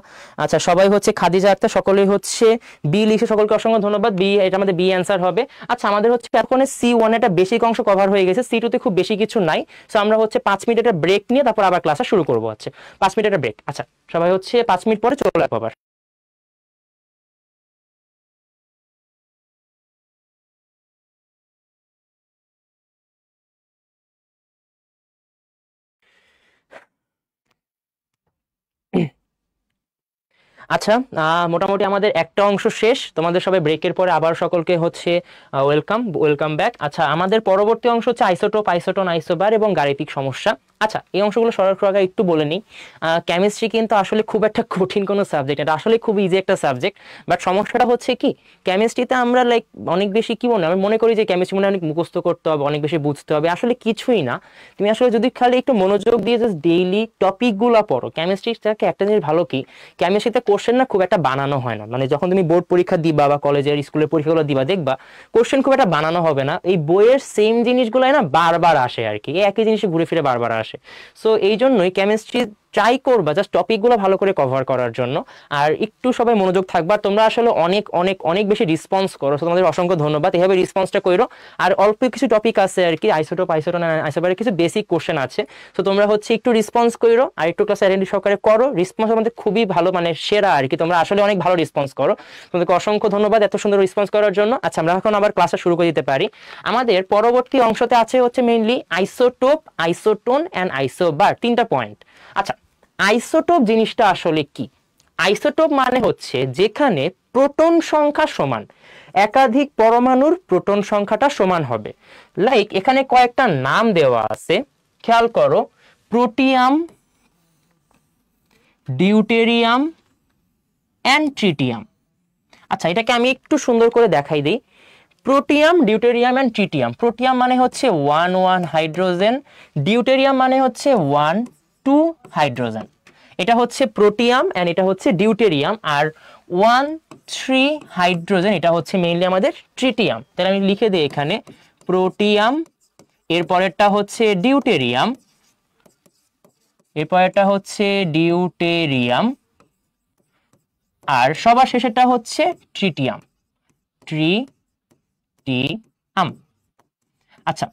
আচ্ছা সবাই হচ্ছে খাদিজা আক্তার, সকলেই হচ্ছে বি লিখে, সকলকে অসংখ্য ধন্যবাদ। বি, এটা আমাদের বি অ্যান্সার হবে। আচ্ছা, আমাদের হচ্ছে এখন C1 একটা বেসিক অংশ কভার হয়ে গেছে, C2 তে খুব বেশি কিছু নাই। সো আমরা হচ্ছে 5 মিনিট একটা ব্রেক নিয়ে তারপর আবার ক্লাসটা শুরু করবো। আচ্ছা, 5 মিনিট একটা ব্রেক। আচ্ছা, সবাই হচ্ছে 5 মিনিট পরে চলে আসবো আবার। আচ্ছা, মোটামুটি আমাদের একটা অংশ শেষ। তোমাদের সবাই ব্রেকের পরে আবার সকলকে হচ্ছে ওয়েলকাম ব্যাক। আচ্ছা, আমাদের পরবর্তী অংশ হচ্ছে আইসোটোপ, আইসোটোন, আইসোবার এবং গাণিতিক সমস্যা। আচ্ছা, এই অংশগুলো সরাসরি একটু বলে নিই। কেমিস্ট্রি কিন্তু আসলে খুব একটা কঠিন কোনো সাবজেক্ট, এটা আসলে খুব ইজি একটা সাবজেক্ট। বাট সমস্যাটা হচ্ছে কি, কেমিস্ট্রিতে আমরা লাইক অনেক বেশি কি আমি মনে করি যে কেমিস্ট্রি মনে অনেক মুখস্থ করতে হবে, অনেক বেশি বুঝতে হবে, আসলে কিছুই না। তুমি আসলে যদি খালি একটু মনোযোগ দিয়ে জাস্ট ডেইলি টপিকগুলো পড়ো। কেমিস্ট্রিটাকে একটা জিনিস ভালো কি, কেমিস্ট্রিতে কোশ্চেন না খুব একটা বানানো হয় না। মানে যখন তুমি বোর্ড পরীক্ষা দিবা বা কলেজের স্কুলের পরীক্ষাগুলো দিবা, দেখবা কোশ্চেন খুব একটা বানানো হবে না, এই বইয়ের সেম জিনিসগুলো না বারবার আসে আর কি, একই জিনিস ঘুরে ফিরে বারবার আসে। সো এই জন্যই কেমিস্ট্রি ট্রাই করবা জাস্ট টপিকগুলো ভালো করে কভার করার জন্য, আর একটু সবাই মনোযোগ থাকবা। তোমরা আসলে অনেক অনেক অনেক বেশি রেসপন্স করো, তোমাদের অসংখ্য ধন্যবাদ। এভাবে রেসপন্সটা করো। আর অল্প কিছু টপিক আছে আর কি, আইসোটোপ আইসোবারের কিছু বেসিক কোশ্চেন আছে। তো তোমরা হচ্ছে একটু রেসপন্স করো আর একটু ক্লাস অ্যাটেন্ড সহকারে করো। রেসপন্স আমাদের খুবই ভালো, মানে সেরা আর কি। তোমরা আসলে অনেক ভালো রেসপন্স করো, তোমাদেরকে অসংখ্য ধন্যবাদ এত সুন্দর রেসপন্স করার জন্য। আচ্ছা, আমরা এখন আবার ক্লাসটা শুরু করে দিতে পারি। আমাদের পরবর্তী অংশতে আছে হচ্ছে mainly isotope, isotone and isobar, 3টা পয়েন্ট। আচ্ছা, আইসোটোপ জিনিসটা আসলে কি? আইসোটোপ মানে হচ্ছে যেখানে প্রোটন সংখ্যা সমান, একাধিক পরমাণুর প্রোটন সংখ্যাটা সমান হবে। লাইক এখানে কয়েকটা নাম দেওয়া আছে, খেয়াল করো, প্রোটিয়াম, ডিউটেরিয়াম অ্যান্ড ট্রিটিয়াম। আচ্ছা, এটাকে আমি একটু সুন্দর করে দেখাই দিই। Protium, deuterium and tritium. Protium মানে হচ্ছে 1 হাইড্রোজেন, ডিউটেরিয়াম মানে হচ্ছে 1 2 হাইড্রোজেন। এটা হচ্ছে প্রোটিয়াম অ্যান্ড এটা হচ্ছে ডিউটেরিয়াম। আর 1 3 হাইড্রোজেন এটা হচ্ছে মেইনলি আমাদের ট্রিটিয়াম। তাহলে আমি লিখে দিই এখানে প্রোটিয়াম, এরপরেরটা হচ্ছে ডিউটেরিয়াম, এরপরেরটা হচ্ছে ডিউটেরিয়াম, আর সবার শেষেরটা হচ্ছে ট্রিটিয়াম, ট্রিটিয়াম। আচ্ছা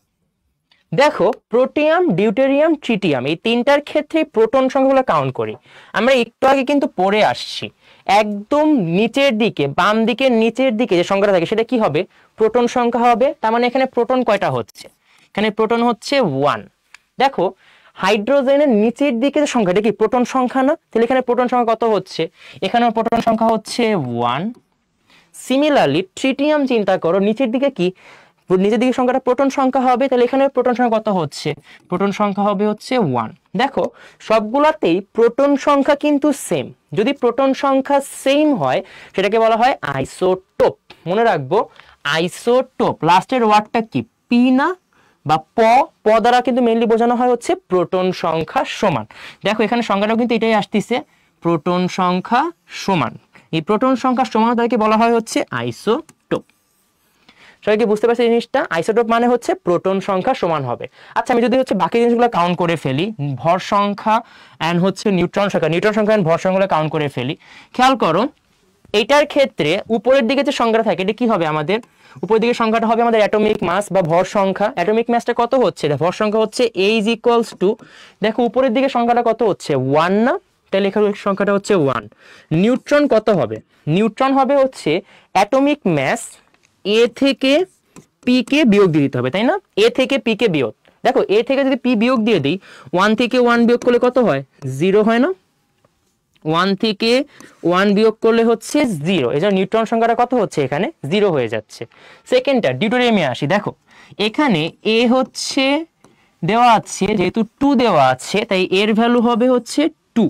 দেখো, প্রোটিয়াম, ডিউটেরিয়াম, ট্রিটিয়াম এই 3টার ক্ষেত্রে প্রোটন সংখ্যাগুলো কাউন্ট করি। আমরা একটু আগে কিন্তু পড়ে আসছি, একদম নিচের দিকে, বাম দিকের নিচের দিকে যে সংখ্যাটা থাকে সেটা কি হবে? প্রোটন সংখ্যা হবে। তার মানে এখানে প্রোটন কয়টা হচ্ছে? এখানে প্রোটন হচ্ছে 1। দেখো হাইড্রোজেনের নিচের দিকে যে সংখ্যাটা কি প্রোটন সংখ্যা না? তাহলে এখানে প্রোটন সংখ্যা কত হচ্ছে? এখানে প্রোটন সংখ্যা হচ্ছে 1। সিমিলারলি ট্রিটিয়াম চিন্তা করো, নিচের দিকে কি, নিচের দিকে সংখ্যাটা প্রোটন সংখ্যা হবে, তাহলে এখানে প্রোটন সংখ্যা কত হচ্ছে? প্রোটন সংখ্যা হবে হচ্ছে 1। দেখো সবগুলাতেই প্রোটন সংখ্যা কিন্তু সেম। যদি প্রোটন সংখ্যা সেম হয় সেটাকে বলা হয় আইসোটোপ। মনে রাখবো আইসোটোপ লাস্টের ওয়ার্ডটা কি, পি না বা প দ্বারা কিন্তু মেইনলি বোঝানো হয় হচ্ছে প্রোটন সংখ্যা সমান। দেখো এখানে সংখ্যাটাও কিন্তু এটাই আসতেছে, প্রোটন সংখ্যা সমান। এই প্রোটন সংখ্যা সমান তাদেরকে বলা হয় হচ্ছে আইসোটোপ। সবাই কি বুঝতে পারছি জিনিসটা? আইসোটোপ মানে হচ্ছে প্রোটন সংখ্যা সমান হবে। আচ্ছা, আমি যদি হচ্ছে বাকি জিনিসগুলো কাউন্ট করে ফেলি, ভর সংখ্যা এন্ড হচ্ছে নিউট্রন সংখ্যা, নিউট্রন সংখ্যা এন্ড ভর সংখ্যাগুলো কাউন্ট করে ফেলি। খেয়াল করো এটার ক্ষেত্রে উপরের দিকে যে সংখ্যাটা থাকে এটা কি হবে আমাদের? উপরের দিকে সংখ্যাটা হবে আমাদের অ্যাটমিক মাস বা ভর সংখ্যা। অ্যাটমিক মাসটা কত হচ্ছে? ভর সংখ্যা হচ্ছে A=2। দেখো উপরের দিকে সংখ্যাটা কত হচ্ছে? 1 না? তাহলে এখানে সংখ্যাটা হচ্ছে 1। নিউট্রন কত হবে? নিউট্রন হবে হচ্ছে অ্যাটমিক মাস এ থেকে পি কে বিয়োগ দিয়ে দিতে হবে, তাই না? এ থেকে পি কে বিয়োগ। দেখো এ থেকে যদি পি বিয়োগ দিয়ে দিই, 1 থেকে 1 বিয়োগ করলে কত হয়? 0 হয় না? 1 থেকে 1 বিয়োগ করলে হচ্ছে 0। এই জন্য নিউট্রন সংখ্যাটা কত হচ্ছে? এখানে 0 হয়ে যাচ্ছে। সেকেন্ডটা ডিউটেরিয়ামে আসি। দেখো এখানে এ হচ্ছে দেওয়া আছে, যেহেতু 2 দেওয়া আছে তাই এর ভ্যালু হবে হচ্ছে 2।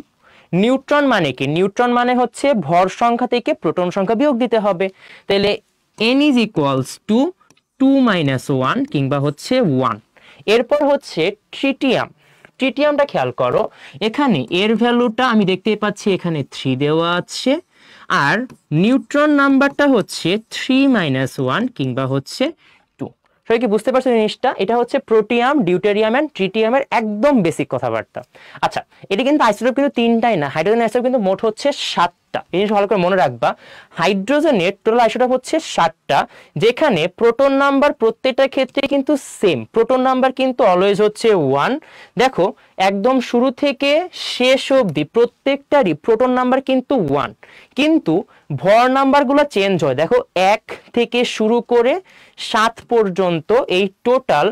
নিউট্রন মানে কি? নিউট্রন মানে হচ্ছে ভর সংখ্যা থেকে প্রোটন সংখ্যা বিয়োগ দিতে হবে। তাহলে n=2 2 - 1 কিংবা হচ্ছে 1। এরপর হচ্ছে ট্রিটিয়াম। ট্রিটিয়ামটা খেয়াল করো, এখানে এর ভ্যালুটা আমি দেখতে পাচ্ছি এখানে 3 দেওয়া আছে, আর নিউট্রন নাম্বারটা হচ্ছে 3 - 1 কিংবা হচ্ছে 2। সবাই কি বুঝতে পারছো জিনিসটা? এটা হচ্ছে প্রোটিয়াম, ডিউটেরিয়াম এন্ড ট্রিটিয়ামের একদম বেসিক কথাবার্তা। আচ্ছা, এটা কিন্তু আইসোটোপ কিন্তু 3টাই না, হাইড্রোজেন আইসোটোপ কিন্তু মোট হচ্ছে 7টা। এই জিনিস ভালো করে মনে রাখবা, হাইড্রোজেনের টোটাল আইসোটোপ হচ্ছে 7টা, যেখানে প্রোটন নাম্বার প্রত্যেকটা ক্ষেত্রে কিন্তু সেম। প্রোটন নাম্বার কিন্তু অলওয়েজ হচ্ছে 1। দেখো একদম শুরু থেকে শেষ অবধি প্রত্যেকটারই প্রোটন নাম্বার কিন্তু 1, কিন্তু ভর নাম্বারগুলো চেঞ্জ হয়। দেখো 1 থেকে শুরু করে 7 পর্যন্ত এই টোটাল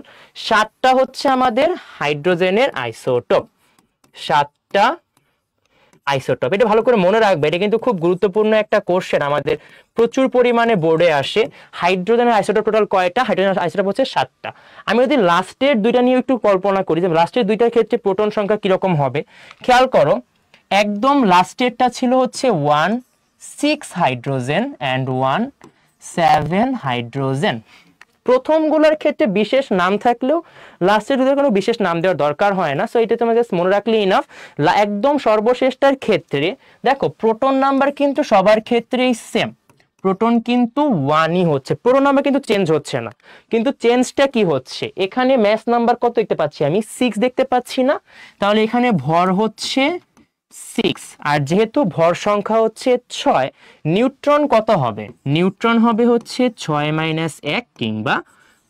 7টা হচ্ছে আমাদের হাইড্রোজেনের আইসোটোপ। 7টা আইসোটোপ। এটা ভালো করে মনে রাখবে, এটা কিন্তু খুব গুরুত্বপূর্ণ একটা কোশ্চেন, আমাদের প্রচুর পরিমাণে বোর্ডে আসে। হাইড্রোজেনের আইসোটোপ টোটাল কয়টা? হাইড্রোজেনের আইসোটোপ হচ্ছে 7টা। আমি যদি লাস্টের দুইটা নিয়ে একটু কল্পনা করি যে লাস্টের দুইটার ক্ষেত্রে প্রোটন সংখ্যা কিরকম হবে, খেয়াল করো। একদম লাস্টেরটা ছিল হচ্ছে 1 6 হাইড্রোজেন অ্যান্ড 1 7 হাইড্রোজেন। প্রথমগুলোর ক্ষেত্রে বিশেষ নাম থাকলেও লাস্টের দুটোর কোনো বিশেষ নাম দেওয়ার দরকার হয় না, সো এটা তোমাকে মনে রাখলে ইনাফ। একদম সর্বশেষটার ক্ষেত্রে দেখো প্রোটন নাম্বার কিন্তু সবার ক্ষেত্রেই সেম, প্রোটন কিন্তু 1ই হচ্ছে, প্রোটন নাম্বার কিন্তু চেঞ্জ হচ্ছে না। কিন্তু চেঞ্জটা কি হচ্ছে, এখানে ম্যাস নাম্বার কত দেখতে পাচ্ছি আমি? 6 দেখতে পাচ্ছি না? তাহলে এখানে ভর হচ্ছে 6, আর যেহেতু ভর সংখ্যা হচ্ছে 6, নিউট্রন কত হবে? নিউট্রন হবে হচ্ছে 6 - 1 কিংবা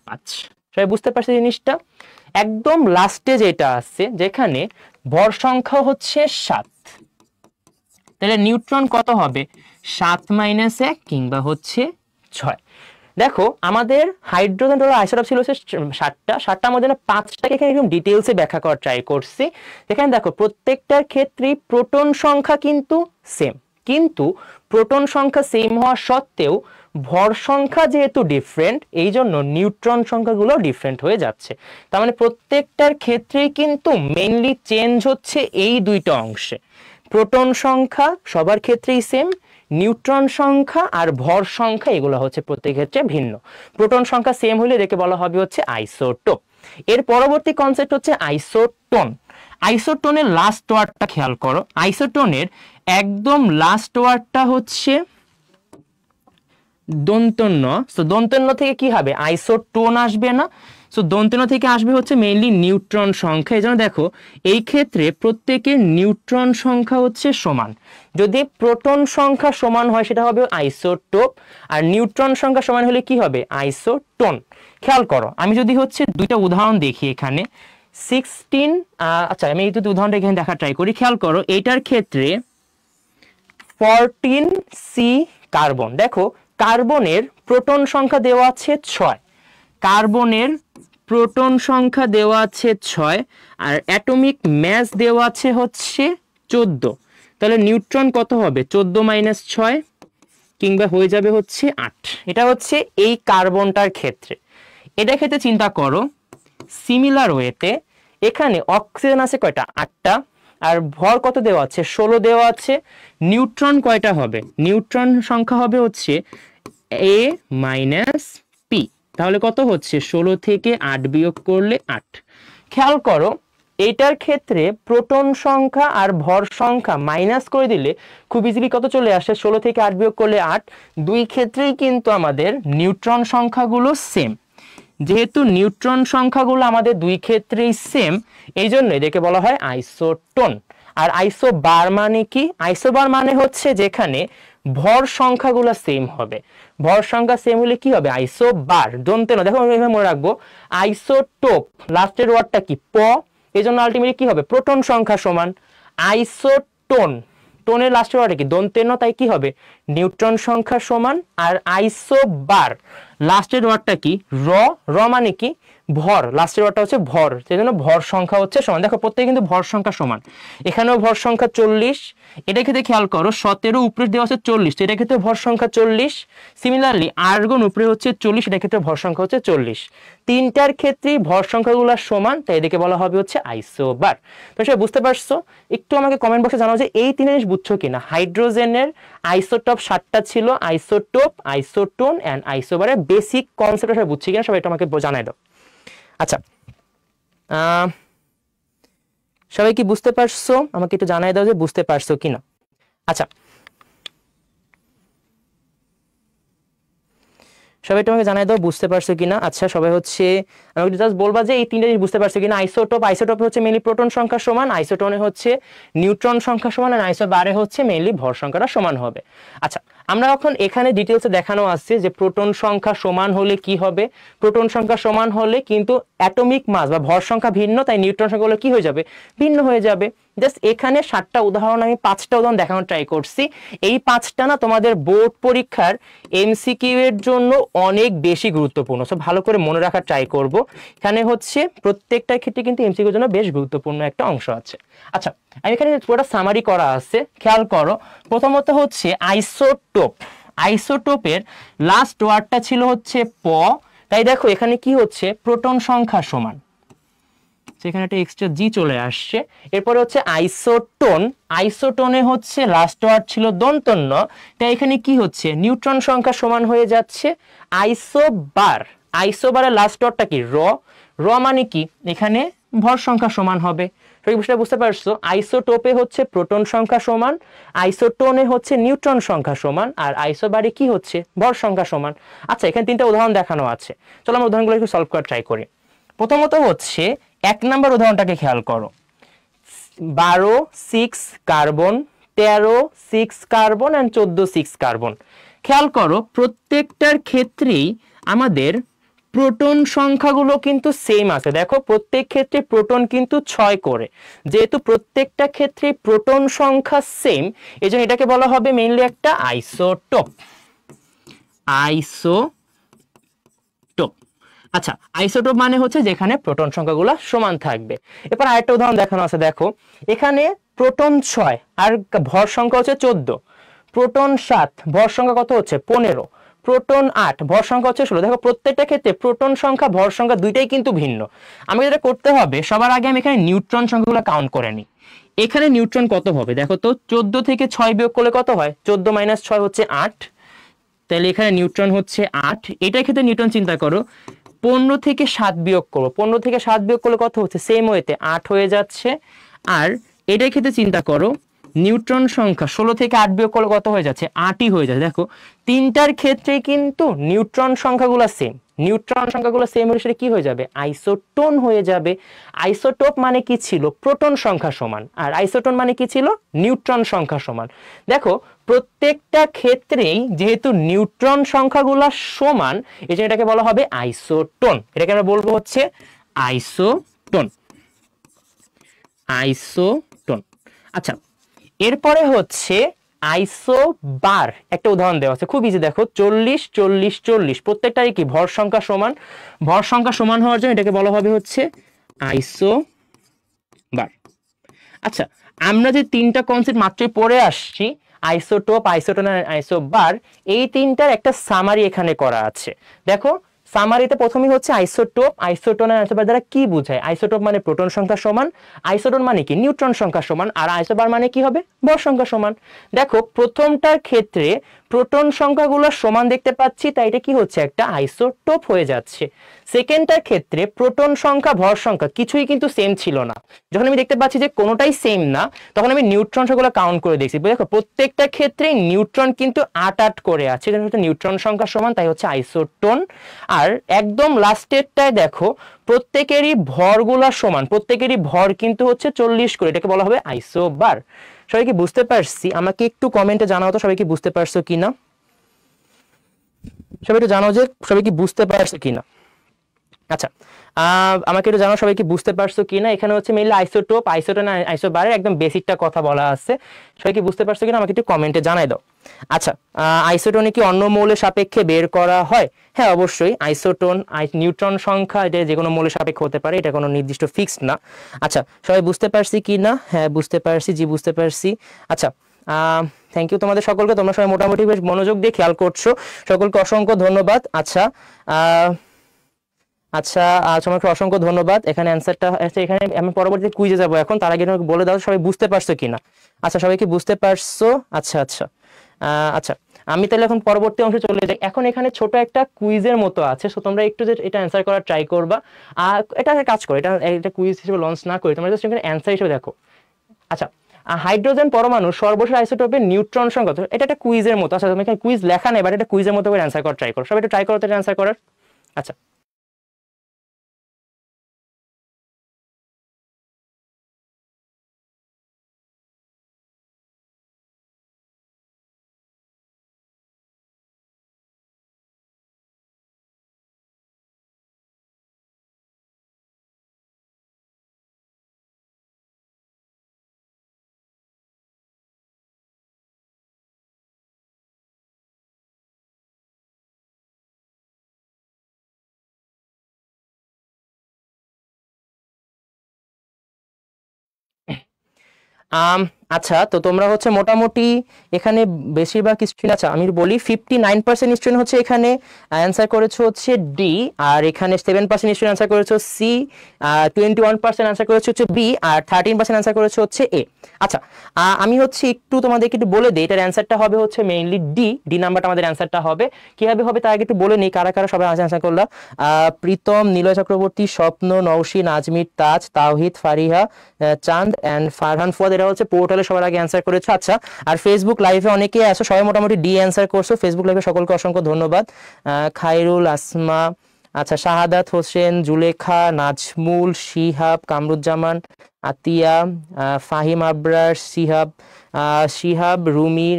5। সবাই বুঝতে পারছে জিনিসটা? একদম লাস্টে যেটা আছে, যেখানে ভর সংখ্যা হচ্ছে 7, তাহলে নিউট্রন কত হবে? 7 - 1 কিংবা হচ্ছে 6। দেখো আমাদের হাইড্রোজেন টোটাল আইসোটোপ ছিল হচ্ছে 7টার মধ্যে না 5টাকে এখানে একদম ডিটেইলসে ব্যাখ্যা করার ট্রাই করছি। এখানে দেখো প্রত্যেকটার ক্ষেত্রেই প্রোটন সংখ্যা কিন্তু সেম, কিন্তু প্রোটন সংখ্যা সেম হওয়া সত্ত্বেও ভর সংখ্যা যেহেতু ডিফারেন্ট, এই জন্য নিউট্রন সংখ্যাগুলো ডিফারেন্ট হয়ে যাচ্ছে। তার মানে প্রত্যেকটার ক্ষেত্রেই কিন্তু মেইনলি চেঞ্জ হচ্ছে এই দুইটা অংশে। প্রোটন সংখ্যা সবার ক্ষেত্রেই সেম, নিউট্রন সংখ্যা আর ভর সংখ্যা এগুলো হচ্ছে প্রত্যেক ক্ষেত্রে ভিন্ন। প্রোটন সংখ্যা সেম হলে এটাকে বলা হবে হচ্ছে আইসোটোপ। এর পরবর্তী কনসেপ্ট হচ্ছে আইসোটোন। আইসোটোনের লাস্ট ওয়ার্ডটা খেয়াল করো, আইসোটোনের একদম লাস্ট ওয়ার্ডটা হচ্ছে দন্তন্য। সো দন্তন্য থেকে কি হবে? আইসোটোন আসবে না। সো দন্তন্য থেকে আসবে হচ্ছে মেইনলি নিউট্রন সংখ্যা। এই জন্য দেখো এই ক্ষেত্রে প্রত্যেকের নিউট্রন সংখ্যা হচ্ছে সমান। যদি প্রোটন সংখ্যা সমান হয় সেটা হবে আইসোটোপ, আর নিউট্রন সংখ্যা সমান হলে কি হবে? আইসোটোন। খেয়াল করো, আমি যদি হচ্ছে দুইটা উদাহরণ দেখি এখানে 16, আচ্ছা আমি এই দুটো উদাহরণটা এখানে দেখা ট্রাই করি। খেয়াল করো এইটার ক্ষেত্রে 14C কার্বন। দেখো কার্বনের প্রোটন সংখ্যা দেওয়া আছে 6, কার্বনের প্রোটন সংখ্যা দেওয়া আছে 6, আর অ্যাটমিক ম্যাস দেওয়া আছে হচ্ছে 14। তাহলে নিউট্রন কত হবে? 14 - 6 কিংবা হয়ে যাবে হচ্ছে 8। এটা হচ্ছে এই কার্বনটার ক্ষেত্রে। এটা ক্ষেত্রে চিন্তা করো সিমিলার ওয়েতে এখানে অক্সিজেন আছে কয়টা? 8টা, আর ভর কত দেওয়া আছে? 16 দেওয়া আছে। নিউট্রন কয়টা হবে? নিউট্রন সংখ্যা হবে হচ্ছে A - P। তাহলে কত হচ্ছে? 16 থেকে 8 বিয়োগ করলে 8। খেয়াল করো এইটার ক্ষেত্রে প্রোটন সংখ্যা আর ভর সংখ্যা মাইনাস করে দিলে খুব ইজিলি কত চলে আসে? 16 থেকে 8 বিয়োগ করলে 8। দুই ক্ষেত্রেই কিন্তু আমাদের নিউট্রন সংখ্যাগুলো সেম। যেহেতু নিউট্রন সংখ্যাগুলো আমাদের দুই ক্ষেত্রেই সেম, এই জন্য এদেরকে বলা হয় আইসোটোন। আর আইসোবার মানে কি? আইসোবার মানে হচ্ছে যেখানে ভর সংখ্যাগুলো সেম হবে। ভর সংখ্যা সেম হলে কি হবে? আইসোবার। দন্তে না, দেখো এভাবে মনে রাখবো আইসোটোপ লাস্টের ওয়ার্ডটা কি? প। এই জন্য আলটিমেটলি কি হবে? প্রোটন সংখ্যা সমান। আইসোটোন, টোনের লাস্টের ওয়ার্ডটা কি? দন্তেন্য, তাই কি হবে? নিউট্রন সংখ্যা সমান। আর আইসোবার লাস্টের ওয়ার্ডটা কি? র। র মানে কি? ভর। লাস্টের ওয়ার্ডটা হচ্ছে ভর, সেই জন্য ভর সংখ্যা হচ্ছে সমান। দেখো প্রত্যেকে কিন্তু ভর সংখ্যা সমান। এখানেও ভর সংখ্যা 40। এটা ক্ষেত্রে খেয়াল করো 17 উপরে দেওয়া আছে 40, তো এটা ক্ষেত্রে ভর সংখ্যা 40। সিমিলারলি আর্গন উপরে হচ্ছে 40, এটা ক্ষেত্রে ভর সংখ্যা হচ্ছে 40। তিনটার ক্ষেত্রেই ভর সংখ্যাগুলো সমান, তাই এদিকে বলা হবে হচ্ছে আইসোবার। তো সবাই বুঝতে পারছো? একটু আমাকে কমেন্ট বক্সে জানাও যে এই তিনটা জিনিস বুঝছো কিনা। হাইড্রোজেনের আইসোটোপ 7টা ছিল, আইসোটোপ, আইসোটোন এন্ড আইসোবারের বেসিক কনসেপ্ট সবাই বুঝছি কিনা সবাই এটা আমাকে জানাই দাও। আচ্ছা সবাই কি বুঝতে পারছো? আমাকে একটু জানাই দাও যে বুঝতে পারছো কিনা। আচ্ছা সবাই তোমাকে জানাই দাও বুঝতে পারছো কিনা। আচ্ছা সবাই হচ্ছে আমাকে জাস্ট বলবা যে এই তিনটা জিনিস বুঝতে পারছো কিনা। আইসোটোপ, আইসোটোপে হচ্ছে মেইনলি প্রোটন সংখ্যা সমান, আইসোটোনে হচ্ছে নিউট্রন সংখ্যা সমান, আর আইসোবারে হচ্ছে মেইনলি ভর সংখ্যাটা সমান হবে। আচ্ছা আমরা এখন এখানে ডিটেইলসে দেখানো আছে যে প্রোটন সংখ্যা সমান হলে কি হবে। প্রোটন সংখ্যা সমান হলে কিন্তু অ্যাটমিক মাস বা ভর সংখ্যা ভিন্ন, তাই নিউট্রন সংখ্যা হলে কি হয়ে যাবে? ভিন্ন হয়ে যাবে। জাস্ট এখানে 7টা উদাহরণ, আমি 5টা উদাহরণ দেখানোর ট্রাই করছি। এই 5টা না তোমাদের বোর্ড পরীক্ষার এমসিকিউ এর জন্য অনেক বেশি গুরুত্বপূর্ণ, সো ভালো করে মনে রাখার ট্রাই করব। এখানে হচ্ছে প্রত্যেকটা ক্ষেত্রে কিন্তু এমসিকিউ এর জন্য বেশ গুরুত্বপূর্ণ একটা অংশ আছে। আচ্ছা, আমি এখানে পুরোটা সামারি করা আছে, খেয়াল করো। প্রথমত হচ্ছে আইসোটোপ। আইসোটোপের লাস্ট ওয়ার্ডটা ছিল হচ্ছে প, তাই দেখো এখানে কি হচ্ছে, প্রোটন সংখ্যা সমান, সেখানে একটা এক্সট্রা জি চলে আসছে। এরপরে হচ্ছে আইসোটোন। আইসোটোনে হচ্ছে লাস্ট ওয়ার্ড ছিল দন্তন্য, তাই এখানে কি হচ্ছে, নিউট্রন সংখ্যা সমান হয়ে যাচ্ছে আইসোবার। আইসোবারের লাস্ট ওয়ার্ডটা কি, র। র মানে কি, এখানে ভর সংখ্যা সমান হবে। বিষয়টা বুঝতে পারছো? আইসোটোপে হচ্ছে প্রোটন সংখ্যা সমান, আইসোটোনে হচ্ছে নিউট্রন সংখ্যা সমান, আর আইসোবারে কি হচ্ছে, ভর সংখ্যা সমান। আচ্ছা, এখানে 3টা উদাহরণ দেখানো আছে, চলো আমরা উদাহরণগুলো একটু সলভ করার ট্রাই করি। প্রথমত হচ্ছে 1 নম্বর উদাহরণটাকে খেয়াল করো। 12 6 কার্বন, 13 6 কার্বন এন্ড 14 6 কার্বন। খেয়াল করো প্রত্যেকটার ক্ষেত্রেই আমাদের প্রোটন সংখ্যাগুলো কিন্তু সেম আছে। দেখো প্রত্যেক ক্ষেত্রে প্রোটন কিন্তু 6 করে, যেহেতু প্রত্যেকটা ক্ষেত্রে প্রোটন সংখ্যা সেম, এজন্য এটাকে বলা হবে মেইনলি একটা আইসোটোপ। আইসোটোপ। আচ্ছা, আইসোটোপ মানে হচ্ছে যেখানে প্রোটন সংখ্যাগুলো সমান থাকবে। এরপর আরেকটা উদাহরণ দেখানো আছে, দেখো এখানে প্রোটন 6 আর ভর সংখ্যা হচ্ছে 14, প্রোটন 7 ভর সংখ্যা কত হচ্ছে 15, প্রোটন 8 ভর সংখ্যা হচ্ছে 16। দেখো প্রত্যেকটা ক্ষেত্রে প্রোটন সংখ্যা ভর সংখ্যা দুইটাই কিন্তু ভিন্ন। আমি যেটা করতে হবে, সবার আগে আমি এখানে নিউট্রন সংখ্যাগুলো কাউন্ট করে নিই। এখানে নিউট্রন কত হবে দেখো তো, 14 থেকে 6 বিয়োগ করলে কত হয়, 14 - 6 হচ্ছে 8, তাহলে এখানে নিউট্রন হচ্ছে 8। এটার ক্ষেত্রে নিউট্রন চিন্তা করো, 15 থেকে 7 বিয়োগ করো, 15 থেকে 7 বিয়োগ করলে কত হচ্ছে, সেম ওয়েতে 8 হয়ে যাচ্ছে। আর এটার ক্ষেত্রে চিন্তা করো, নিউট্রন সংখ্যা 16 থেকে 8 বিয়োগ করলে কত হয়ে যাচ্ছে, 8ই হয়ে যাচ্ছে। দেখো তিনটার ক্ষেত্রে কিন্তু নিউট্রন সংখ্যাগুলো সেম, নিউট্রন সংখ্যাগুলো সেম হলে সেটা কি হয়ে যাবে, আইসোটোন হয়ে যাবে। আইসোটোপ মানে কি ছিল, প্রোটন সংখ্যা সমান, আর আইসোটোন মানে কি ছিল, নিউট্রন সংখ্যা সমান। দেখো প্রত্যেকটা ক্ষেত্রেই যেহেতু নিউট্রন সংখ্যাগুলো সমান, এই জন্য এটাকে বলা হবে আইসোটোন। এটাকে আমরা বলবো হচ্ছে আইসোটোন। আইসোটোন। আচ্ছা, এরপরে হচ্ছে আইসোবার। একটা উদাহরণ দেওয়া আছে, খুব ইজি। দেখো 40 40 40 প্রত্যেকটারই কি ভর সংখ্যা সমান, ভর সংখ্যা সমান হওয়ার জন্য এটাকে বলা হবে হচ্ছে আইসোবার। আচ্ছা, আমরা যে 3টা কনসেপ্ট মাত্রই পড়ে আসছি, আইসোটোপ, আইসোটোন আর আইসোবার, এই 3টার একটা সামারি এখানে করা আছে। দেখো সামারিতে প্রথমেই হচ্ছে আইসোটোপ, আইসোটোন আর আইসোবার দ্বারা কি বোঝায়। আইসোটোপ মানে প্রোটন সংখ্যা সমান, আইসোটোন মানে কি নিউট্রন সংখ্যা সমান, আর আইসোবার মানে কি হবে, ভর সংখ্যা সমান। দেখো প্রথমটার ক্ষেত্রে প্রোটন সংখ্যাগুলো সমান দেখতে পাচ্ছি, তাই এটা কি হচ্ছে, একটা আইসোটোপ হয়ে যাচ্ছে। সেকেন্ডটার ক্ষেত্রে প্রোটন সংখ্যা ভর সংখ্যা কিছুই কিন্তু সেম ছিল না, যখন আমি দেখতে পাচ্ছি যে কোনোটাই সেম না, তখন আমি নিউট্রন সংখ্যাগুলো কাউন্ট করে দেখছি। দেখো প্রত্যেকটা ক্ষেত্রেই নিউট্রন কিন্তু 8 করে আছে, এটা হচ্ছে নিউট্রন সংখ্যা সমান, তাই হচ্ছে আইসোটোন। আর একদম লাস্টেরটায় দেখো প্রত্যেকেরই ভরগুলা সমান, প্রত্যেকেরই ভর কিন্তু হচ্ছে 40 করে, এটাকে বলা হবে আইসোবার। সবাই কি বুঝতে পারছি? আমাকে একটু কমেন্টে জানাও তো সবাই কি বুঝতে পারছো কিনা, সবাই একটু জানাও যে সবাই কি বুঝতে পারছো কিনা। আচ্ছা, আমাকে একটু জানাও সবাই কি বুঝতে পারছো কিনা। এখানে হচ্ছে মেইনলি আইসোটোপ, আইসোটোন, আইসোবারের একদম বেসিকটা কথা বলা আছে। সবাই কি বুঝতে পারছো কিনা আমাকে একটু কমেন্টে জানাই দাও। আচ্ছা, আইসোটোনে কি অন্য মৌলের সাপেক্ষে বের করা হয়? হ্যাঁ অবশ্যই, আইসোটোন নিউট্রন সংখ্যা এটা যে কোনো মৌলের সাপেক্ষে হতে পারে, এটা কোনো নির্দিষ্ট ফিক্সড না। আচ্ছা, সবাই বুঝতে পারছি কি না? হ্যাঁ বুঝতে পারছি, জি বুঝতে পারছি। আচ্ছা, থ্যাংক ইউ তোমাদের সকলকে, তোমরা সবাই মোটামুটি বেশ মনোযোগ দিয়ে খেয়াল করছো, সকলকে অসংখ্য ধন্যবাদ। আচ্ছা, আচ্ছা, তোমাকে অসংখ্য ধন্যবাদ। এখানে অ্যান্সারটা আছে, এখানে আমি পরবর্তী কুইজে যাব এখন, তার আগে আমাকে বলে দাও সবাই বুঝতে পারছো কিনা। আচ্ছা, সবাই কি বুঝতে পারছো? আচ্ছা আচ্ছা, আচ্ছা আমি তাহলে এখন পরবর্তী অংশে চলে যাই। এখন এখানে ছোট একটা কুইজের মতো আছে, সো তোমরা একটু যে এটা অ্যান্সার করার ট্রাই করবা। এটা একটা কাজ করো, এটা এটা কুইজ হিসেবে লঞ্চ না করে তোমরা জাস্ট এখানে অ্যান্সার হিসেবে দেখো। আচ্ছা, হাইড্রোজেন পরমাণু সর্বশেষ আইসোটোপের নিউট্রন সংখ্যা কত? এটা একটা কুইজের মতো। আচ্ছা, তুমি এখানে কুইজ লেখা নেই, বাট এটা কুইজের মতো করে অ্যান্সার করার ট্রাই করো। সবাই একটু ট্রাই করো তো অ্যান্সার করার। আচ্ছা। আচ্ছা, তো তোমরা হচ্ছে মোটামুটি এখানে বেশিরভাগ স্টুডেন্ট, আচ্ছা আমি বলি 59% স্টুডেন্ট হচ্ছে এখানে অ্যান্সার করেছো হচ্ছে ডি, আর এখানে 7% স্টুডেন্ট অ্যান্সার করেছো সি, 21% অ্যান্সার করেছো হচ্ছে বি, আর 13% অ্যান্সার করেছো হচ্ছে এ। আচ্ছা, আমি হচ্ছে একটু তোমাদেরকে একটু বলে দিই, এটার অ্যান্সারটা হবে হচ্ছে মেইনলি ডি, ডি নাম্বারটা আমাদের অ্যান্সারটা হবে। কিভাবে হবে তার আগে একটু বলে নিই কারা কারা সবাই অ্যান্সার করলাম। প্রীতম, নিলয় চক্রবর্তী, স্বপ্ন, নওশিন, আজমির, তাজ, তাওহিদ, ফারিহা, চাঁদ এন্ড ফারহান ফুয়াদ, এরা হচ্ছে পোর্টালে সবার আগে অ্যান্সার করেছো। আচ্ছা, আর ফেসবুক লাইভে অনেকে আছো, সবাই মোটামুটি ডি অ্যান্সার করছো। ফেসবুক লাইভে সকলকে অসংখ্য ধন্যবাদ। খাইরুল, আসমা, আচ্ছা শাহাদাত হোসেন, জুলেখা, নাজমুল, শিহাব, কামরুজ্জামান, আতিয়া, ফাহিম আবরার, শিহাব, রুমি,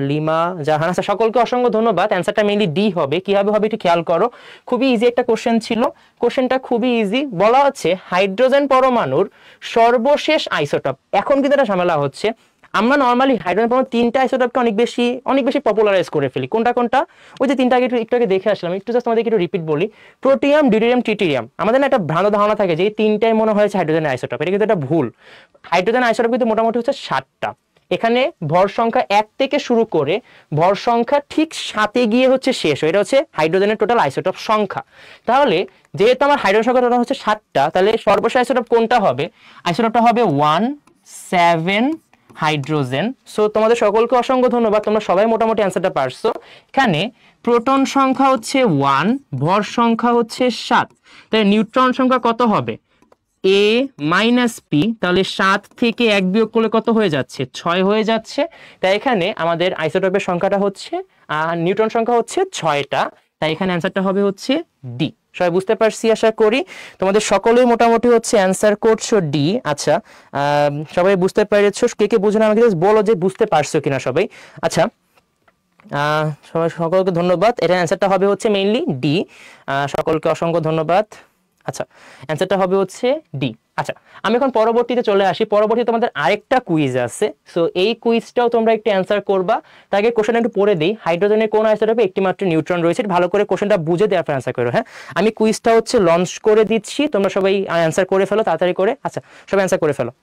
লিমা, জাহান, আচ্ছা সকলকে অসংখ্য ধন্যবাদ। অ্যান্সারটা মেইনলি ডি হবে। কিভাবে হবে একটু খেয়াল করো, খুবই ইজি একটা কোশ্চেন ছিল। কোশ্চেনটা খুবই ইজি, বলা হচ্ছে হাইড্রোজেন পরমাণুর সর্বশেষ আইসোটপ। এখন কিন্তু এটা ঝামেলা হচ্ছে, আমরা নর্মালি হাইড্রোজেন পরমাণু তিনটা আইসোটপকে অনেক বেশি পপুলারাইজ করে ফেলি। কোনটা কোনটা? ওই যে তিনটা আগে একটু আগে দেখে আসলাম, একটু জাস্ট আমাদেরকে একটু রিপিট বলি। Protium, deuterium, tritium. আমাদের না একটা ভ্রান্ত ধারণা থাকে যে এই তিনটাই মনে হয়েছে হাইড্রোজেনের আইসোটপ, এটা কিন্তু একটা ভুল। হাইড্রোজেন আইসোটপ কিন্তু মোটামুটি হচ্ছে 7টা। এখানে ভর সংখ্যা 1 থেকে শুরু করে ভর সংখ্যা ঠিক 7-এ গিয়ে হচ্ছে শেষ হয়, এটা হচ্ছে হাইড্রোজেনের টোটাল আইসোটপ সংখ্যা। তাহলে যেহেতু আমার হাইড্রোজেন সংখ্যা টোটাল হচ্ছে 7টা, তাহলে সর্বশেষ আইসোটপ কোনটা হবে? আইসোটপটা হবে 1,7 হাইড্রোজেন। সো তোমাদের সকলকে অসংখ্য ধন্যবাদ, তোমরা সবাই মোটামুটি অ্যান্সারটা পারছো। এখানে প্রোটন সংখ্যা হচ্ছে 1, ভর সংখ্যা হচ্ছে 7, তাহলে নিউট্রন সংখ্যা কত হবে? a মাইনাস পি, তাহলে 7 থেকে 1 বিয়োগ করলে কত হয়ে যাচ্ছে? 6 হয়ে যাচ্ছে। তাই এখানে আমাদের আইসোটোপের সংখ্যাটা হচ্ছে নিউট্রন সংখ্যা হচ্ছে 6টা, তাই এখানে অ্যান্সারটা হবে হচ্ছে ডি। সবাই বুঝতে পারছি আশা করি। তোমাদের সকলেই মোটামুটি হচ্ছে অ্যান্সার করছো ডি। আচ্ছা, সবাই বুঝতে পেরেছো? কে কে বুঝো না আমাকে বলো যে বুঝতে পারছো কিনা সবাই। আচ্ছা, সবাই সকলকে ধন্যবাদ। এটার অ্যান্সারটা হবে হচ্ছে মেইনলি ডি। সকলকে অসংখ্য ধন্যবাদ। আচ্ছা, অ্যান্সারটা হবে হচ্ছে ডি। আচ্ছা, আমি এখন পরবর্তীতে চলে আসি। পরবর্তীতে তোমাদের আরেকটা কুইজ আছে, সো এই কুইজটাও তোমরা একটু অ্যান্সার করবা। তার আগে কোশ্চেনটা একটু পড়ে দিই। হাইড্রোজেনের কোন আইসোটোপে একটি মাত্র নিউট্রন রয়েছে? ভালো করে কোশ্চেনটা বুঝে দেওয়ার পর অ্যান্সার করো। হ্যাঁ, আমি কুইজটা হচ্ছে লঞ্চ করে দিচ্ছি, তোমরা সবাই অ্যান্সার করে ফেলো তাড়াতাড়ি করে। আচ্ছা, সবাই অ্যান্সার করে ফেলো।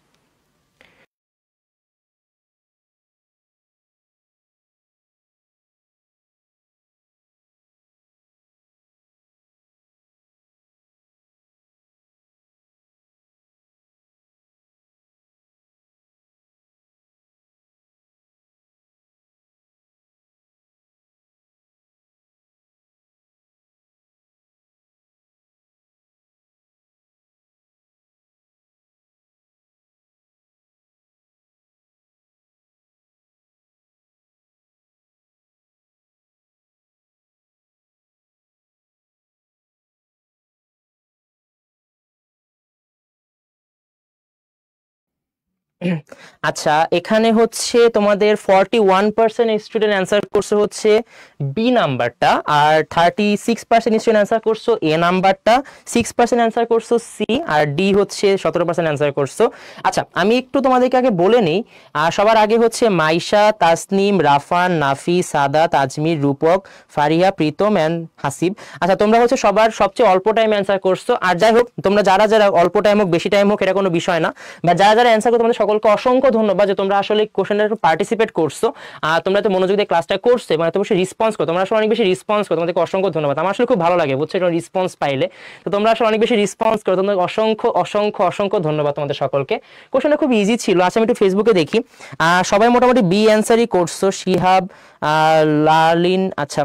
আচ্ছা, এখানে হচ্ছে তোমাদের 41% স্টুডেন্ট অ্যান্সার করছে হচ্ছে বি নাম্বারটা, আর 36% স্টুডেন্ট অ্যান্সার করছো এ নাম্বারটা, 6% অ্যান্সার করছো সি, আর ডি হচ্ছে 17% অ্যান্সার করছো। আচ্ছা, আমি একটু তোমাদেরকে আগে বলে নিই। সবার আগে হচ্ছে মাইশা, তাসনিম, রাফান, নাফি, সাদাত, আজমির, রূপক, ফারিহা, প্রীতম এন্ড হাসিব। আচ্ছা, তোমরা হচ্ছে সবার সবচেয়ে অল্প টাইম অ্যান্সার করছো। আর যাই হোক, তোমরা যারা যারা অল্প টাইম হোক বেশি টাইম হোক এটা কোনো বিষয় না, বা যারা যারা অ্যান্সার করো তোমাদের সকলকে অসংখ্য ধন্যবাদ যে তোমরা আসলে কোশ্চেনটা একটু পার্টিসিপেট করছো, আর তোমরা তো মনোযোগ দিয়ে ক্লাসটা করছো এবং এত বেশি রেসপন্স করো। তোমরা আসলে অনেক বেশি রেসপন্স করো, তোমাদেরকে অসংখ্য ধন্যবাদ। আমার আসলে খুব ভালো লাগে বুঝছো এটা রেসপন্স পাইলে। তো তোমরা আসলে অনেক বেশি রেসপন্স করো, তোমাদের অসংখ্য অসংখ্য অসংখ্য ধন্যবাদ তোমাদের সকলকে। কোশ্চেনটা খুব ইজি ছিল। আচ্ছা, আমি একটু ফেসবুকে দেখি, সবাই মোটামুটি বি অ্যান্সারই করছো। শিহাব, লালিন, আচ্ছা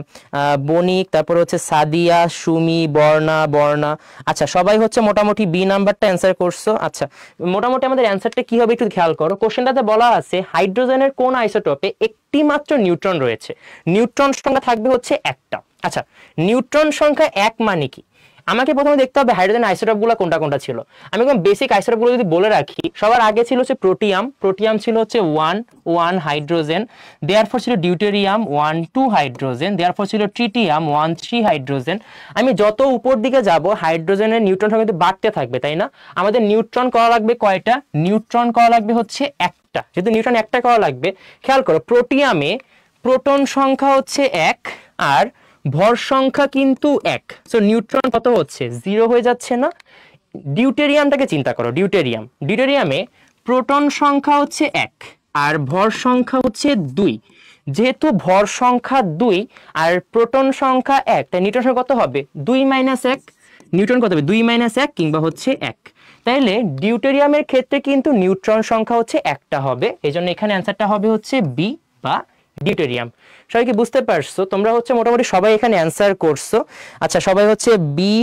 বণিক, তারপর হচ্ছে সাদিয়া, সুমি, বর্ণা। আচ্ছা, সবাই হচ্ছে মোটামুটি বি নাম্বারটা অ্যান্সার করছো। আচ্ছা, মোটামুটি আমাদের অ্যান্সারটা কি হবে একটু খেয়াল করো। কোশ্চেনটাতে বলা আছে হাইড্রোজেনের কোন আইসোটোপে একটি মাত্র নিউট্রন রয়েছে? নিউট্রন সংখ্যা থাকবে হচ্ছে একটা। আচ্ছা, নিউট্রন সংখ্যা 1 মানে কি? আমাকে প্রথমে দেখতে হবে হাইড্রোজেন আইসোটোপ গুলো কোনটা কোনটা ছিল। আমি একদম বেসিক আইসোটোপ গুলো যদি বলে রাখি, সবার আগে ছিল হচ্ছে প্রোটিয়াম ছিল হচ্ছে 1 হাইড্রোজেন, দেয়ারফর ছিল ডিউটেরিয়াম 1 2 হাইড্রোজেন, দেয়ারফর ছিল ট্রিটিয়াম 1 3 হাইড্রোজেন। আমি যত উপর দিকে যাব হাইড্রোজেনের নিউট্রন সংখ্যা কিন্তু বাড়তে থাকবে, তাই না? আমাদের নিউট্রন করা লাগবে কয়টা? নিউট্রন করা লাগবে হচ্ছে একটা। যেহেতু নিউট্রন একটা করা লাগবে, খেয়াল করো প্রোটিয়ামে প্রোটন সংখ্যা হচ্ছে 1 আর ভর সংখ্যা কিন্তু 1, সো নিউট্রন কত হচ্ছে? 0 হয়ে যাচ্ছে না? ডিউটেরিয়ামটাকে চিন্তা করো। ডিউটেরিয়ামে প্রোটন সংখ্যা হচ্ছে 1 আর ভর সংখ্যা হচ্ছে 2। যেহেতু ভর সংখ্যা 2 আর প্রোটন সংখ্যা 1, তাই নিউটন সংখ্যা কত হবে? 2 - 1। নিউটন কত হবে? 2 - 1 কিংবা হচ্ছে 1। তাইলে ডিউটেরিয়ামের ক্ষেত্রে কিন্তু নিউট্রন সংখ্যা হচ্ছে 1টা হবে, এই জন্য এখানে অ্যান্সারটা হবে হচ্ছে বি বা ডিউটেরিয়াম। সবাই কি বুঝতে পারছো? তোমরা হচ্ছে মোটামুটি সবাই এখানে অ্যান্সার করছো। আচ্ছা, সবাই হচ্ছে বি,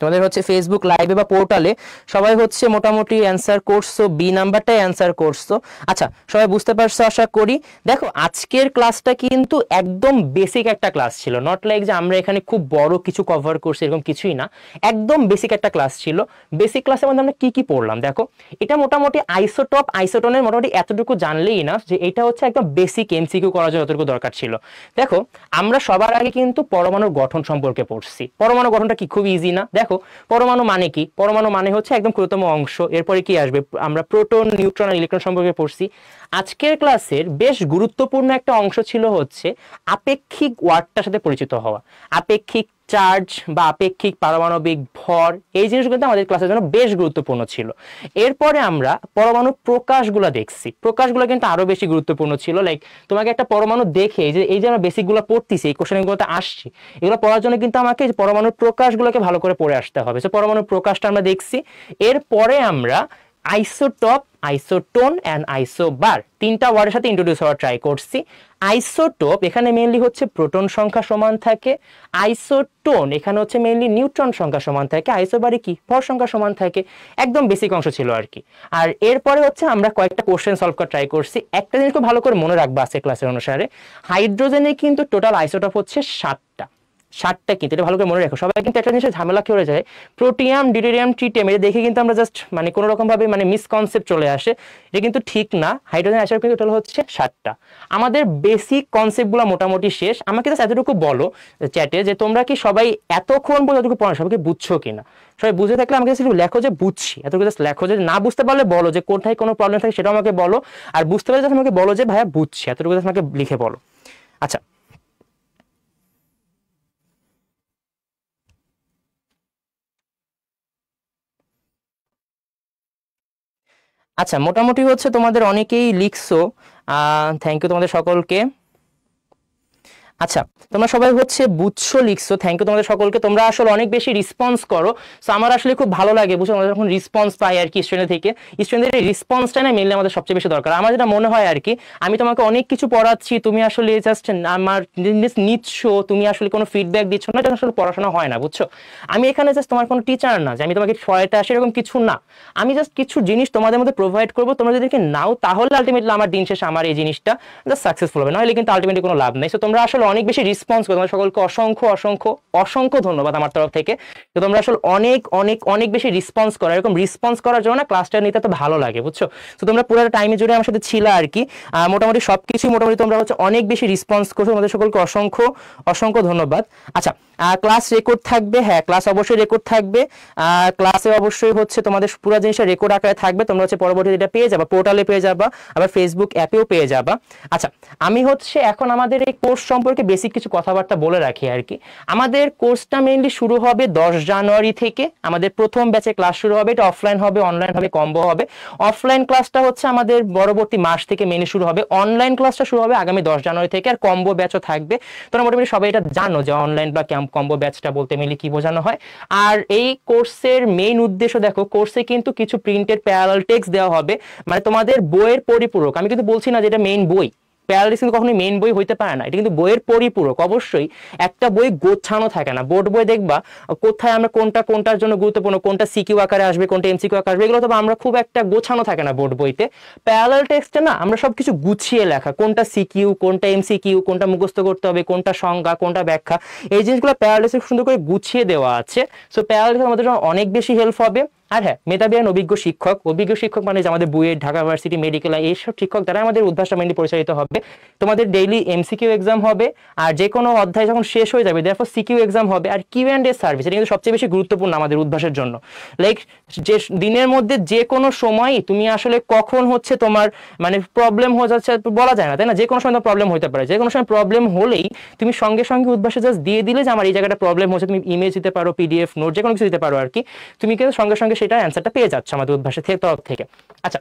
তোমাদের হচ্ছে ফেসবুক লাইভে বা পোর্টালে সবাই হচ্ছে মোটামুটি অ্যান্সার করছো, বি নাম্বারটাই অ্যান্সার করছো। আচ্ছা, সবাই বুঝতে পারছো আশা করি। দেখো, আজকের ক্লাসটা কিন্তু একদম বেসিক একটা ক্লাস ছিল, নট লাইক যে আমরা এখানে খুব বড় কিছু কভার করছি, এরকম কিছুই না। একদম বেসিক একটা ক্লাস ছিল। বেসিক ক্লাসের মধ্যে আমরা কি কি পড়লাম দেখো। এটা মোটামুটি আইসোটপ আইসোটনের মোটামুটি এতটুকু জানলেই না যে এটা হচ্ছে একদম বেসিক এমসিকিউ করার জন্য যতটুকু দরকার ছিল। দেখো, আমরা সবার আগে কিন্তু পরমাণুর গঠন সম্পর্কে পড়ছি। পরমাণু গঠনটা কি খুব ইজি না? দেখো, পরমাণু মানে কি? পরমাণু মানে হচ্ছে একদম ক্ষুদ্রতম অংশ। এরপরে কি আসবে? আমরা প্রোটন, নিউট্রন আর ইলেকট্রন সম্পর্কে পড়ছি। আজকের ক্লাসের বেশ গুরুত্বপূর্ণ একটা অংশ ছিল হচ্ছে আপেক্ষিক ওয়ার্ডটার সাথে পরিচিত হওয়া। আপেক্ষিক চার্জ বা আপেক্ষিক পারমাণবিক ভর, এই জিনিসগুলো কিন্তু আমাদের ক্লাসের জন্য বেশ গুরুত্বপূর্ণ ছিল। এরপরে আমরা পরমাণু প্রকাশগুলো দেখছি। প্রকাশগুলো কিন্তু আরো বেশি গুরুত্বপূর্ণ ছিল। লাইক তোমাকে একটা পরমাণু দেখে এই যে আমরা বেসিকগুলো পড়তেছি, এই কোশ্চেনগুলোতে আসছি, এগুলো পড়ার জন্য কিন্তু আমাকে পরমাণুর প্রকাশগুলোকে ভালো করে পড়ে আসতে হবে। তো পরমাণুর প্রকাশটা আমরা দেখছি। এরপরে আমরা আইসোটপ, আইসোটোন অ্যান্ড আইসোবার, 3টা ওয়ার্ডের সাথে ইন্ট্রোডিউস হওয়ার ট্রাই করছি। আইসোটোপ এখানে মেইনলি হচ্ছে প্রোটন সংখ্যা সমান থাকে, আইসোটোন এখানে হচ্ছে মেইনলি নিউট্রন সংখ্যা সমান থাকে, আইসোবারে কি ভর সংখ্যা সমান থাকে। একদম বেসিক অংশ ছিল আর কি। আর এরপরে হচ্ছে আমরা কয়েকটা কোশ্চেন সলভ করার ট্রাই করছি। একটা জিনিস খুব ভালো করে মনে রাখবা আজকে ক্লাসের অনুসারে, হাইড্রোজেনে কিন্তু টোটাল আইসোটোপ হচ্ছে 7টা। 7টা কিন্তু, এটা ভালো করে মনে রাখো। সবাই কিন্তু একটা জিনিসের ঝামেলা কি হয়ে যায়, প্রোটিয়াম, ডিউটেরিয়াম, ট্রিটিয়াম, এটা দেখে কিন্তু আমরা জাস্ট মানে কোনো রকম ভাবে মানে মিসকনসেপ্ট চলে আসে। এটা কিন্তু ঠিক না। হাইড্রোজেন আইসোটোপ কিন্তু টোটাল হচ্ছে 7টা। আমাদের বেসিক কনসেপ্টগুলো মোটামুটি শেষ। আমাকে জাস্ট এতটুকু বলো চ্যাটে যে তোমরা কি সবাই এতক্ষণ পর্যন্ত এতটুকু পড়ানো সবাইকে বুঝছো কিনা? সবাই বুঝে থাকলে আমাকে একটু লেখো যে বুঝছি, এতটুকু জাস্ট লেখো। যে না বুঝতে পারলে বলো যে কোথায় কোনো প্রবলেম থাকে সেটাও আমাকে বলো, আর বুঝতে পারলে আমাকে বলো যে ভাইয়া বুঝছি, এতটুকু জাস্ট আমাকে লিখে বলো। আচ্ছা, আচ্ছা, মোটামুটি হচ্ছে তোমাদের অনেকেই লিখছো। থ্যাংক ইউ তোমাদের সকলকে। আচ্ছা, তোমরা সবাই হচ্ছে বুঝছো, লিখছো, থ্যাংক ইউ তোমাদের সকলকে। তোমরা আসলে অনেক বেশি রেসপন্স করো, সো আমার আসলে খুব ভালো লাগে বুঝছো, আমরা যখন রেসপন্স পাই আর কি স্টুডেন্ট থেকে। স্টুডেন্টদের এই রেসপন্সটা না মেনলি আমাদের সবচেয়ে বেশি দরকার। আমার যেটা মনে হয় আর কি, আমি তোমাকে অনেক কিছু পড়াচ্ছি, তুমি আসলে জাস্ট আমার জিনিস নিচ্ছ, তুমি আসলে কোনো ফিডব্যাক দিচ্ছ না, এটা আসলে পড়াশোনা হয় না বুঝছো। আমি এখানে জাস্ট তোমার কোনো টিচার না যে আমি তোমাকে পড়াইতে আসি, এরকম কিছু না। আমি জাস্ট কিছু জিনিস তোমাদের মধ্যে প্রোভাইড করবো, তোমরা যদি নাও তাহলে আলটিমেটলি আমার দিন শেষে আমার এই জিনিসটা জাস্ট সাকসেসফুল হবে, নাহলে কিন্তু আলটিমেটলি কোনো লাভ নেই। সো তোমরা আসলে অনেক বেশি রেসপন্স করো, তোমাদের সকলকে অসংখ্য অসংখ্য অসংখ্য ধন্যবাদ আমার তরফ থেকে। তো তোমরা আসলে অনেক অনেক অনেক বেশি রেসপন্স করো। এরকম রেসপন্স করার জন্য না ক্লাসটা নিতে তো ভালো লাগে বুঝছো। তো তোমরা পুরো টাইমে জুড়ে আমার সাথে ছিল আর কি। মোটামুটি সবকিছু মোটামুটি তোমরা হচ্ছে অনেক বেশি রেসপন্স করছো, তোমাদের সকলকে অসংখ্য অসংখ্য ধন্যবাদ। আচ্ছা, ক্লাস রেকর্ড থাকবে, হ্যাঁ ক্লাস অবশ্যই রেকর্ড থাকবে। ক্লাসে অবশ্যই হচ্ছে তোমাদের পুরো জিনিসটা রেকর্ড আকারে থাকবে, তোমরা হচ্ছে পরবর্তীতে এটা পেয়ে যাবা, পোর্টালে পেয়ে যাবা, আবার ফেসবুক অ্যাপেও পেয়ে যাবা। আচ্ছা, আমি হচ্ছে এখন আমাদের এই কোর্স সম্পর্কে বেসিক কিছু কথাবার্তা বলে রাখি আর কি। আমাদের কোর্সটা মেইনলি শুরু হবে 10 জানুয়ারি থেকে। আমাদের প্রথম ব্যাচে ক্লাস শুরু হবে, এটা অফলাইন হবে, অনলাইন হবে, কম্বো হবে। অফলাইন ক্লাসটা হচ্ছে আমাদের পরবর্তী মাস থেকে মেইনলি শুরু হবে, অনলাইন ক্লাসটা শুরু হবে আগামী 10 জানুয়ারি থেকে, আর কম্বো ব্যাচও থাকবে। তোমরা মোটামুটি সবাই এটা জানো যে অনলাইন বা কম্বো ব্যাচটা বলতে মেইনলি কি বোঝানো হয়। আর এই কোর্সের মেইন উদ্দেশ্য দেখো, কোর্সে কিন্তু কিছু প্রিন্টেড প্যারালাল টেক্সট দেওয়া হবে, মানে তোমাদের বইয়ের পরিপূরক। আমি কিন্তু বলছি না যে এটা মেইন বই, প্যারালাল কিন্তু কখনোই মেইন বই হইতে পারে না, এটা কিন্তু বইয়ের পরিপূরক। অবশ্যই একটা বই গোছানো থাকে না। বোর্ড বই দেখবা কোথায় আমরা কোনটা কোনটার জন্য গুরুত্বপূর্ণ, কোনটা সিকিউ আকারে আসবে, কোনটা এমসিকিউ আকারে আসবে, এগুলো তো আমরা খুব একটা গোছানো থাকে না বোর্ড বইতে। প্যারালাল টেক্সটে না আমরা সবকিছু গুছিয়ে লেখা, কোনটা সিকিউ, কোনটা এমসিকিউ, কোনটা মুখস্থ করতে হবে, কোনটা সংজ্ঞা, কোনটা ব্যাখ্যা, এই জিনিসগুলো প্যারালাল টেক্সটে সুন্দর করে গুছিয়ে দেওয়া আছে। সো প্যারালাল টেক্সট আমাদের জন্য অনেক বেশি হেল্প হবে। আর হ্যাঁ, মেধাবী আর অভিজ্ঞ শিক্ষক, অভিজ্ঞ শিক্ষক মানে যে আমাদের বুয়েট, ঢাকা ইউনিভার্সিটি, মেডিকেল, এইসব শিক্ষক দ্বারা আমাদের উদ্ভাসটা মেনলি পরিচালিত হবে। তোমাদের ডেইলি এমসিকিউ এক্সাম হবে, আর যে কোনো অধ্যায় যখন শেষ হয়ে যাবে দেয়ারফর সিকিউ এক্সাম হবে, আর কিউ&এ সার্ভিস, এটা কিন্তু সবচেয়ে বেশি গুরুত্বপূর্ণ আমাদের উদ্ভাসের জন্য। লাইক যে দিনের মধ্যে যে কোনো সময় তুমি আসলে কখন হচ্ছে তোমার মানে প্রবলেম হয়ে যাচ্ছে বলা যায় না, তাই না? যে কোনো সময় তোমার প্রবলেম হতে পারে, যে কোনো সময় প্রবলেম হলেই তুমি সঙ্গে সঙ্গে উদ্ভাসে জাস্ট দিয়ে দিলে যে আমার এই জায়গাটা প্রবলেম হচ্ছে, তুমি ইমেজ দিতে পারো, পিডিএফ নোট, যে কোনো কিছু দিতে পারো আর কি। তুমি কিন্তু সঙ্গে সঙ্গে সেটার অ্যান্সারটা পেয়ে যাচ্ছ আমাদের উদ্ভাসের তরফ থেকে। আচ্ছা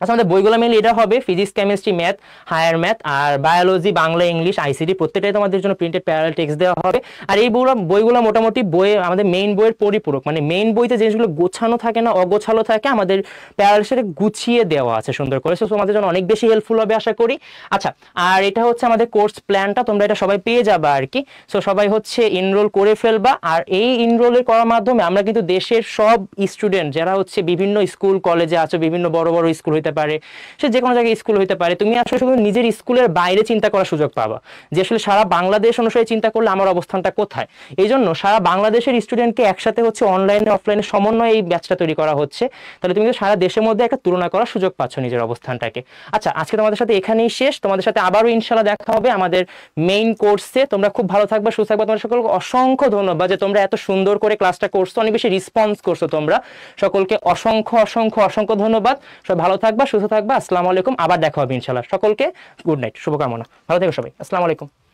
আমাদের বইগুলো মেনলি এটা হবে physics, chemistry, math, higher math আর বায়োলজি, বাংলা, ইংলিশ, আইসিটি প্রত্যেকটাই তোমাদের জন্য প্রিন্টেড প্যারালাল টেক্সট দেওয়া হবে। আর এই বইগুলো মোটামুটি বইয়ে আমাদের মেইন বইয়ের পরিপূরক, মানে মেইন বইতে জিনিসগুলো গোছানো থাকে না, অগোছালো থাকে, আমাদের প্যারালাল সেটা গুছিয়ে দেওয়া আছে সুন্দর করে। সো তোমাদের জন্য অনেক বেশি হেল্পফুল হবে আশা করি। আচ্ছা আর এটা হচ্ছে আমাদের কোর্স প্ল্যানটা, তোমরা এটা সবাই পেয়ে যাবে আর কি। সো সবাই হচ্ছে এনরোল করে ফেলবা। আর এই এনরোলের করার মাধ্যমে আমরা কিন্তু দেশের সব স্টুডেন্ট যারা হচ্ছে বিভিন্ন স্কুল কলেজে আছে, বিভিন্ন বড় বড় স্কুল হইতে পারে, সে যে কোনো জায়গায় স্কুল হইতে পারে, তুমি আসলে শুধু নিজের স্কুলের বাইরে চিন্তা করার সুযোগ পাবা যে আসলে সারা বাংলাদেশ অনুসারে চিন্তা করলে আমার অবস্থানটা কোথায়। এই জন্য সারা বাংলাদেশের স্টুডেন্টকে একসাথে হচ্ছে অনলাইনে অফলাইনে সমন্বয়ে এই ব্যাচটা তৈরি করা হচ্ছে। তাহলে তুমি সারা দেশের মধ্যে একটা তুলনা করার সুযোগ পাচ্ছ নিজের অবস্থানটাকে। আচ্ছা আজকে তোমাদের সাথে এখানেই শেষ, তোমাদের সাথে আবারও ইনশাল্লাহ দেখা হবে আমাদের মেইন কোর্সে। তোমরা খুব ভালো থাকবা, সুস্থ থাকবা। তোমাদের সকলকে অসংখ্য ধন্যবাদ যে তোমরা এত সুন্দর করে ক্লাসটা করছো, অনেক বেশি রেসপন্স করছো তোমরা, সকলকে অসংখ্য অসংখ্য অসংখ্য ধন্যবাদ। সবাই ভালো থাকবা, সুস্থ থাকবা। আসসালামু আলাইকুম, আবার দেখা হবে ইনশাআল্লাহ। সকলকে গুড নাইট, শুভকামনা, ভালো থেকো সবাই। আসসালামু আলাইকুম।